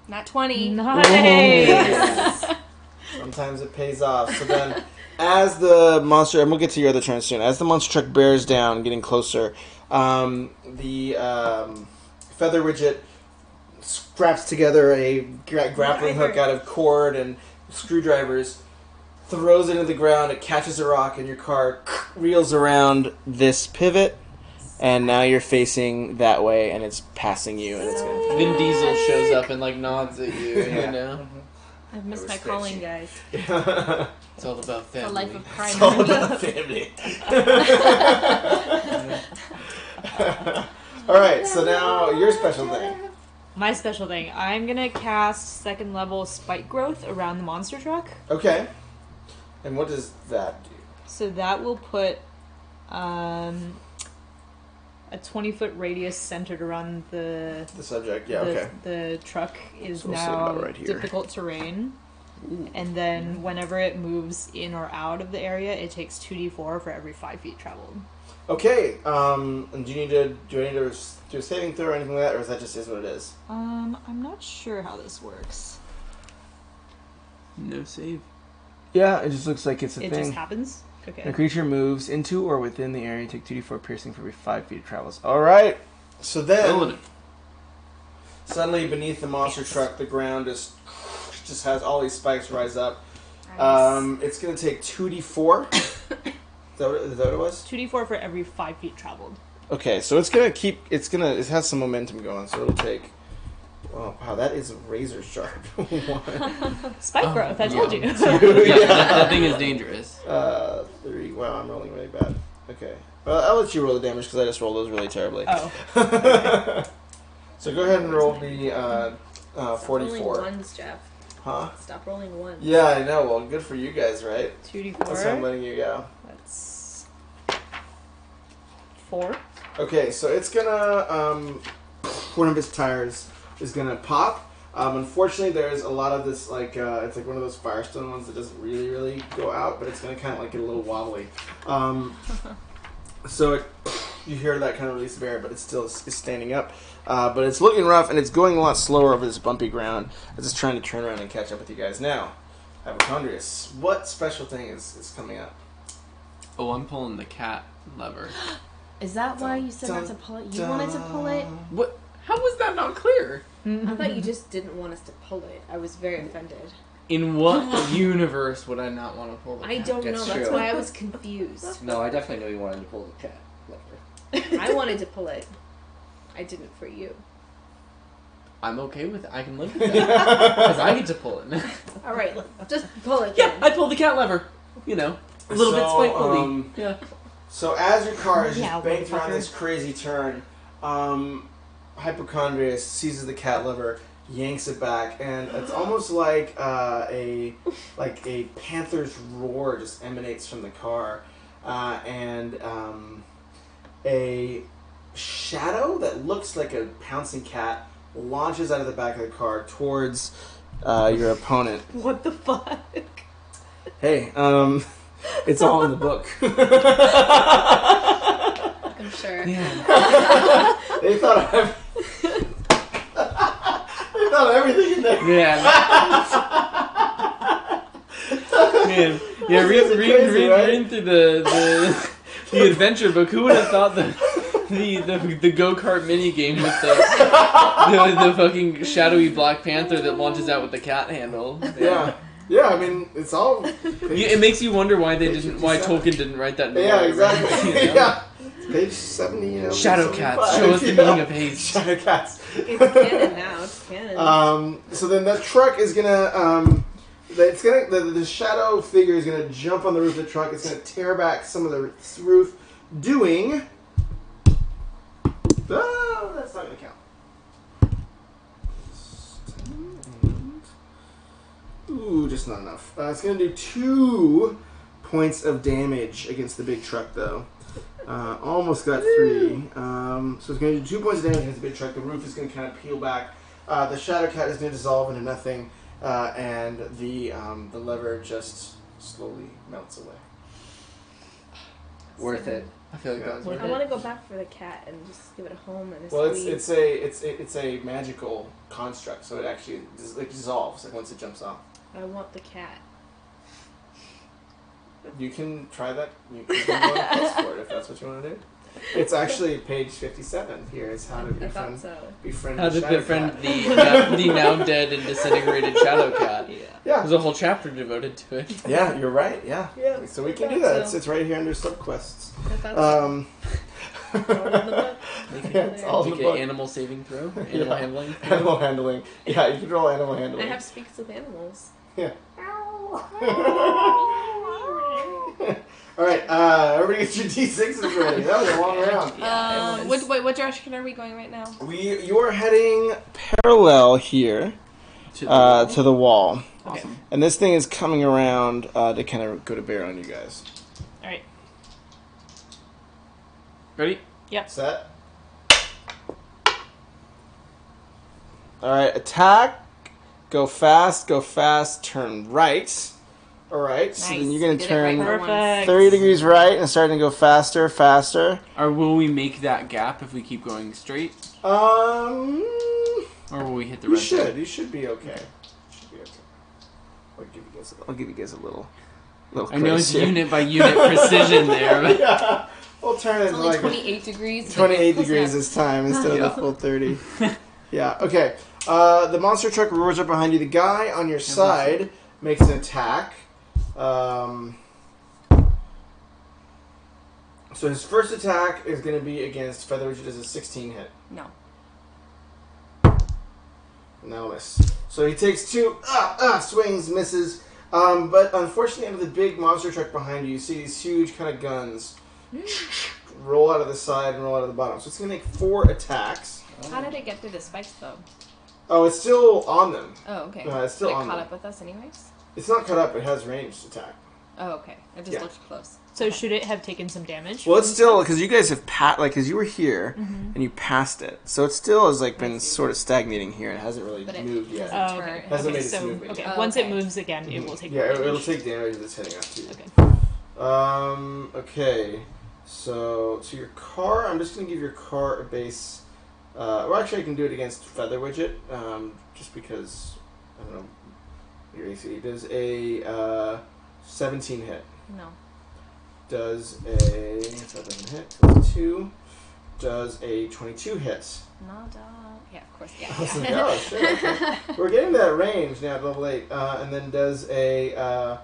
Not 20. Nice. Sometimes it pays off. So then, as the monster, and we'll get to your other turn soon, as the monster truck bears down, getting closer, the feather widget straps together a grappling hook out of cord and screwdrivers, throws it into the ground, it catches a rock, and your car reels around this pivot, and now you're facing that way, and it's passing you, and it's going to... Vin Diesel shows up and like nods at you, Yeah. you know? I've missed my respect calling, you. guys. It's all about The family. life of crime. It's all about family. Alright, so now your special thing. My special thing. I'm gonna cast second level spike growth around the monster truck. Okay. And what does that do? So that will put a 20-foot radius centered around the The subject, yeah, okay. the truck is So we'll say now about right here. difficult terrain. And then whenever it moves in or out of the area, it takes 2d4 for every 5 feet traveled. Okay, and do I need to do a saving throw or anything like that, or is that just is what it is? I'm not sure how this works. No save. Yeah, it just looks like it's a It thing. just happens? Okay. The creature moves into or within the area, take 2d4 piercing for every 5 feet it travels. Alright, so then, suddenly beneath the monster truck, the ground just has all these spikes rise up. It's going to take 2d4. Is that what it was? 2d4 for every 5 feet traveled. Okay, so it's going to keep, it has some momentum going, so it'll take, oh wow, that is razor sharp. 1, Spike growth, I told you. 2, Yeah, that thing is dangerous. 3, wow, I'm rolling really bad. Okay, well, I'll let you roll the damage because I just rolled those really terribly. Oh. So go ahead and roll the Stop 44. rolling ones, Jeff. Huh? Stop rolling ones. Yeah, I know. Well, good for you guys, right? 2d4. That's how I'm letting you go. That's 4. Okay, so it's gonna, one of his tires is gonna pop. Unfortunately, there's a lot of this, like, it's like one of those Firestone ones that doesn't really, really go out, but it's gonna kind of like get a little wobbly. So you hear that kind of release of air, but it still is standing up. But it's looking rough, and it's going a lot slower over this bumpy ground as it's trying to turn around and catch up with you guys. Now, Hypochondrius, what special thing is coming up? Oh, I'm pulling the cat lever. Is that why you said not to pull it? You wanted to pull it? What? How was that not clear? I thought you just didn't want us to pull it. I was very offended. In what universe would I not want to pull the cat? I don't know. It's That's true. why I was confused. No, I definitely knew you wanted to pull the cat lever. I wanted to pull it. I didn't for you. I'm okay with it. I can live with that. Because I get to pull it. All right, just pull it. Yeah, Then. I pulled the cat lever. You know, a little bit spitefully. Yeah. So as your car is Yeah, just banked around motherfucker. this crazy turn, Hypochondrius seizes the cat lever, yanks it back, and it's almost like a panther's roar just emanates from the car, and a shadow that looks like a pouncing cat launches out of the back of the car towards your opponent. What the fuck? Hey, it's all in the book. I'm sure. They thought of they thought of everything in there. Yeah. Man. Yeah, Crazy, right? reading through the adventure book, who would have thought the go-kart minigame with the fucking shadowy Black Panther that launches out with the cat handle. Yeah. Yeah, I mean, it's all... It makes you wonder why Tolkien didn't write that in the Yeah, book, exactly. you know? Yeah. Page 70, you know. Shadow page cats, 75. show us the meaning of haste. Shadow cats. It's canon now. It's canon. So then that truck is gonna, the shadow figure is gonna jump on the roof of the truck. It's gonna tear back some of the roof, doing... Oh, that's not gonna count. Ooh, just not enough. It's going to do 2 points of damage against the big truck, though. Almost got 3. So it's going to do 2 points of damage against the big truck. The roof is going to kind of peel back. The shadow cat is going to dissolve into nothing, and the lever just slowly melts away. Worth it. I feel like that was worth I it. want to go back for the cat and just give it a home and a Well, squeeze. it's a magical construct, so it actually dissolves like once it jumps off. I want the cat. You can try that. You can go on quest for it if that's what you want to do. It's actually page 57 here. It's how to I thought befriend How the to Shadow befriend Cat. the now dead and disintegrated Shadow Cat. Yeah. There's a whole chapter devoted to it. Yeah, you're right. Yeah. Yeah, So we I can thought do that. so. It's right here under subquests. I thought so. All in the book. Yeah, it's all in the Okay, book. animal saving throw? Animal Yeah. handling? Animal handling. Yeah, you can roll animal handling. I have speaks with animals. Yeah. All right, everybody get your D6s ready. That was a long round. What direction are we going right now? You are heading parallel here to the wall. Awesome. And this thing is coming around to kind of go to bear on you guys. All right. Ready? Set. All right, attack. Go fast, turn right. All right, so then Nice. you're going to Did it right turn for once. Perfect. 30 degrees right and starting to go faster. Or will we make that gap if we keep going straight? Or Or will we hit the you red should. thing? You should be okay. I'll give you guys a little I know grace it's here. unit by unit precision there, but Yeah. We'll turn it It's to only like 28 degrees. 28 Close degrees enough. this time instead Yeah. of the full 30. Yeah, okay. The monster truck roars up behind you. The guy on your side makes an attack. So his first attack is going to be against Feather, which is a 16 hit. No. And that'll miss. So he takes 2 swings, misses. But unfortunately, under the big monster truck behind you, you see these huge kind of guns roll out of the side and roll out of the bottom. So it's going to make 4 attacks. How did it get through the spikes though? Oh, it's still on them. Oh, okay. It's still Did it on caught them. up with us anyways? It's not cut up. It has ranged attack. Oh, okay. I just Yeah. looked close. So should it have taken some damage? Well, it's still because you guys have because you were here and you passed it, so it still has like been sort of stagnating here. It hasn't really But it moved yet. Oh, Turn. okay. Hasn't Okay, made its so movement okay, yet. Oh, once okay. it moves again, it will take. Yeah, more it'll damage. take damage that's heading up to you. Okay. Okay. So your car, I'm just gonna give your car a base. Well, actually, I can do it against Feather Widget, just because I don't know. Your AC does a 17 hit. No. Does a if that doesn't hit. Does 2. Does a 22 hit. Not yeah, of course. I was like, Yeah. oh, shit, okay. We're getting that range now at level 8. And then does a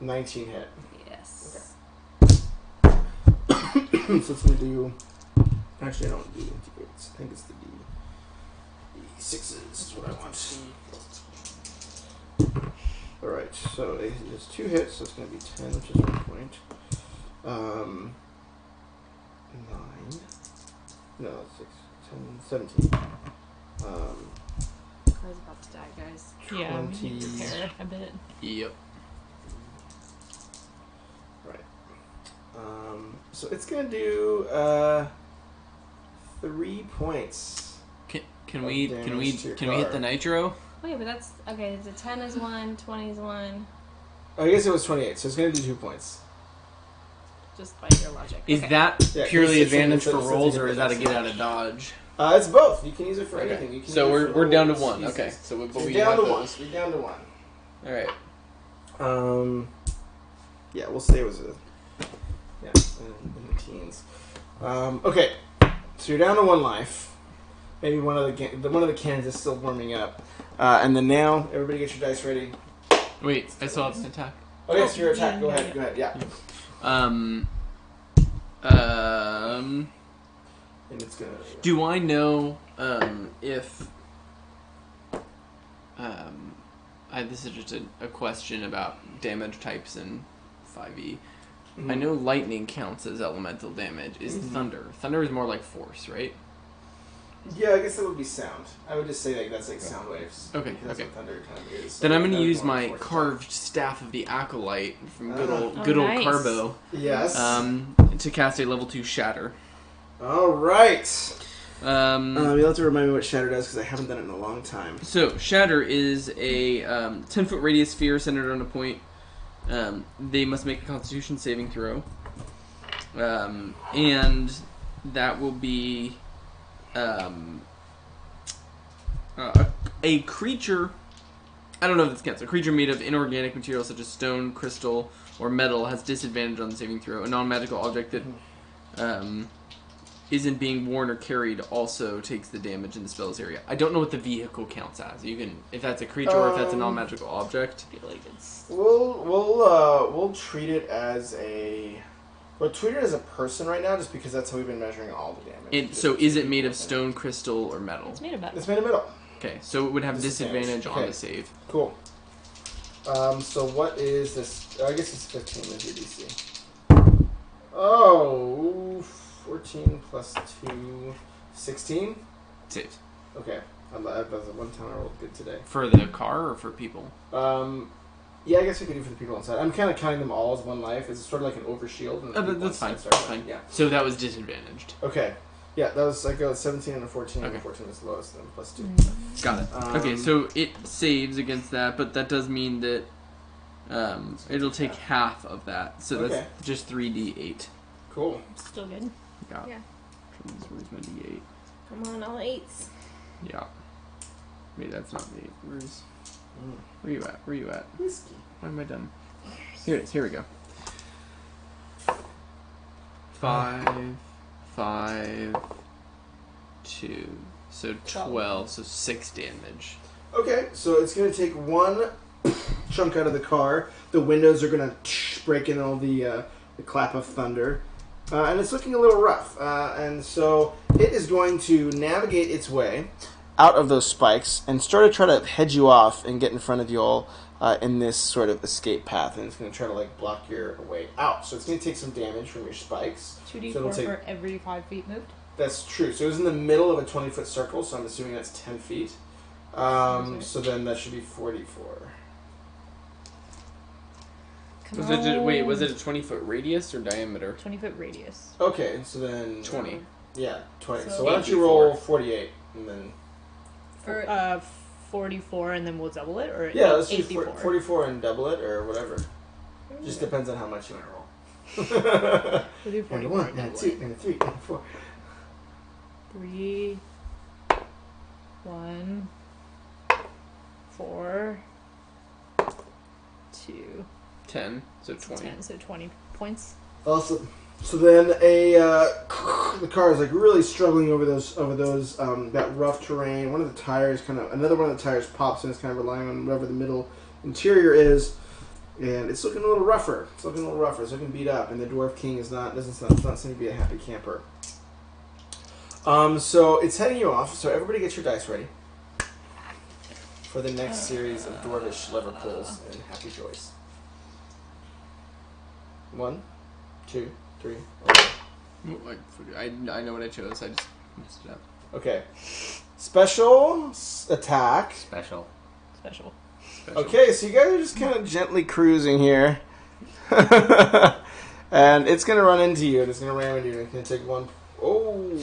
19 hit. Yes. So it's going to do... Actually, I don't want to do D8s. I think it's the D6s is what I want. Alright, so it has 2 hits, so it's going to be 10, which is 1 point. 9. No, 6, 10, 17. I was about to die, guys. Yeah, we 20. need to prepare a bit. Yep. Right. So it's gonna do 3 points. Can we damage to your hit car. the nitro? Wait, but that's okay. The 10 is 1, 20 is 1. I guess it was 28, so it's gonna do 2 points. Just by your logic. Is Okay. that Yeah, purely it's- advantage it's- for it's- rolls, it's- or is that a it's- get out of dodge? It's both. You can use it for Okay. anything. You can So use it for we're down to rolls, 1. uses. Okay. So So but we're we down have to 1. those. We're down to 1. All right. Yeah, we'll say it was in the teens. Okay, so you're down to 1 life. Maybe one of the cannons is still warming up, and then now everybody get your dice ready. Wait, I still have an attack. Oh yes, your attack. Go yeah, ahead. Go ahead. Yeah. And it's gonna. Do I know if this is just a question about damage types in 5e. Mhm. I know lightning counts as elemental damage. Is thunder? Thunder is more like force, right? Yeah, I guess that would be sound. I would just say like that's like sound waves. Okay, because that's okay. what thunder kind of is. Then I'm going That to would use more my force carved staff of the acolyte from good old Oh, good old nice. Carbo attack. Yes. to cast a level 2 shatter. All right. You'll have to remind me what shatter does because I haven't done it in a long time. So, Shatter is a 10-foot radius sphere centered on a point. They must make a Constitution saving throw. And that will be a creature. I don't know if this counts. A creature made of inorganic material such as stone, crystal, or metal has disadvantage on the saving throw. A non-magical object that isn't being worn or carried also takes the damage in the spell's area. I don't know what the vehicle counts as. You can, if that's a creature or if that's a non-magical object. I feel like it's... We'll treat it as a... We'll treat it as a person right now, just because that's how we've been measuring all the damage. So is it made of stone, crystal, or metal? It's made of metal. It's made of metal. Okay, so it would have disadvantage on the save. Cool. So what is this? I guess it's 15 is your DC. Oh, 14 plus 2, 16? Saves. Okay. That was one time I rolled good today. For the car or for people? Yeah, I guess we could do for the people inside. I'm kind of counting them all as one life. It's sort of like an overshield. That's fine. Yeah. So that was disadvantaged. Okay. Yeah, that was like a 17 and a 14. Okay. And 14 is the lowest, then plus 2. Got it. Okay, so it saves against that, but that does mean that it'll take half of that. So that's just 3d8. Cool. Still good. Yeah. Where's my d8? Come on, all 8s. Yeah. Wait, that's not the 8. Where you at? Where you at? Whiskey. Why am I done? Here it is. Here we go. 5, 5, 2. So 12. So 6 damage. Okay, so it's going to take one chunk out of the car. The windows are going to break in all the clap of thunder. And it's looking a little rough. And so it is going to navigate its way out of those spikes and start to try to hedge you off and get in front of you all in this sort of escape path. And it's going to try to like block your way out. So it's going to take some damage from your spikes. 2d4 so for every 5 feet moved? That's true. So it was in the middle of a 20-foot circle, so I'm assuming that's 10 feet. So then that should be 44. Was it a 20-foot radius or diameter? 20-foot radius. Okay, so then... 20. Yeah, 20. So So why don't you roll 48 and then... For 44 and then we'll double it? Or Yeah, let's do 84? 44 and double it or whatever. Just depends on how much you want to roll. We'll do 44 and a 1, and and a double 2, it. and a 3, and a 4. 3, 1, 4, 2, 10. So 20. 10, so 20 points. Awesome. So then the car is like really struggling over those that rough terrain. Another one of the tires pops and it's kind of relying on whatever the middle interior is, and it's looking a little rougher. It's looking beat up, and the Dwarf King doesn't seem to be a happy camper. So it's heading you off. So everybody get your dice ready for the next series of dwarvish lever pulls and happy joys. 1, 2, 3. I know what I chose. I just messed it up. Okay. Special attack. Special. Okay, so you guys are just kind of gently cruising here. And it's going to run into you, and it's going to ram into you, and it's going to take one... Oh.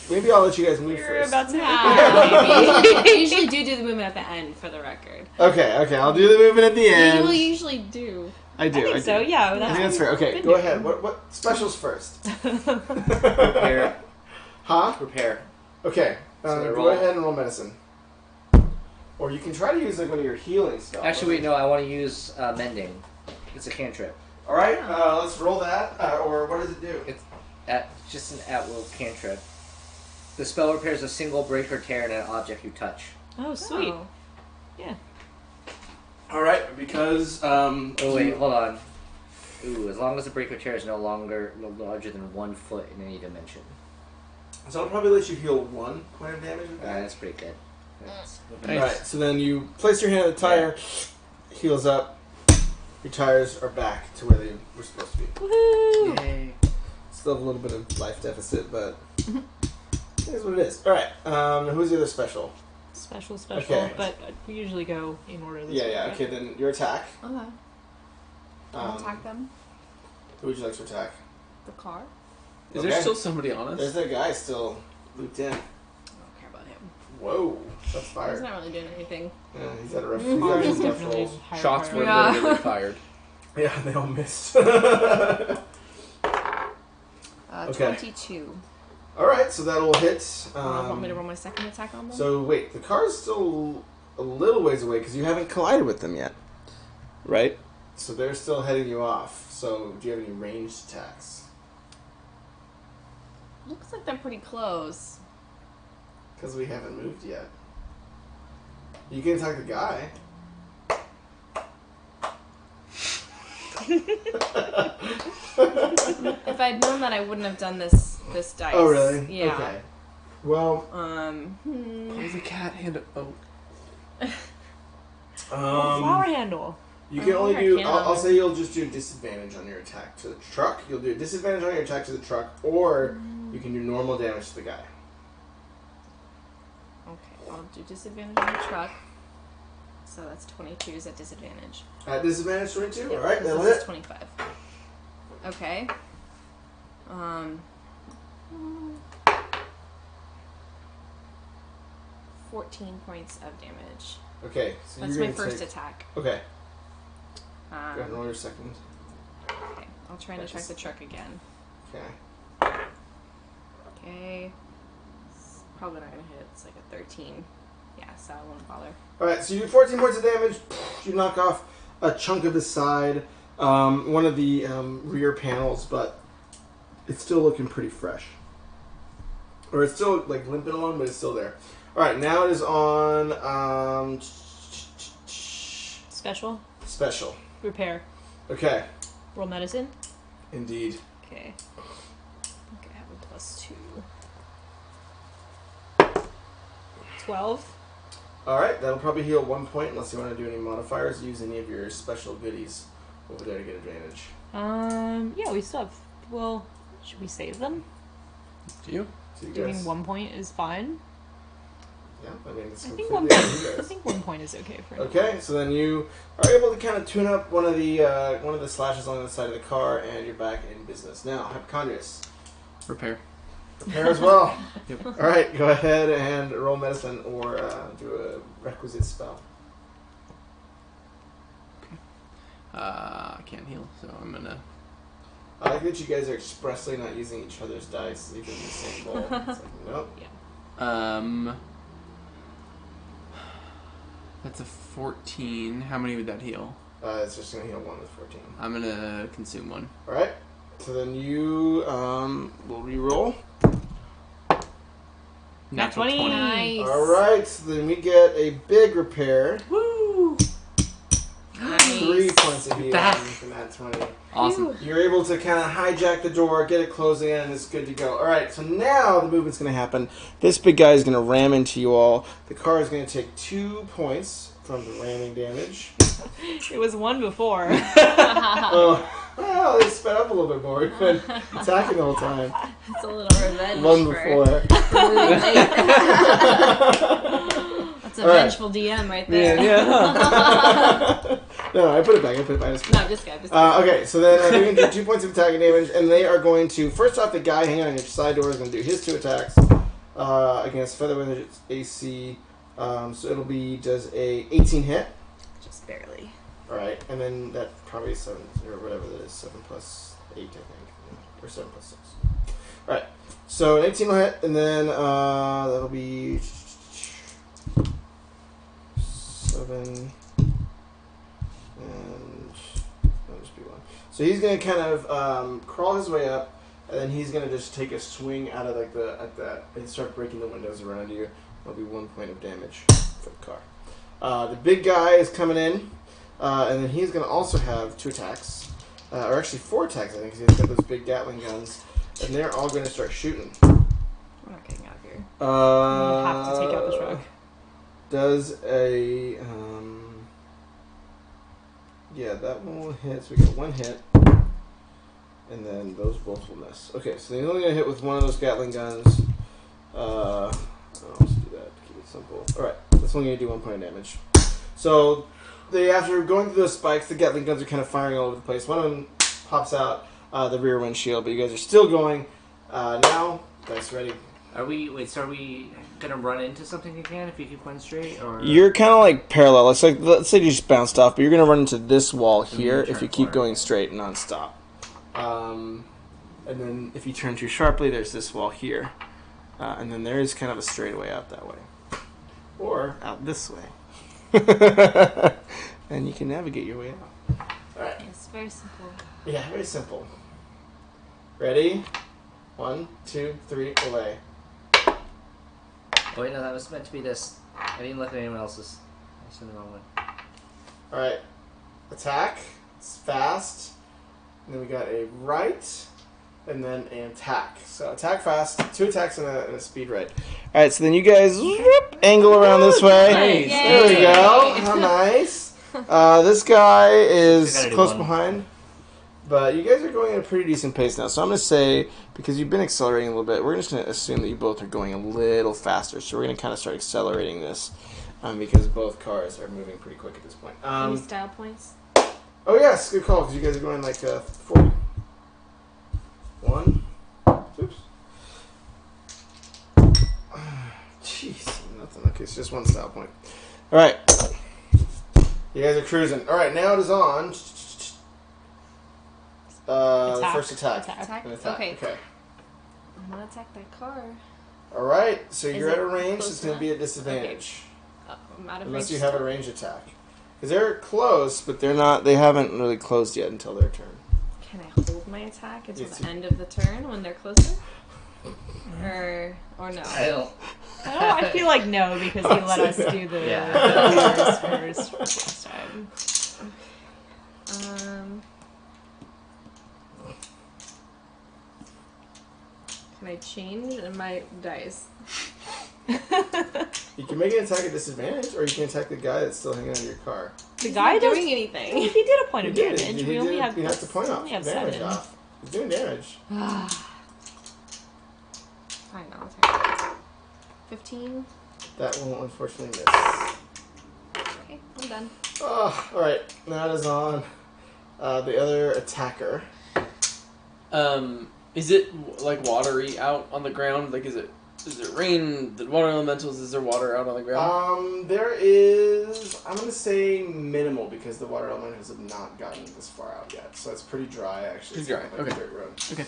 Maybe I'll let you guys move You're first. about to I usually do the movement at the end, for the record. Okay, I'll do the movement at the end. You usually do. I do. I think so, yeah. I think that's fair. Okay, go ahead. What specials first? Prepare. Huh? Prepare. Okay, So go ahead and roll medicine. Or you can try to use like one of your healing spells. Actually, wait, no, I want to use mending. It's a cantrip. Alright, let's roll that. Or what does it do? It's just an at-will cantrip. The spell repairs a single break or tear in an object you touch. Oh, sweet. Oh. Yeah. Alright, because... Oh, wait, hold on. Ooh, as long as the break or tear is no larger than 1 foot in any dimension. So I'll probably let you heal 1 point of damage with that. That's pretty good. Nice. Alright, so then you place your hand on the tire, heals up, your tires are back to where they were supposed to be. Woohoo! Yay. Still have a little bit of life deficit, but it is what it is. Alright, who's the other special? Special, Okay. but we usually go in order this Yeah, way, yeah, right? okay, then your attack. Okay. I'll attack them. Who would you like to attack? The car. Is Okay. there still somebody on us? There's that guy still looped in. I don't care about him. Whoa, shots He's fired. not really doing anything. Yeah, he's had a rough, Ours is he's had rough definitely rolls. higher Shots were priority. Yeah. literally fired. Yeah, they all missed. Okay. 22. All right, so that'll hit. Want me to roll my second attack on them? So wait, the car's still a little ways away because you haven't collided with them yet, right? So they're still heading you off. So do you have any ranged attacks? Looks like they're pretty close. Because we haven't moved yet. You can attack the guy. If I'd known that, I wouldn't have done this dice. Oh really? Yeah. Okay. Well. Play the cat hand. Oh. Flower handle. You can Oh, only I do. can't. I'll say you'll just do a disadvantage on your attack to the truck. You'll do a disadvantage on your attack to the truck, or you can do normal damage to the guy. Okay, I'll do disadvantage on the truck. So that's 22 is at disadvantage. At disadvantage 22. Yep, All right, this that'll is hit. 25. Okay. 14 points of damage. Okay, so That's you're my gonna first take. attack. Okay. Go ahead and roll your second. Okay, I'll try and attack the truck again. Okay. Okay. It's probably not gonna hit. It's like a 13. Yeah, so I won't bother. All right, so you do 14 points of damage. You knock off a chunk of the side, one of the rear panels, but it's still looking pretty fresh. Or it's still like limping along, but it's still there. All right, now it is on Special. special. Repair. Okay, Roll medicine. indeed. Okay. I think I have a +2. 12. All right, that'll probably heal 1 point unless you want to do any modifiers. Use any of your special goodies over there to get advantage. Yeah, we still have. Well, should we save them? Do you? So you Doing guys, 1 point is fine. yeah, I mean it's I think completely up to you I guys. think 1 point is okay for now. Okay, so then you are able to kind of tune up one of the slashes on the side of the car, and you're back in business. Now, Hypochondrius, Repair. repair as well. Yep. All right, go ahead and roll medicine or do a requisite spell. I can't heal, so I'm gonna. I like that you guys are expressly not using each other's dice, even in the same bowl. It's like, nope. That's a 14. How many would that heal? It's just gonna heal 1 with 14. I'm gonna consume one. All right. So then you will re-roll. Natural 20. 20. Nice. All right. So then we get a big repair. Woo! 3 points of healing Back. from that 20. Awesome. You're able to kind of hijack the door, get it closed again, and it's good to go. All right. So now the movement's going to happen. This big guy is going to ram into you all. The car is going to take 2 points from the ramming damage. It was 1 before. Oh, well, they sped up a little bit more. We've been attacking the whole time. It's a little revenge. 1 for before. That's a All right. vengeful DM right there. Yeah. No, I put it back. Just No, just go. okay, so then they're going to do 2 points of attacking damage, and they are going to, first off, the guy hanging on your side door is going to do his 2 attacks against Featherweather AC. So it'll be, does a 18 hit. Just barely. Alright, and then that probably is 7, or whatever that is, 7 plus 8, I think. Or 7 plus 6. Alright, so an 18 will hit, and then that'll be 7, and that'll just be 1. So he's going to kind of crawl his way up, and then he's going to just take a swing out of and start breaking the windows around you. That'll be 1 point of damage for the car. The big guy is coming in, and then he's going to also have 2 attacks, or actually 4 attacks, I think, because he's got those big Gatling guns, and they're all going to start shooting. We're not getting out of here. We have to take out the truck. Does a yeah, that one will hit. So we get 1 hit, and then those both will miss. Okay, so he's only going to hit with one of those Gatling guns. I'll just do that to keep it simple. All right, that's only going to do 1 point of damage. So after going through those spikes, the Gatling guns are kind of firing all over the place. One of them pops out the rear windshield, but you guys are still going. Now, guys, ready? Are we gonna run into something again if you keep going straight? Or You're kind of like parallel. Let's say you just bounced off, but you're going to run into this wall So here you if turn you keep corner. going straight nonstop. And then if you turn too sharply, there's this wall here. And then there is kind of a straightaway out that way. Or out this way. And you can navigate your way out. Alright. It's very simple. Yeah, very simple. Ready? 1, 2, 3, away. Oh, wait, no, that was meant to be this. I didn't look at anyone else's. I was in the wrong one. Alright. Attack. It's fast. And then we got a right. And then an attack. So attack fast. 2 attacks and a speed right. Alright, so then you guys whoop, angle around this way. Nice. There we go. How nice. This guy is gotta do close one. behind. But you guys are going at a pretty decent pace now. So I'm going to say, because you've been accelerating a little bit, we're just going to assume that you both are going a little faster. So we're going to kind of start accelerating this. Because both cars are moving pretty quick at this point. Any style points? Oh yes, good call, because you guys are going like 40. 1. Oops. Jeez, nothing. Okay, it's just 1 style point. Alright. You guys are cruising. Alright, now it is on. The first attack. Attack? An attack. Okay. I'm gonna attack that car. Alright, so Is you're it at a range close that's going to be enough? at disadvantage. I'm out of Unless range you have a still. range attack. Because they're close, but they're not. They haven't really closed yet until their turn. Can I hold my attack until Yes, the you- end of the turn when they're closer? Or no? I don't. I feel like no, because he let us do the Yeah. first last time. Can I change my dice? You can make an attack at disadvantage, or you can attack the guy that's still hanging out of your car. The guy Not does. doing anything. He did a point He of did. damage. He We only did. have. You have to point we off. only have Damage 7. off. He's doing damage. Fine, I'll attack. 15. That will unfortunately miss. Okay, I'm done. Oh, alright. That is on the other attacker. Is it like watery out on the ground? Like, is it rain? The water elementals? Is there water out on the ground? There is, I'm going to say minimal, because the water elementals have not gotten this far out yet. So it's pretty dry, actually. Pretty dry, It's like okay. a dirt road. Okay.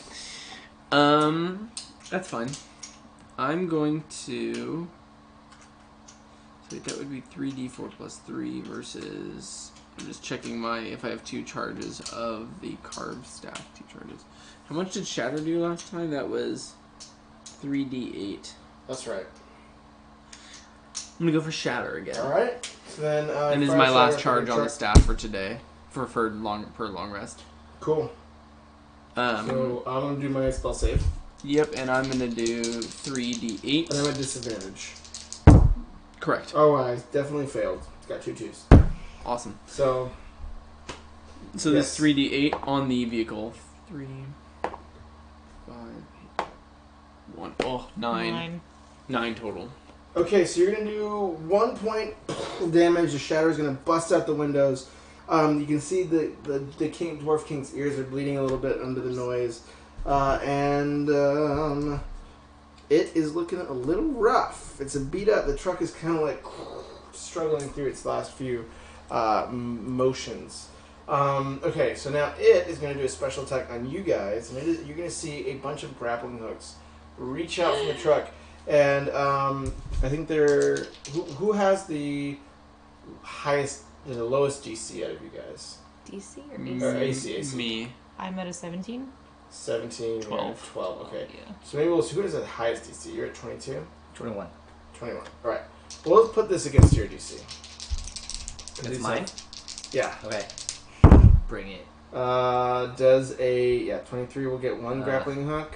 That's fine. I'm going to. So wait, that would be 3d4 plus 3 versus. I'm just checking if I have 2 charges of the carved staff. 2 charges. How much did Shatter do last time? That was 3d8. That's right. I'm gonna go for Shatter again. Alright. So then, And this is fire my last shatter charge on the truck. staff for today. For long rest. Cool. So I'm going to do my spell save. Yep, and I'm gonna do 3d8. And I'm at disadvantage. Correct. Oh, I definitely failed. It's got 2 2s. Awesome. So, So Yes. this 3d8 on the vehicle. 3, 5, 8, 1. Oh, 9. 9 total. okay, so you're going to do 1 point damage. The shatter is going to bust out the windows. You can see the Dwarf King's ears are bleeding a little bit under the noise. And it is looking a little rough. It's a beat up. The truck is kind of like struggling through its last few motions. Okay, so now it is going to do a special attack on you guys, and you're going to see a bunch of grappling hooks reach out from the truck, and I think they're who has the highest, the lowest DC out of you guys? DC or Or AC? AC. Me. I'm at a 17. 17, 12. 12. Okay, Yeah. so maybe we'll see who has the highest DC. You're at 22, 21. 21. All right. Well, let's put this against your DC. It's mine? Yeah. Okay. Bring it. Does a 23 will get 1 grappling hook.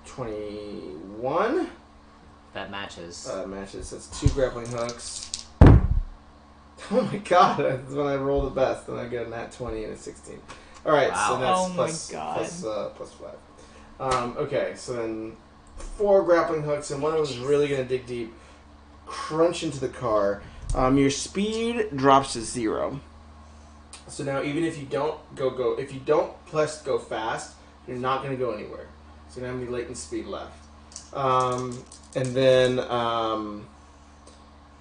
21 That matches. matches. That's 2 grappling hooks. Oh my god, that's when I roll the best. Then I get a nat 20 and a 16. Alright, so Wow. that's Oh my plus, God. plus 5. Okay, so then 4 grappling hooks, and one of them is really going to dig deep. Crunch into the car. Your speed drops to 0. So now, even if you don't if you don't plus go fast, you're not going to go anywhere. So you're going to have any latent speed left. And then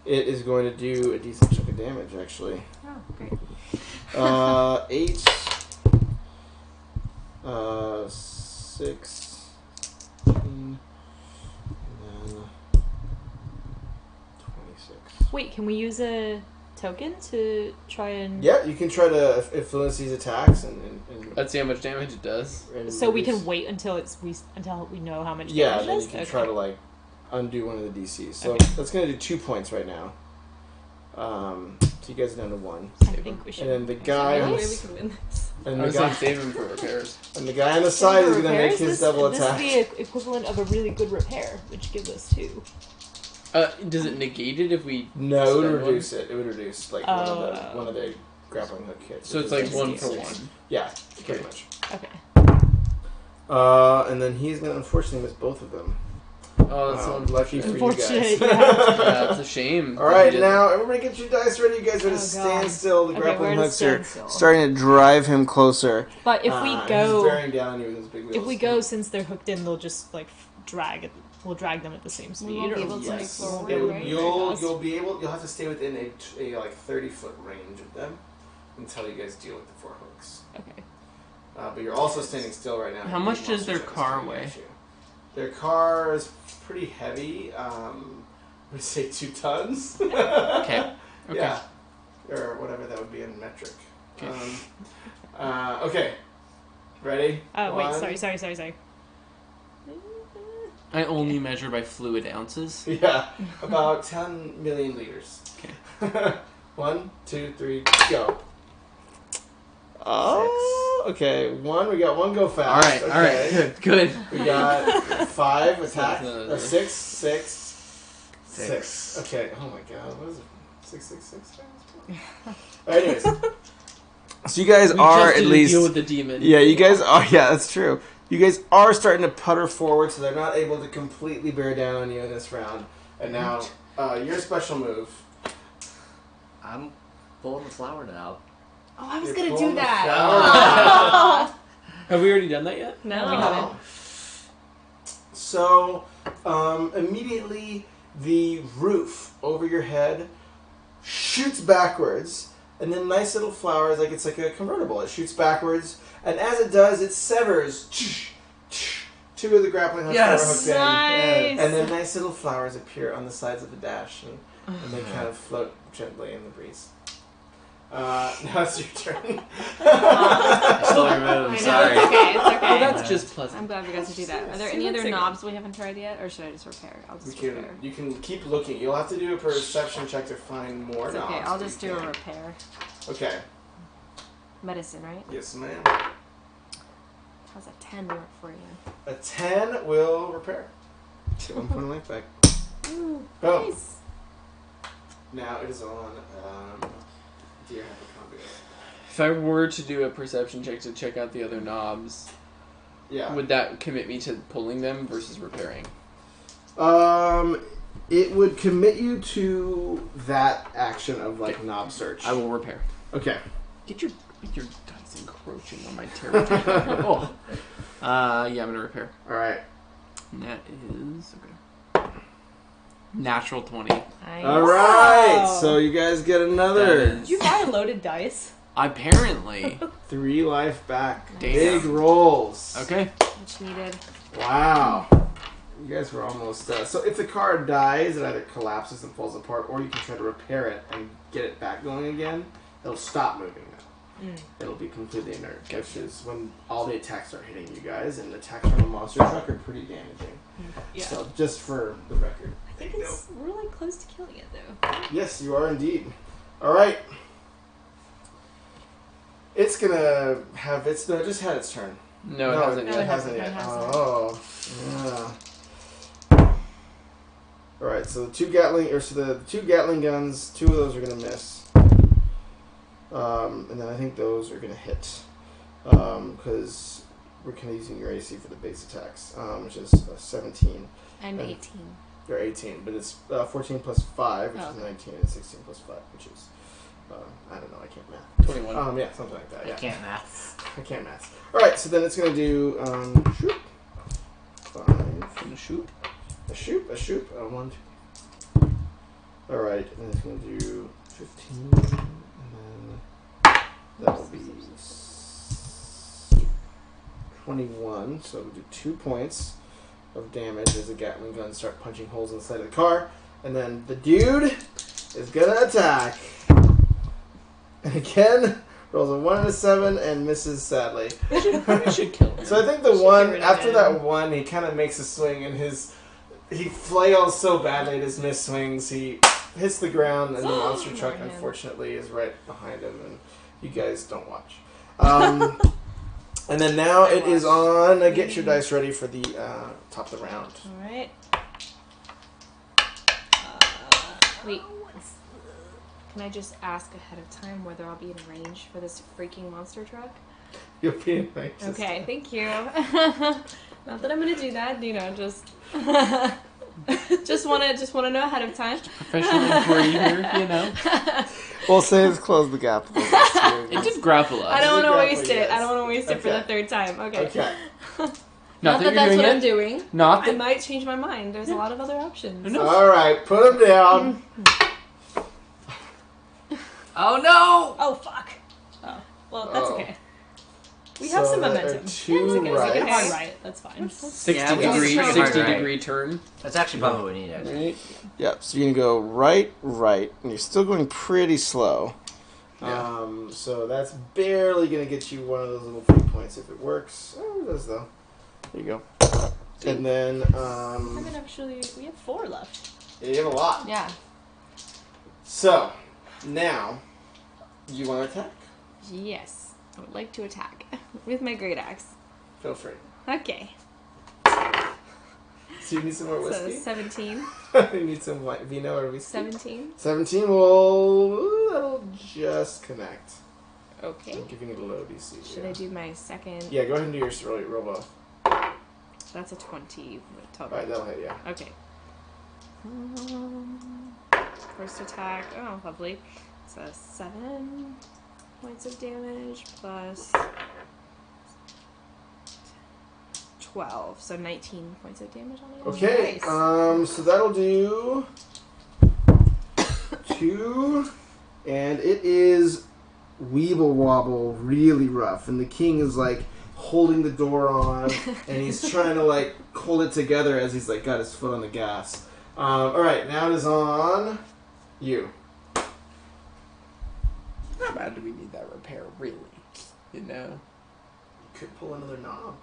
it is going to do a decent chunk of damage, actually. Oh, great. 8 6, 15, and then 26. Wait, can we use a token to try and... Yeah, you can try to influence these attacks and Let's see how much damage it does. So we can wait until until we know how much Yeah, damage then it you is? can try to like undo one of the DCs. So Okay. that's gonna do 2 points right now. So you guys are down to 1. I think we should. And then the guy, Maybe on we the, can win this. and I the was like guy, saving for repairs. and the guy on the side is gonna make his double attack. This is the equivalent of a really good repair, which gives us 2. Does it negate it if we? No, it would spend one? reduce it. It would reduce like one of the grappling hook hits. So it's which like is 1 for 6. 1. Yeah, pretty much. Okay. And then he's gonna unfortunately miss both of them. Oh, that's so lucky for you Unfortunate, guys. Yeah, it's a shame. All right, now everybody get your dice ready. You guys are to Oh, stand God. still. The Okay, grappling we're to hooks are stand still. starting to drive him closer. But if we And go, he's bearing down on you with his big wheels. if we go, since they're hooked in, they'll just like drag it. We'll drag them at the same speed. We won't be or able to yes. move forward, It would right? be very fast. You'll have to stay within a like 30-foot range of them until you guys deal with the 4 hooks. Okay. But you're also standing still right now. How much does their car weigh? Their car is pretty heavy. We'd say 2 tons. Okay. Okay. Yeah. Or whatever that would be in metric. Okay. Okay. Ready? Oh wait, 1. sorry. I only measure by fluid ounces. Yeah. About 10 million liters. Okay. 1, 2, 3, go. Oh, okay. 1. We got 1 go fast. All right. Good. We got 5 attack. No. 6, 6, 6. Okay. Oh my god. What is it? 6, 6, 6. Alright, anyways. So you guys We are just at didn't least. deal with the demon. Yeah, you guys are. Yeah, that's true. You guys are starting to putter forward, so they're not able to completely bear down on you in this round. And now, your special move. I'm pulling the flower now. Oh, I was You're gonna pulling do the that. flower. Have we already done that yet? No. We haven't. So, immediately the roof over your head shoots backwards, and then nice little flowers, like it's like a convertible. It shoots backwards, and as it does, it severs 2 of the grappling hooks that are hooked in. Nice. And then nice little flowers appear on the sides of the dash, and they kind of float gently in the breeze. Now it's your turn. I still remove. I know, Sorry. it's okay. It's Well, okay. that's just pleasant. I'm glad we got to do that. Are there See, any looks other like knobs we haven't tried yet, or should I just repair? I'll just repair. You can keep looking. You'll have to do a perception check to find more It's okay. knobs, I'll but just you do a can. repair. Okay. Medicine, right? Yes, ma'am. How's a 10 work for you? A 10 will repair. Get 1 point of life back. Ooh, Boom. nice. Now it is on Deer Hypochondria. If I were to do a perception check to check out the other knobs, Yeah. would that commit me to pulling them versus repairing? It would commit you to that action of like knob search. I will repair. Okay. Get your dice encroaching on my territory. Oh. Yeah, I'm gonna repair. All right. And that is okay. Natural 20. Nice. All right. So you guys get another That is- Did you buy a loaded dice? Apparently. 3 life back. Damn. Big rolls. Okay. Much needed. Wow. You guys were almost. So if the car dies, it either collapses and falls apart, or you can try to repair it and get it back going again. It'll stop moving now. It'll be completely inert, which is when all the attacks start hitting you guys, and attacks from a monster truck are pretty damaging. Yeah. So just for the record. I think we're like close to killing it though. Yes, you are indeed. All right. It's gonna have its. No, it just had its turn. No, it hasn't It yet. hasn't It yet. hasn't. Oh, yeah. All right. So the two Gatling guns. 2 of those are gonna miss. And then I think those are gonna hit. Because we're kind of using your AC for the base attacks, which is 17. I'm And- 18. Or 18, but it's 14 plus 5, which Oh, is okay. 19, and 16 plus 5, which is, I don't know, I can't math. 21. Yeah, something like that, I yeah. can't math. I can't math. Alright, so then it's going to do, shoot. 5. Gonna shoot. A shoot, 1, 2. Alright, and then it's going to do 15, and then that will be 21, so we do 2 points of damage as the Gatling guns start punching holes in the side of the car. And then the dude is gonna attack. And again, rolls a 1 and a 7 and misses sadly. We should kill him. So I think the one, after that one, he kind of makes a swing and he flails so badly at his missed swings, he hits the ground and the monster truck, unfortunately, is right behind him and you guys don't watch. And then now it is on, get your dice ready for the top of the round. Alright. Wait. Can I just ask ahead of time whether I'll be in range for this freaking monster truck? You'll be in range. Okay, thank you. Not that I'm gonna do that, just just wanna know ahead of time. Professional breather, We'll say it's close the gap. It did grapple us. I don't want to Grapple, waste it. yes. I don't want to waste it for the third time. Okay. Okay. Not that that's what I'm doing. Not I that. might change my mind. There's a lot of other options. Alright, put him down. Oh no! Oh fuck. Oh well, that's okay. We have some momentum. Two It's okay. rights. We can hard Right, that's fine. 60 Yeah, we degree, can 60 right. degree turn. That's actually probably what we need. Actually. Right. Yep, so you're going to go right, and you're still going pretty slow. Yeah. So that's barely going to get you one of those little 3 points if it works. Oh, it does though. There you go. And then, I mean, actually, we have 4 left. yeah, you have a lot. Yeah. So, now, you want to attack? Yes, I would like to attack with my great axe. Feel free. Okay. So you need some more So whiskey? 17. You need some white vino or whiskey? 17. 17 will... that'll just connect. Okay. I'm giving it a low DC. Should I do my second? Yeah, go ahead and do your roll both. That's a 20 total. Alright, that'll hit, yeah. Okay. First attack. Oh, lovely. So 7 points of damage plus 12. So 19 points of damage on it. Okay, Nice. so that'll do 2, and it is weeble wobble, really rough, and the king is like holding the door on, and he's trying to like hold it together as he's like got his foot on the gas. All right, now it is on you. How bad do we need that repair, really? You know? Could pull another knob.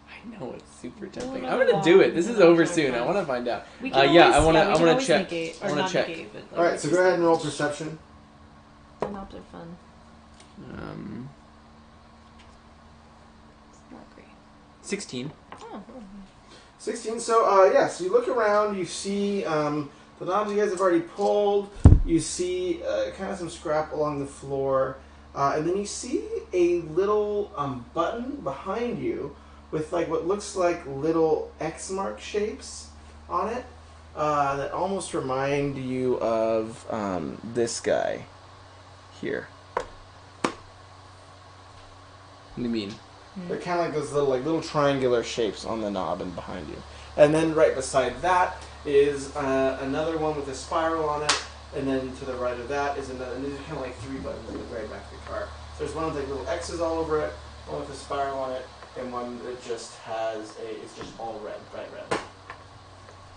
I know it's super tempting. Well, I'm gonna do it. This is over soon. I want to find out. We can Yeah, always, I want to check. Negate, I or want not to check. negate, but, like, All right, so go ahead and roll perception. The knobs are fun. It's not great. 16. Oh. 16. So, so you look around, you see the knobs you guys have already pulled, you see kind of some scrap along the floor, and then you see a little button behind you with like what looks like little X mark shapes on it that almost remind you of this guy here. What do you mean? They're kind of like those little triangular shapes on the knob and behind you. And then right beside that is another one with a spiral on it, and then to the right of that is another. And these are kind of like 3 buttons in the very back of the car. So there's one with like little X's all over it, one with a spiral on it, and one that just has it's just all red, bright red.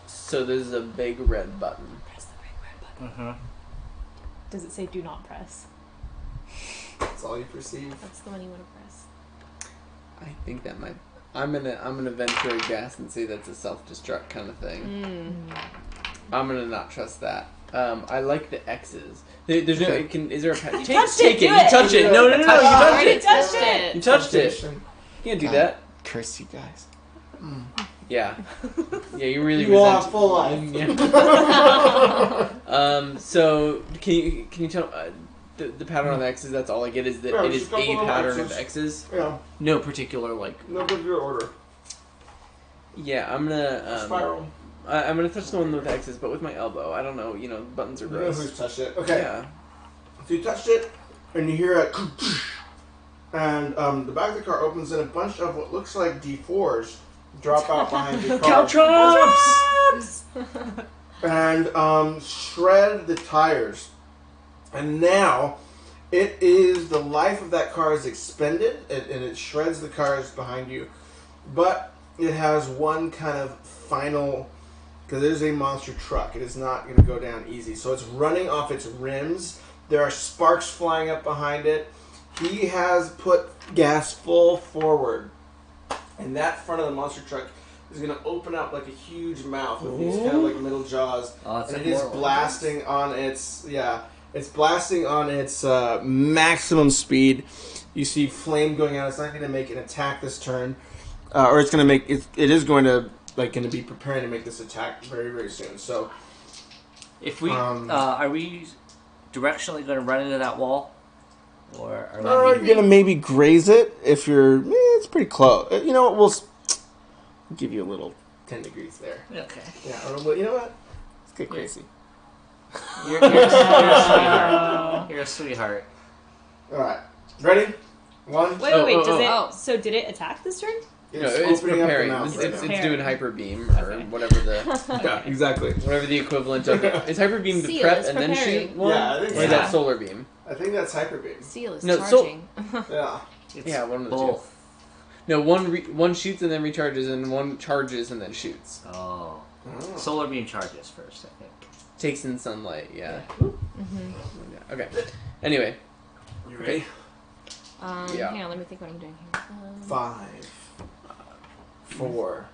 So there's a big red button. Press the big red button. Does it say do not press? That's all you perceive. That's the one you want to press. I think that might. I'm gonna venture a guess and say that's a self-destruct kind of thing. I'm gonna not trust that. I like the X's. There's no. Is there a? Take it. You touch it. No. You touched it. You touched it. You can't do that. Curse you guys. Yeah. Yeah, you really. You are resent- full life. Yeah. So can you tell the pattern on the X's? That's all I get is that Yeah, it is just a couple a of pattern X's. of X's. Yeah, No particular like. no particular order. Yeah, I'm gonna. Spiral. I'm gonna touch the one with X's, but with my elbow. I don't know. Buttons are You know gross. who's touched it. Okay. Yeah. So you touched it, and you hear a and the back of the car opens, and a bunch of what looks like D4s drop out behind the car. Caltrops! And shred the tires. And now, it is the life of that car is expended, and it shreds the cars behind you. but it has one kind of final, because it is a monster truck. It is not going to go down easy. So it's running off its rims. There are sparks flying up behind it. He has put gas full forward. And that front of the monster truck is going to open up like a huge mouth with these kind of like middle jaws. And it is blasting on its, it's blasting on its maximum speed. You see flame going out. It's not going to make an attack this turn. Or it's going to make, it is going to be preparing to make this attack very, very soon. So, if we, are we directionally going to run into that wall? Or are you're going to maybe graze it if you're, it's pretty close. You know what, we'll give you a little 10 degrees there. Okay. Yeah, or you know what? Let's get crazy. You're a sweetheart. You're a sweetheart. Alright. Ready? One. Wait, does it? So did it attack this turn? It's preparing. It's doing hyper beam or whatever the yeah, exactly. Whatever the equivalent of it. Is hyper beam the Seal prep is and then preparing. shoot one? Yeah, I think or is that solar beam? I think that's hyper beam. Seal is No, charging. Yeah. Yeah, one of the both. two. No, one shoots and then recharges, and one charges and then shoots. Oh. Solar beam charges first, I think. Takes in sunlight. Yeah. Mm-hmm. Okay. Anyway. You ready? Yeah. Hang on, let me think what I'm doing here. 5, 4,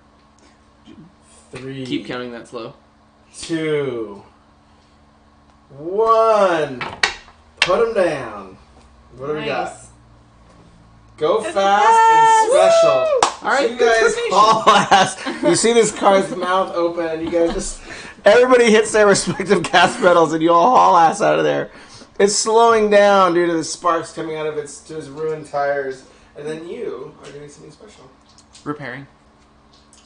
3. Keep counting that slow. 2, 1. Put him down. What do we got? Go fast and special. All right, so you guys haul ass. You see this car's mouth open, and you guys just everybody hits their respective gas pedals, and you all haul ass out of there. It's slowing down due to the sparks coming out of its ruined tires, and then you are doing something special. Repairing.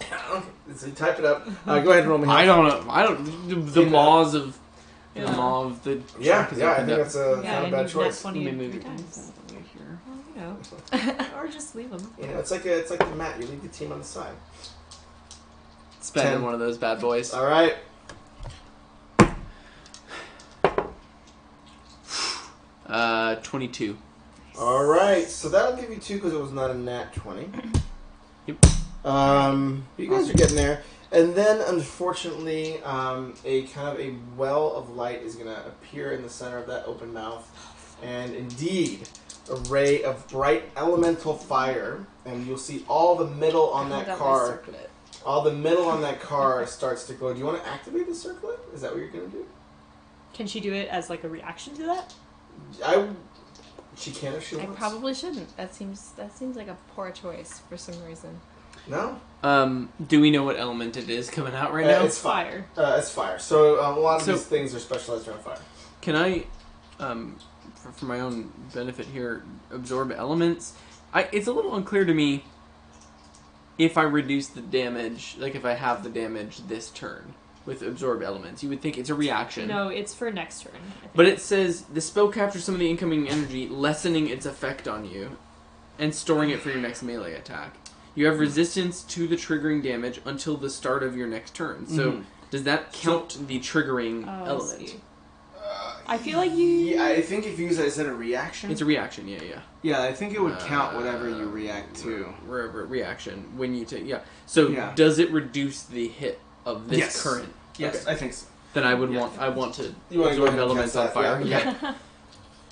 Okay, so you type it up. Go ahead and roll me. I don't know. The maws of the maw of the yeah. truck is I opened think up. that's not a bad choice. Let me move times. Or just leave them. You know, it's like the mat. You leave the team on the side. Spending 10. one of those bad boys. All right. Uh, 22. All right. So that'll give you 2 because it was not a nat 20. Yep. You guys are getting there. And then, unfortunately, a kind of a well of light is going to appear in the center of that open mouth. And indeed, a ray of bright elemental fire. And you'll see all the metal on that car. All the metal on that car starts to glow. Do you want to activate the circlet? Is that what you're going to do? Can she do it as like a reaction to that? She can if she wants. I probably shouldn't. That seems like a poor choice for some reason. No? Do we know what element it is coming out right now? It's fire. It's fire. So a lot of these things are specialized around fire. Can I, for my own benefit here, absorb elements? It's a little unclear to me if I reduce the damage, like if I have the damage this turn with absorb elements. You would think it's a reaction. No, it's for next turn. I think. But it says the spell captures some of the incoming energy, lessening its effect on you, and storing it for your next melee attack. You have resistance to the triggering damage until the start of your next turn. So does that count the triggering element? I feel like you... Yeah, I think if you use it, is it a reaction? It's a reaction, yeah. Yeah, I think it would count whatever you react to. Reaction, when you take... Yeah. So does it reduce the hit of this current? Yes, okay. I think so. Then I would want to you absorb elements on fire. Yeah.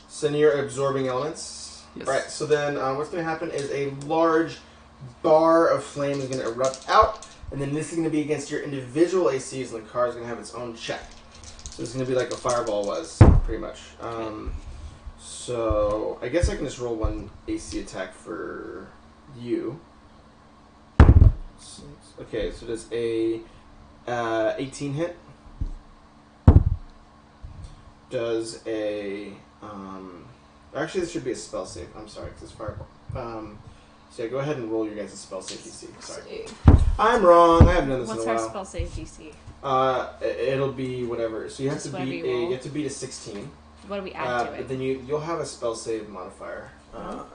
So you're absorbing elements? Yes. Right, so then what's going to happen is a large bar of flame is going to erupt out, and then this is going to be against your individual ACs, and the car is going to have its own check. So it's going to be like a fireball was, pretty much. So I guess I can just roll one AC attack for you. Okay, so does a 18 hit? Does a... actually, this should be a spell save. I'm sorry, because it's fireball. So yeah, go ahead and roll your guys' spell save DC. Sorry. I'm wrong. I haven't done this What's in a while. our spell save DC? It'll be whatever. So you have to beat a 16. What do we add to it? But then you'll have a spell save modifier.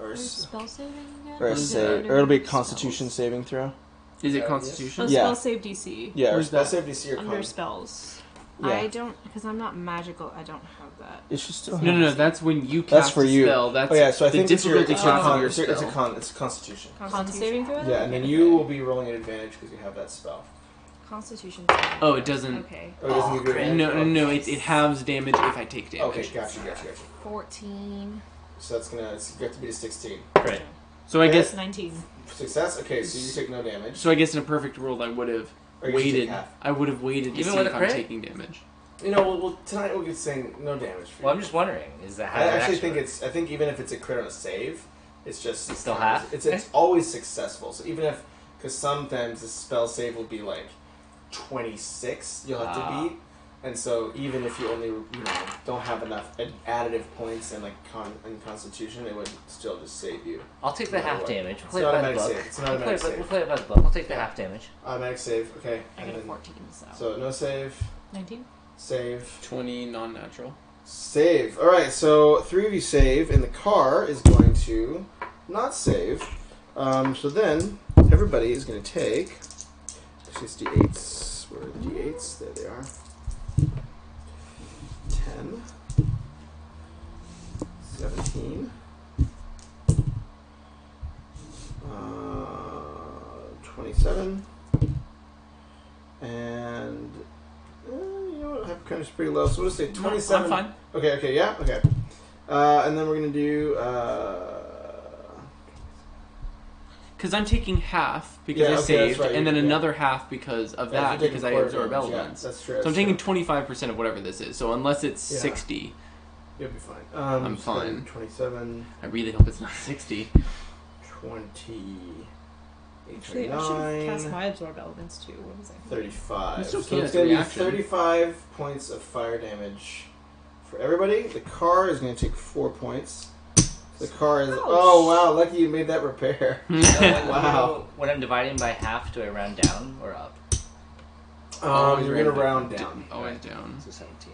Or spell saving again? or a save. Or it'll be a Constitution saving throw. Is it Constitution? Spell save DC. Yeah, or Where's spell that? save DC or Under spells. Yeah. I don't, because I'm not magical. I don't have that. It should still have No. That's when you cast That's for you. a spell. That's Oh yeah, so I the think difficulty it's counts your, of your it's spell. it's a Constitution. Con saving throw? Yeah, and then you will be rolling an advantage because you have that spell. Constitution. Oh, it doesn't. Okay. Oh, it doesn't give you advantage? No. It halves damage if I take damage. Okay, gotcha. 14. So that's you have to beat a 16. Right. So I Okay. guess. 19. Success? Okay, so you take no damage. So I guess in a perfect world, I would have Or you should take waited. half. I would have waited to Even see with if a I'm crit? taking damage. You know, well, tonight we'll get saying no damage for you. Well, I'm just wondering, is that how I that actually actually think I think even if it's a crit on a save, it's just It's still half? It's always successful. So even if, because sometimes the spell save will be like 26, you'll have to beat, and so even if you only don't have enough additive points and Constitution, it would still just save you. I'll take the No half way. damage. It's We'll an play it by the automatic book. save. It's an automatic We'll save. play it by the book. I'll take the Yeah. half damage. Automatic save. Okay. I and got a then- 14, so. So no save. 19? Save. 20 non-natural. Save. All right. So 3 of you save, and the car is going to not save. So then everybody is going to take. Actually, it's d8s. Where are the d8s? There they are. 10. 17. 27. And you know what? Hypercondria is pretty low, so we'll just say 27. I'm fine. Okay, yeah, okay. And then we're gonna do. Because I'm taking half because Yeah, I okay, saved, that's right, and then yeah. another half because of Yeah, that, you're taking because I quarter absorb damage, elements. Yeah, that's true. So I'm taking 25% of whatever this is. So unless it's Yeah. 60, You'll be fine. I'm so then fine. 27, I really hope it's not 60. 28, Actually, I should have cast 29, my absorb elements too. What was I? 35. You still So can't, it's it's a going to be reaction. 35 points of fire damage for everybody. The car is going to take 4 points. The car is. Ouch. Oh, wow. Lucky you made that repair. Wow. When I'm dividing by half, do I round down or up? Always You're going to round round down. Always down. So 17.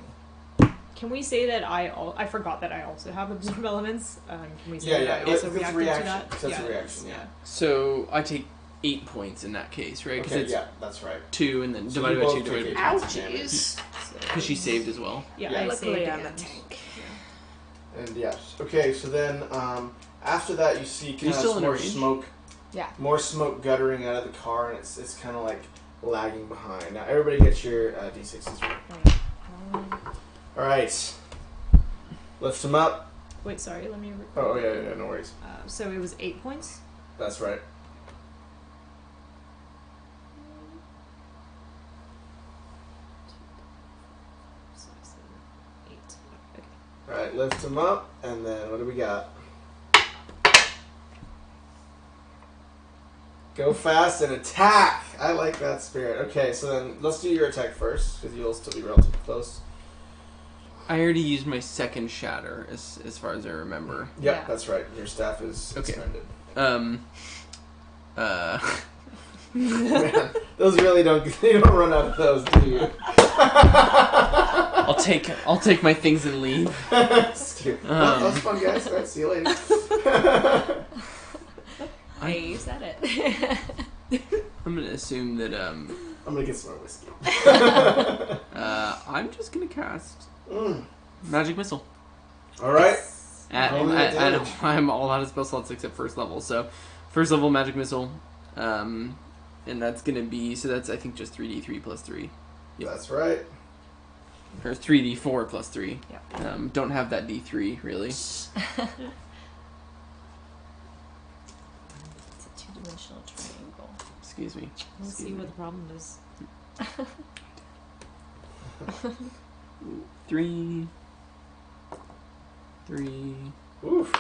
Can we say that I forgot that I also have absorb elements? Can we say Yeah, that yeah, I also it's reacted reaction. to that? That's a reaction, yeah. So I take 8 points in that case, right? Because Okay, it's yeah, that's right. 2 and then So divided you by both 2 take divided by 8 damage. So, Because she saved as well. Yeah, Yeah. I Luckily, saved I'm a again. tank. And yes. Okay, so then after that, you see you kind still of in more range? smoke. Yeah. More smoke guttering out of the car, and it's kind of like lagging behind. Now everybody gets your d6s. All right. Lift them up. Wait, sorry. Let me. Oh yeah, no worries. So it was 8 points. That's right. So 7, 8. Okay. All right, lift them up, and then what do we got? Go fast and attack. I like that spirit. Okay, so then let's do your attack first, because you'll still be relatively close. I already used my second shatter, as far as I remember. Yep, Yeah. that's right. Your staff is Okay. expended. Man, those really don't. You don't run out of those, do you? I'll take my things and leave. Stupid. Well, that was fun, guys. All right, see you later. Hey, you said it. I'm gonna assume that I'm gonna get some more whiskey. I'm just gonna cast Mm. magic missile. All right. I'm all out of spell slots except first level. So first level magic missile, and that's gonna be that's I think just 3d3 plus 3. Yep. That's right. Or 3d4 plus 3. Yep. Don't have that d3 really. It's a two-dimensional triangle. Excuse me. Let's Excuse see me. what the problem is. 3, Oof.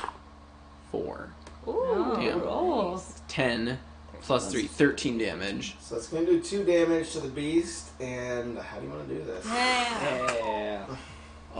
4, Ooh, Damn. roll. 10 plus 3, 13 damage. So it's gonna do 2 damage to the beast. And how do you want to do this? Yeah.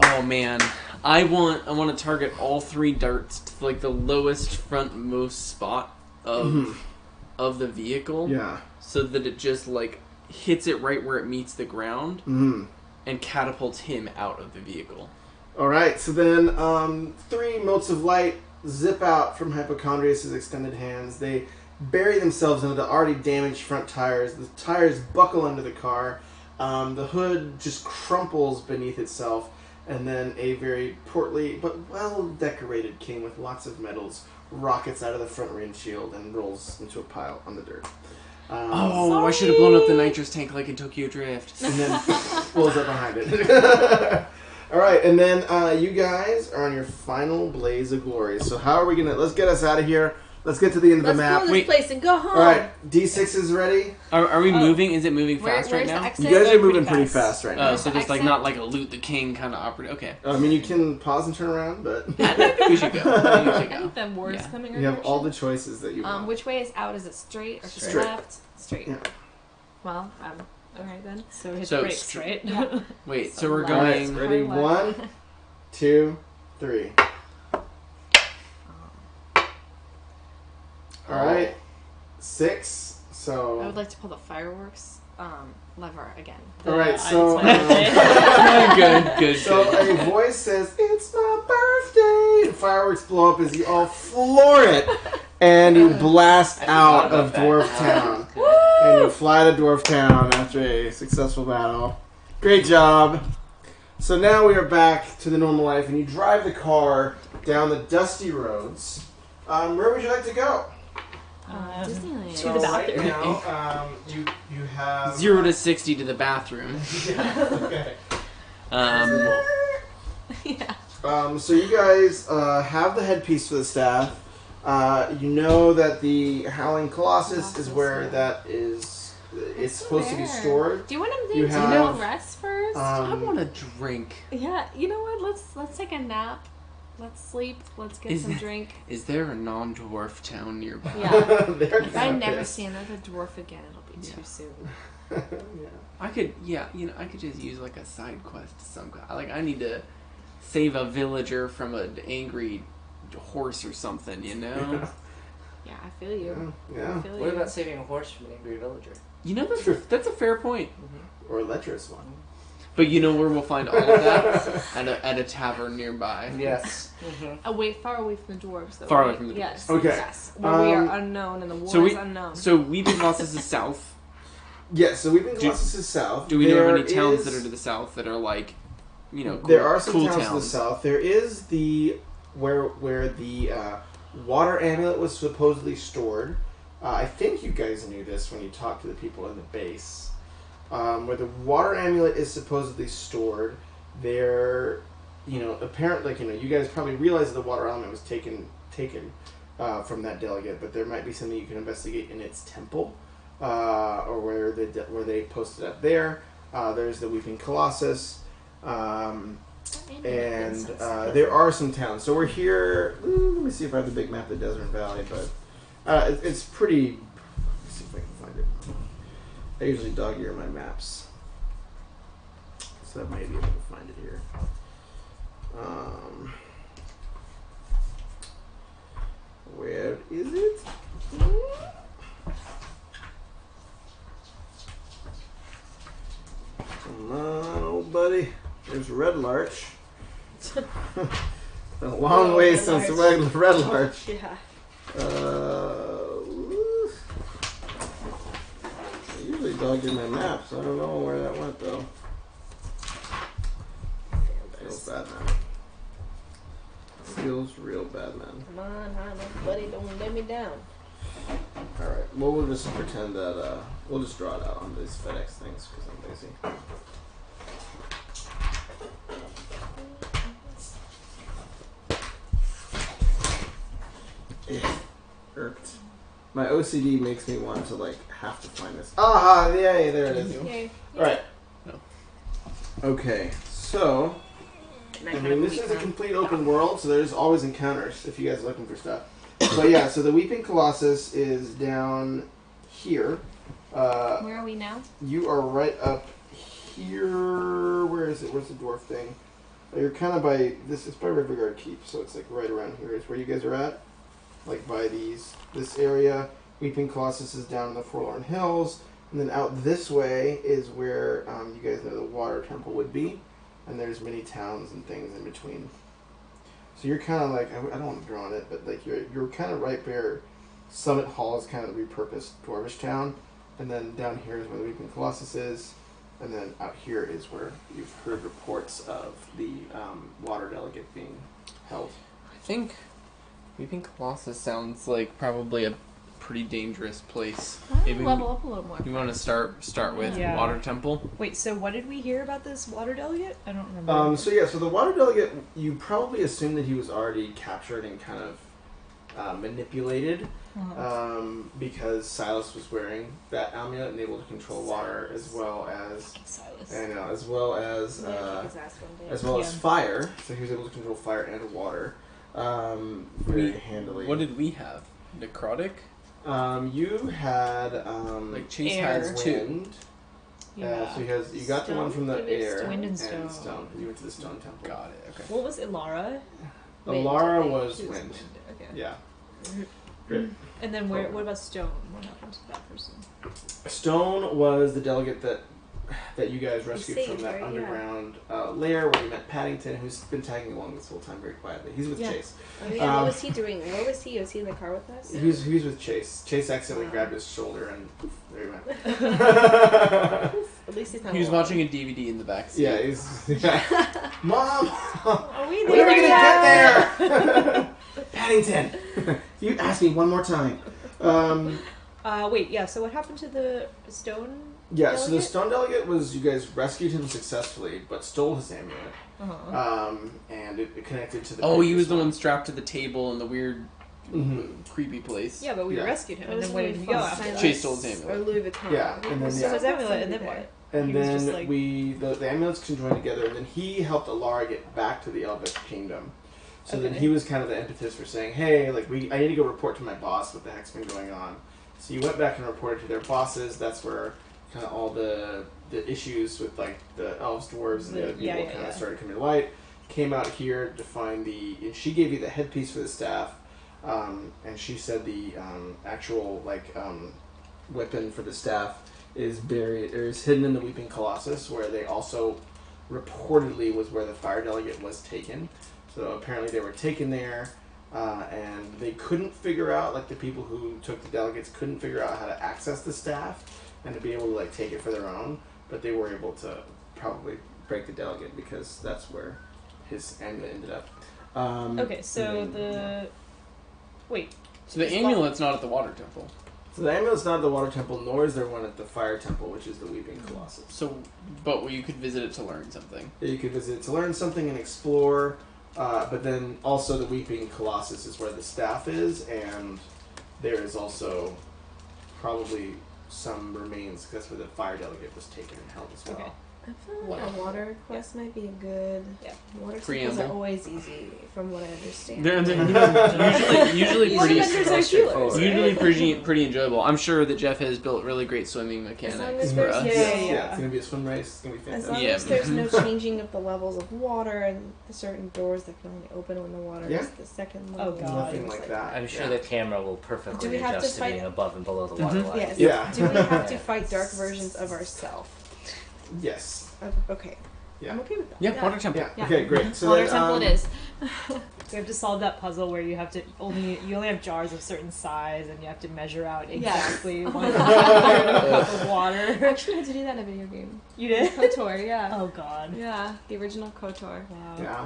Oh man, I want to target all 3 darts to like the lowest frontmost spot of the vehicle, Yeah. so that it just like hits it right where it meets the ground and catapults him out of the vehicle. All right. So then, 3 motes of light zip out from Hypochondrius' extended hands. They bury themselves into the already damaged front tires. The tires buckle under the car. The hood just crumples beneath itself, and then a very portly but well-decorated king with lots of medals rockets out of the front windshield and rolls into a pile on the dirt. I should have blown up the nitrous tank like in Tokyo Drift. And then pulls up behind it. All right, and then you guys are on your final blaze of glory. So how are we gonna? Let's get us out of here. Let's get to the end of the map. Let's go to this place and go home. All right, D6 is ready. Are we moving? Is it moving fast right where's now? the exit? You guys are Pretty moving pretty fast. fast right now. So just like Exit? not like a loot the king kind of operative. Okay. I mean, you can pause and turn around, but I think we should go. I think we should I go. think the word's Yeah. coming. you have all the choices that you want. Which way is out? Is it straight or Straight. left? Straight. Yeah. Well, alright then. So hit So brakes, right? Wait, so we're left. All right, going. ready? Hard left. 1, 2, 3. All right, 6. So. I would like to pull the fireworks lever again. All right, It's so. my birthday. Good. So a voice says, "It's my birthday!" And fireworks blow up as you all floor it, and you blast out of Dwarf Town. And you fly to Dwarf Town after a successful battle. Great job. So now we are back to the normal life, and you drive the car down the dusty roads. Where would you like to go? Disneyland. To the right bathroom. now, you have 0 to 60 to the bathroom. Okay. Yeah. So you guys have the headpiece for the staff. You know that the Howling Colossus is where that is. It's supposed to be stored. Do you want to You take have, a rest first? I want a drink. Yeah. You know what? Let's take a nap. Let's sleep. Let's get some drink. Is there a non-dwarf town nearby? Yeah. There If I it never is. see another dwarf again, it'll be too soon. Yeah. I could, I could just use like a side quest of some kind. Like I need to save a villager from an angry horse or something, you know? Yeah, I feel you. Yeah. I feel What you. about saving a horse from an angry villager? You know, that's a fair point. Or a lecherous one. But you know where we'll find all of that? At a tavern nearby. Yes. Far away from the dwarves, though. Far away right? from the Yes. dwarves. Okay. Yes. Where we are unknown and the war is unknown. So Weeping Colossus is south. Yes, so Weeping Colossus is south. Do we know of any There towns is- that are to the south that are like, cool, There are some cool towns to the south. There is the where the water amulet was supposedly stored. I think you guys knew this when you talked to the people in the base. Where the water amulet is supposedly stored, there, apparently, you guys probably realize that the water element was taken from that delegate, but there might be something you can investigate in its temple, or where they posted up there. There's the Weeping Colossus. And there are some towns. So we're here. Let me see if I have the big map of the Desert Valley, but it's pretty. Let me see if I can find it. I usually dog ear my maps, so I may be able to find it here. Where is it? Come on, old buddy. There's Red Larch. Been a long way since Red Larch. Yeah. I usually dog in my maps. I don't know where that went though. Feels bad, man. Feels real bad, man. Come on, buddy, don't let me down. All right. Well, we'll just pretend that we'll just draw it out on these FedEx things because I'm lazy. Irked. My OCD makes me want to have to find this. Aha! Yay! There it is. Yay. All right. No. Okay. So, this is a complete open world, so there's always encounters if you guys are looking for stuff. But yeah, so the Weeping Colossus is down here. Where are we now? You are right up here. Where is it? Where's the dwarf thing? You're kind of by this. It's by Riverguard Keep, so it's right around here. Is where you guys are at. By this area. Weeping Colossus is down in the Forlorn Hills, and then out this way is where you guys know the Water Temple would be, and there's many towns and things in between. So you're kind of I don't want to draw on it, but you're kind of right where Summit Hall is kind of the repurposed Dwarvish town, and then down here is where the Weeping Colossus is, And then out here is where you've heard reports of the water delegate being held. I think Weeping Colossus sounds like probably a pretty dangerous place. Maybe level up a little more. you want to start with Yeah. Water Temple. Wait, so what did we hear about this water delegate? I don't remember. So the water delegate, you probably assume that he was already captured and kind of manipulated, because Silas was wearing that amulet and able to control water as well as Silas. as well as fire. So he was able to control fire and water very handily. What did we have? Necrotic? You had Like Chase Air. has two. wind. Yeah. So you got the one from the Stone? air Wind and stone. You went to the stone temple. Got it. Okay. What was Ilara? Alara Wind, I was think. wind. Okay. Yeah. Great. And then what about Stone? What happened to that person? Stone was the delegate that you guys rescued saved, from that right? Yeah. underground lair where you met Paddington, who's been tagging along this whole time very quietly. He's with Yeah. Chase. Oh, yeah, what was he doing? Where was he? Was he in the car with us? He was with Chase. Chase accidentally Wow. grabbed his shoulder and poof, there he went. At least he's not He was alone. watching a DVD in the back seat. Yeah, Mom! Are we When are we gonna yet? get there? Paddington! You ask me one more time. Wait, yeah, so what happened to the Stone Yeah, so the delegate? stone delegate was, you guys rescued him successfully, but stole his amulet. Uh-huh. And it connected to the... Oh, he was previous the one strapped to the table in the weird, Mhm. creepy place. Yeah, but we Yeah. rescued him, It and was then where did really he go fun. after Silas that? Chase stole his amulet. Or Louis Vuitton. Yeah, and then So his yeah. amulet, and then what? And He was then just like- the amulets conjoined together, and then he helped Alara get back to the Elvish kingdom. So then Okay. he was kind of the impetus for saying, hey, like I need to go report to my boss what the heck's been going on. So you went back and reported to their bosses. That's where kind of all the issues with like the elves, dwarves, and the other people Yeah, kind yeah. of started coming to light. Came out here to find and she gave you the headpiece for the staff, and she said the actual weapon for the staff is buried or is hidden in the Weeping Colossus, where they also reportedly was where the fire delegate was taken. So apparently they were taken there, and they couldn't figure out, like the people who took the delegates couldn't figure out how to access the staff and to be able to like take it for their own, but they were able to probably break the delegate because that's where his amulet ended up. Okay, so and then- Wait. So the amulet's not at the Water Temple. So the amulet's not at the Water Temple, nor is there one at the Fire Temple, which is the Weeping Colossus. So, but you could visit it to learn something. You could visit to learn something and explore, but then also the Weeping Colossus is where the staff is, and there is also probably some remains, because that's where the fire delegate was taken and held as well. Okay. I feel like a water quest might be a good. Yeah. Water temples Preamble. are always easy, from what I understand. They're usually Water pretty benders are healers. usually pretty enjoyable. I'm sure that Jeff has built really great swimming mechanics as for there's- us. Yeah. It's gonna be a swim race. It's gonna be As fantastic. long Yeah. as there's no changing of the levels of water and the certain doors that can only open when the water Yeah. is the second Oh, level. God. Nothing like that. I'm sure Yeah. the camera will perfectly Do we have to adjust to fight- being above and below the water line. Yes. Yeah. Do we have to fight dark versions of ourselves? Yes. Okay. Yeah. I'm okay with that. Yeah, Water Temple. Yeah. Yeah. Okay. Great. So Water then, temple it is. We have to solve that puzzle where you only have jars of certain size, and you have to measure out Yeah. exactly 1/3 cup of water. Actually, I had to do that in a video game. You did? KOTOR, yeah. Oh God. Yeah, the original KOTOR. Wow. Yeah.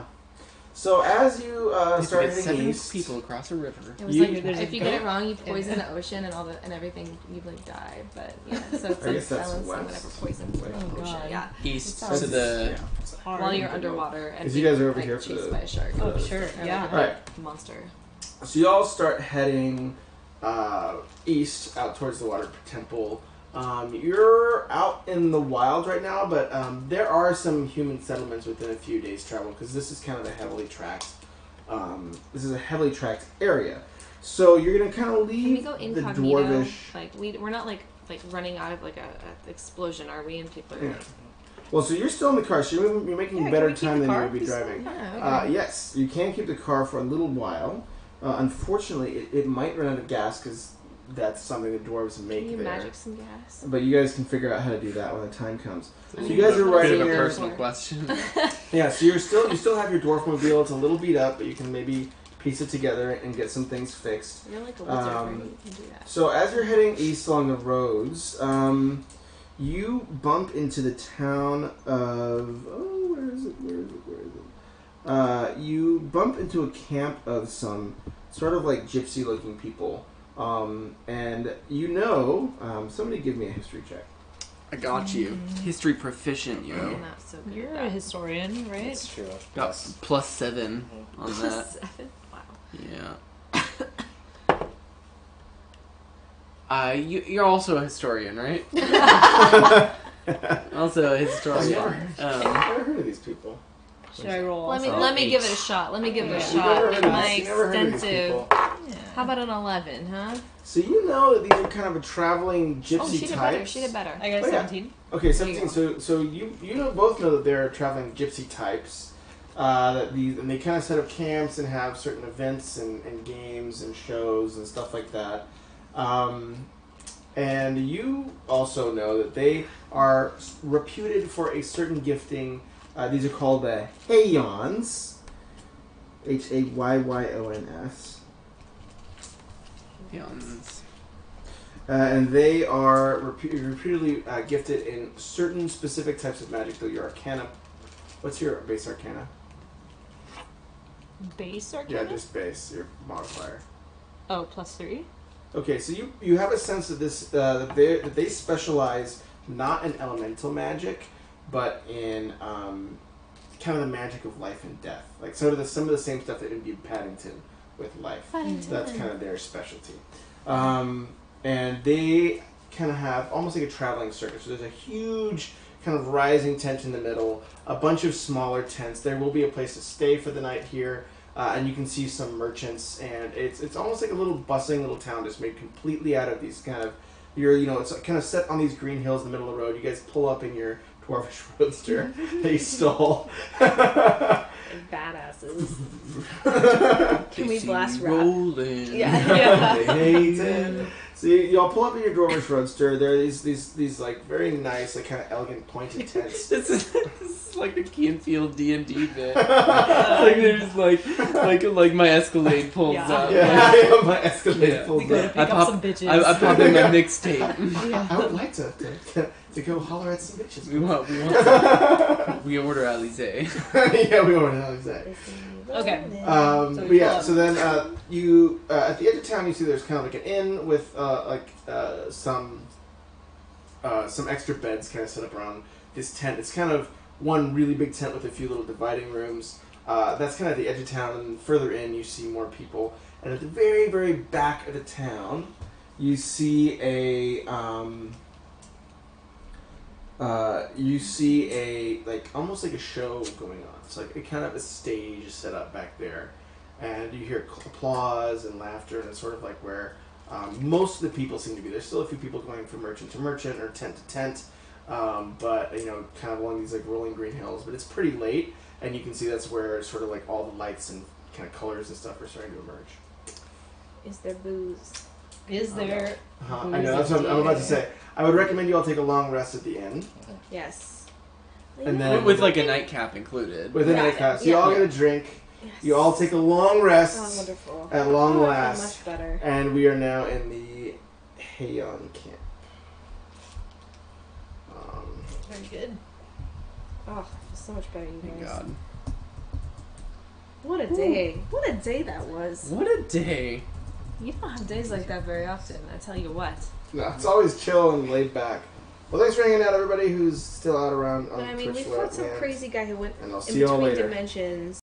So as you You start get heading 7 east, people across a river. It was You- like There's a if you get it goat wrong, you in poison it. the ocean and everything. You like die. But yeah, so it's I like guess that's balancing west. whatever poison Wait. in the Oh, ocean. God. Yeah, East sounds- to the. yeah. Hard. while you're underwater and Because you guys are over like, here for chased the- by a shark. Oh sure. Or Yeah. like a Right. monster. So you all start heading east out towards the water temple. You're out in the wild right now, but there are some human settlements within a few days' travel because this is kind of a heavily tracked. This is a heavily tracked area, so you're gonna kind of Can we leave go the incognito? dwarvish. Like we're not like running out of like a explosion, are we? And people are Yeah. like, Well, so you're still in the car, so you're making Yeah, can better we keep time the than you car, would be please? driving. yeah, okay. Yes, you can keep the car for a little while. Unfortunately, it might run out of gas because that's something the dwarves make Can you there. magic some gas? But you guys can figure out how to do that when the time comes. So I you mean, guys are what Bit riding of a your personal question. yeah. So you still have your dwarf mobile. It's a little beat up, but you can maybe piece it together and get some things fixed. You're like a wizard, right? Um, You can do that. So as you're heading east along the roads, you bump into the town of... Oh, where is it? You bump into a camp of some sort of like gypsy-looking people. And you know... somebody give me a history check. I got you. History proficient, yo. I'm not so good. You're at a that. historian, right? It's true. Got +7 on that. 7? Wow. Yeah. You're also a historian, right? Also a historian. I've never heard of these people. Should I roll? Let me also? let me give it a shot. Let me give it a Yeah. You've never shot. heard of My these- you've never heard of these extensive. people. Yeah. How about an 11, huh? So you know that these are kind of a traveling gypsy Oh, she did types. better. She did better. I got Oh, yeah. 17. Okay, There you 17. So you both know that they're traveling gypsy types. And they kind of set up camps and have certain events and games and shows and stuff like that. And you also know that they are reputed for a certain gifting. These are called the Hayons. Hayyons. Yeah. And they are reputedly gifted in certain specific types of magic, though your arcana... What's your base arcana? Base arcana? Yeah, just base, your modifier. Oh, +3? Okay, so you have a sense of this, that they specialize not in elemental magic, but in kind of the magic of life and death. Like some of the same stuff that imbued Paddington with life. Paddington. That's kind of their specialty. And they kind of have almost like a traveling circus. So there's a huge kind of rising tent in the middle, a bunch of smaller tents. There will be a place to stay for the night here, and you can see some merchants. And it's almost like a little bustling little town just made completely out of these kind of it's kind of set on these green hills in the middle of the road. You guys pull up in your dwarfish roadster that you stole. Badasses. Can we They blast see rap? rolling. Yeah. They hate it. So y'all pull up in your dwarvish roadster. There are these like very nice, like kind of elegant pointed tents. This is like a Key and Field D&D bit. Like there's like my Escalade pulls Yeah. up. Yeah, my Escalade Yeah. pulls We gotta up. pick up some bitches. I pop in my mixtape. I would like to go holler at some bitches. We order Alizé. Yeah, we already know exactly. Okay. But we yeah, pull up. so then you at the edge of town you see there's kind of like an inn with some extra beds kind of set up around this tent. It's kind of one really big tent with a few little dividing rooms. That's kind of at the edge of town, and further in you see more people. And at the very, very back of the town, you see a like almost like a show going on. It's like a kind of a stage set up back there, and you hear applause and laughter, and it's sort of like where most of the people seem to be. There's still a few people going from merchant to merchant or tent to tent, but kind of along these like rolling green hills. But it's pretty late, and you can see that's where sort of like all the lights and kind of colors and stuff are starting to emerge. Is there booze? Is there... I know, that's what I'm about to say. I would recommend you all take a long rest at the inn. Yes. And then- With like a nightcap included. With a Right. nightcap. So you all Yeah. get a drink. Yes. You all take a long rest Oh, wonderful. at long Oh, I feel last. much better. And we are now in the Hayon camp. Very good. Oh, I feel so much better, you Thank guys. God. What a day. What a day that was. What a day. You don't have days like that very often, I tell you what. No, it's always chill and laid back. Well, thanks for hanging out, everybody who's still out around on But I mean, we Twitch fought some Land. crazy guy who went And I'll in see y'all between later. dimensions.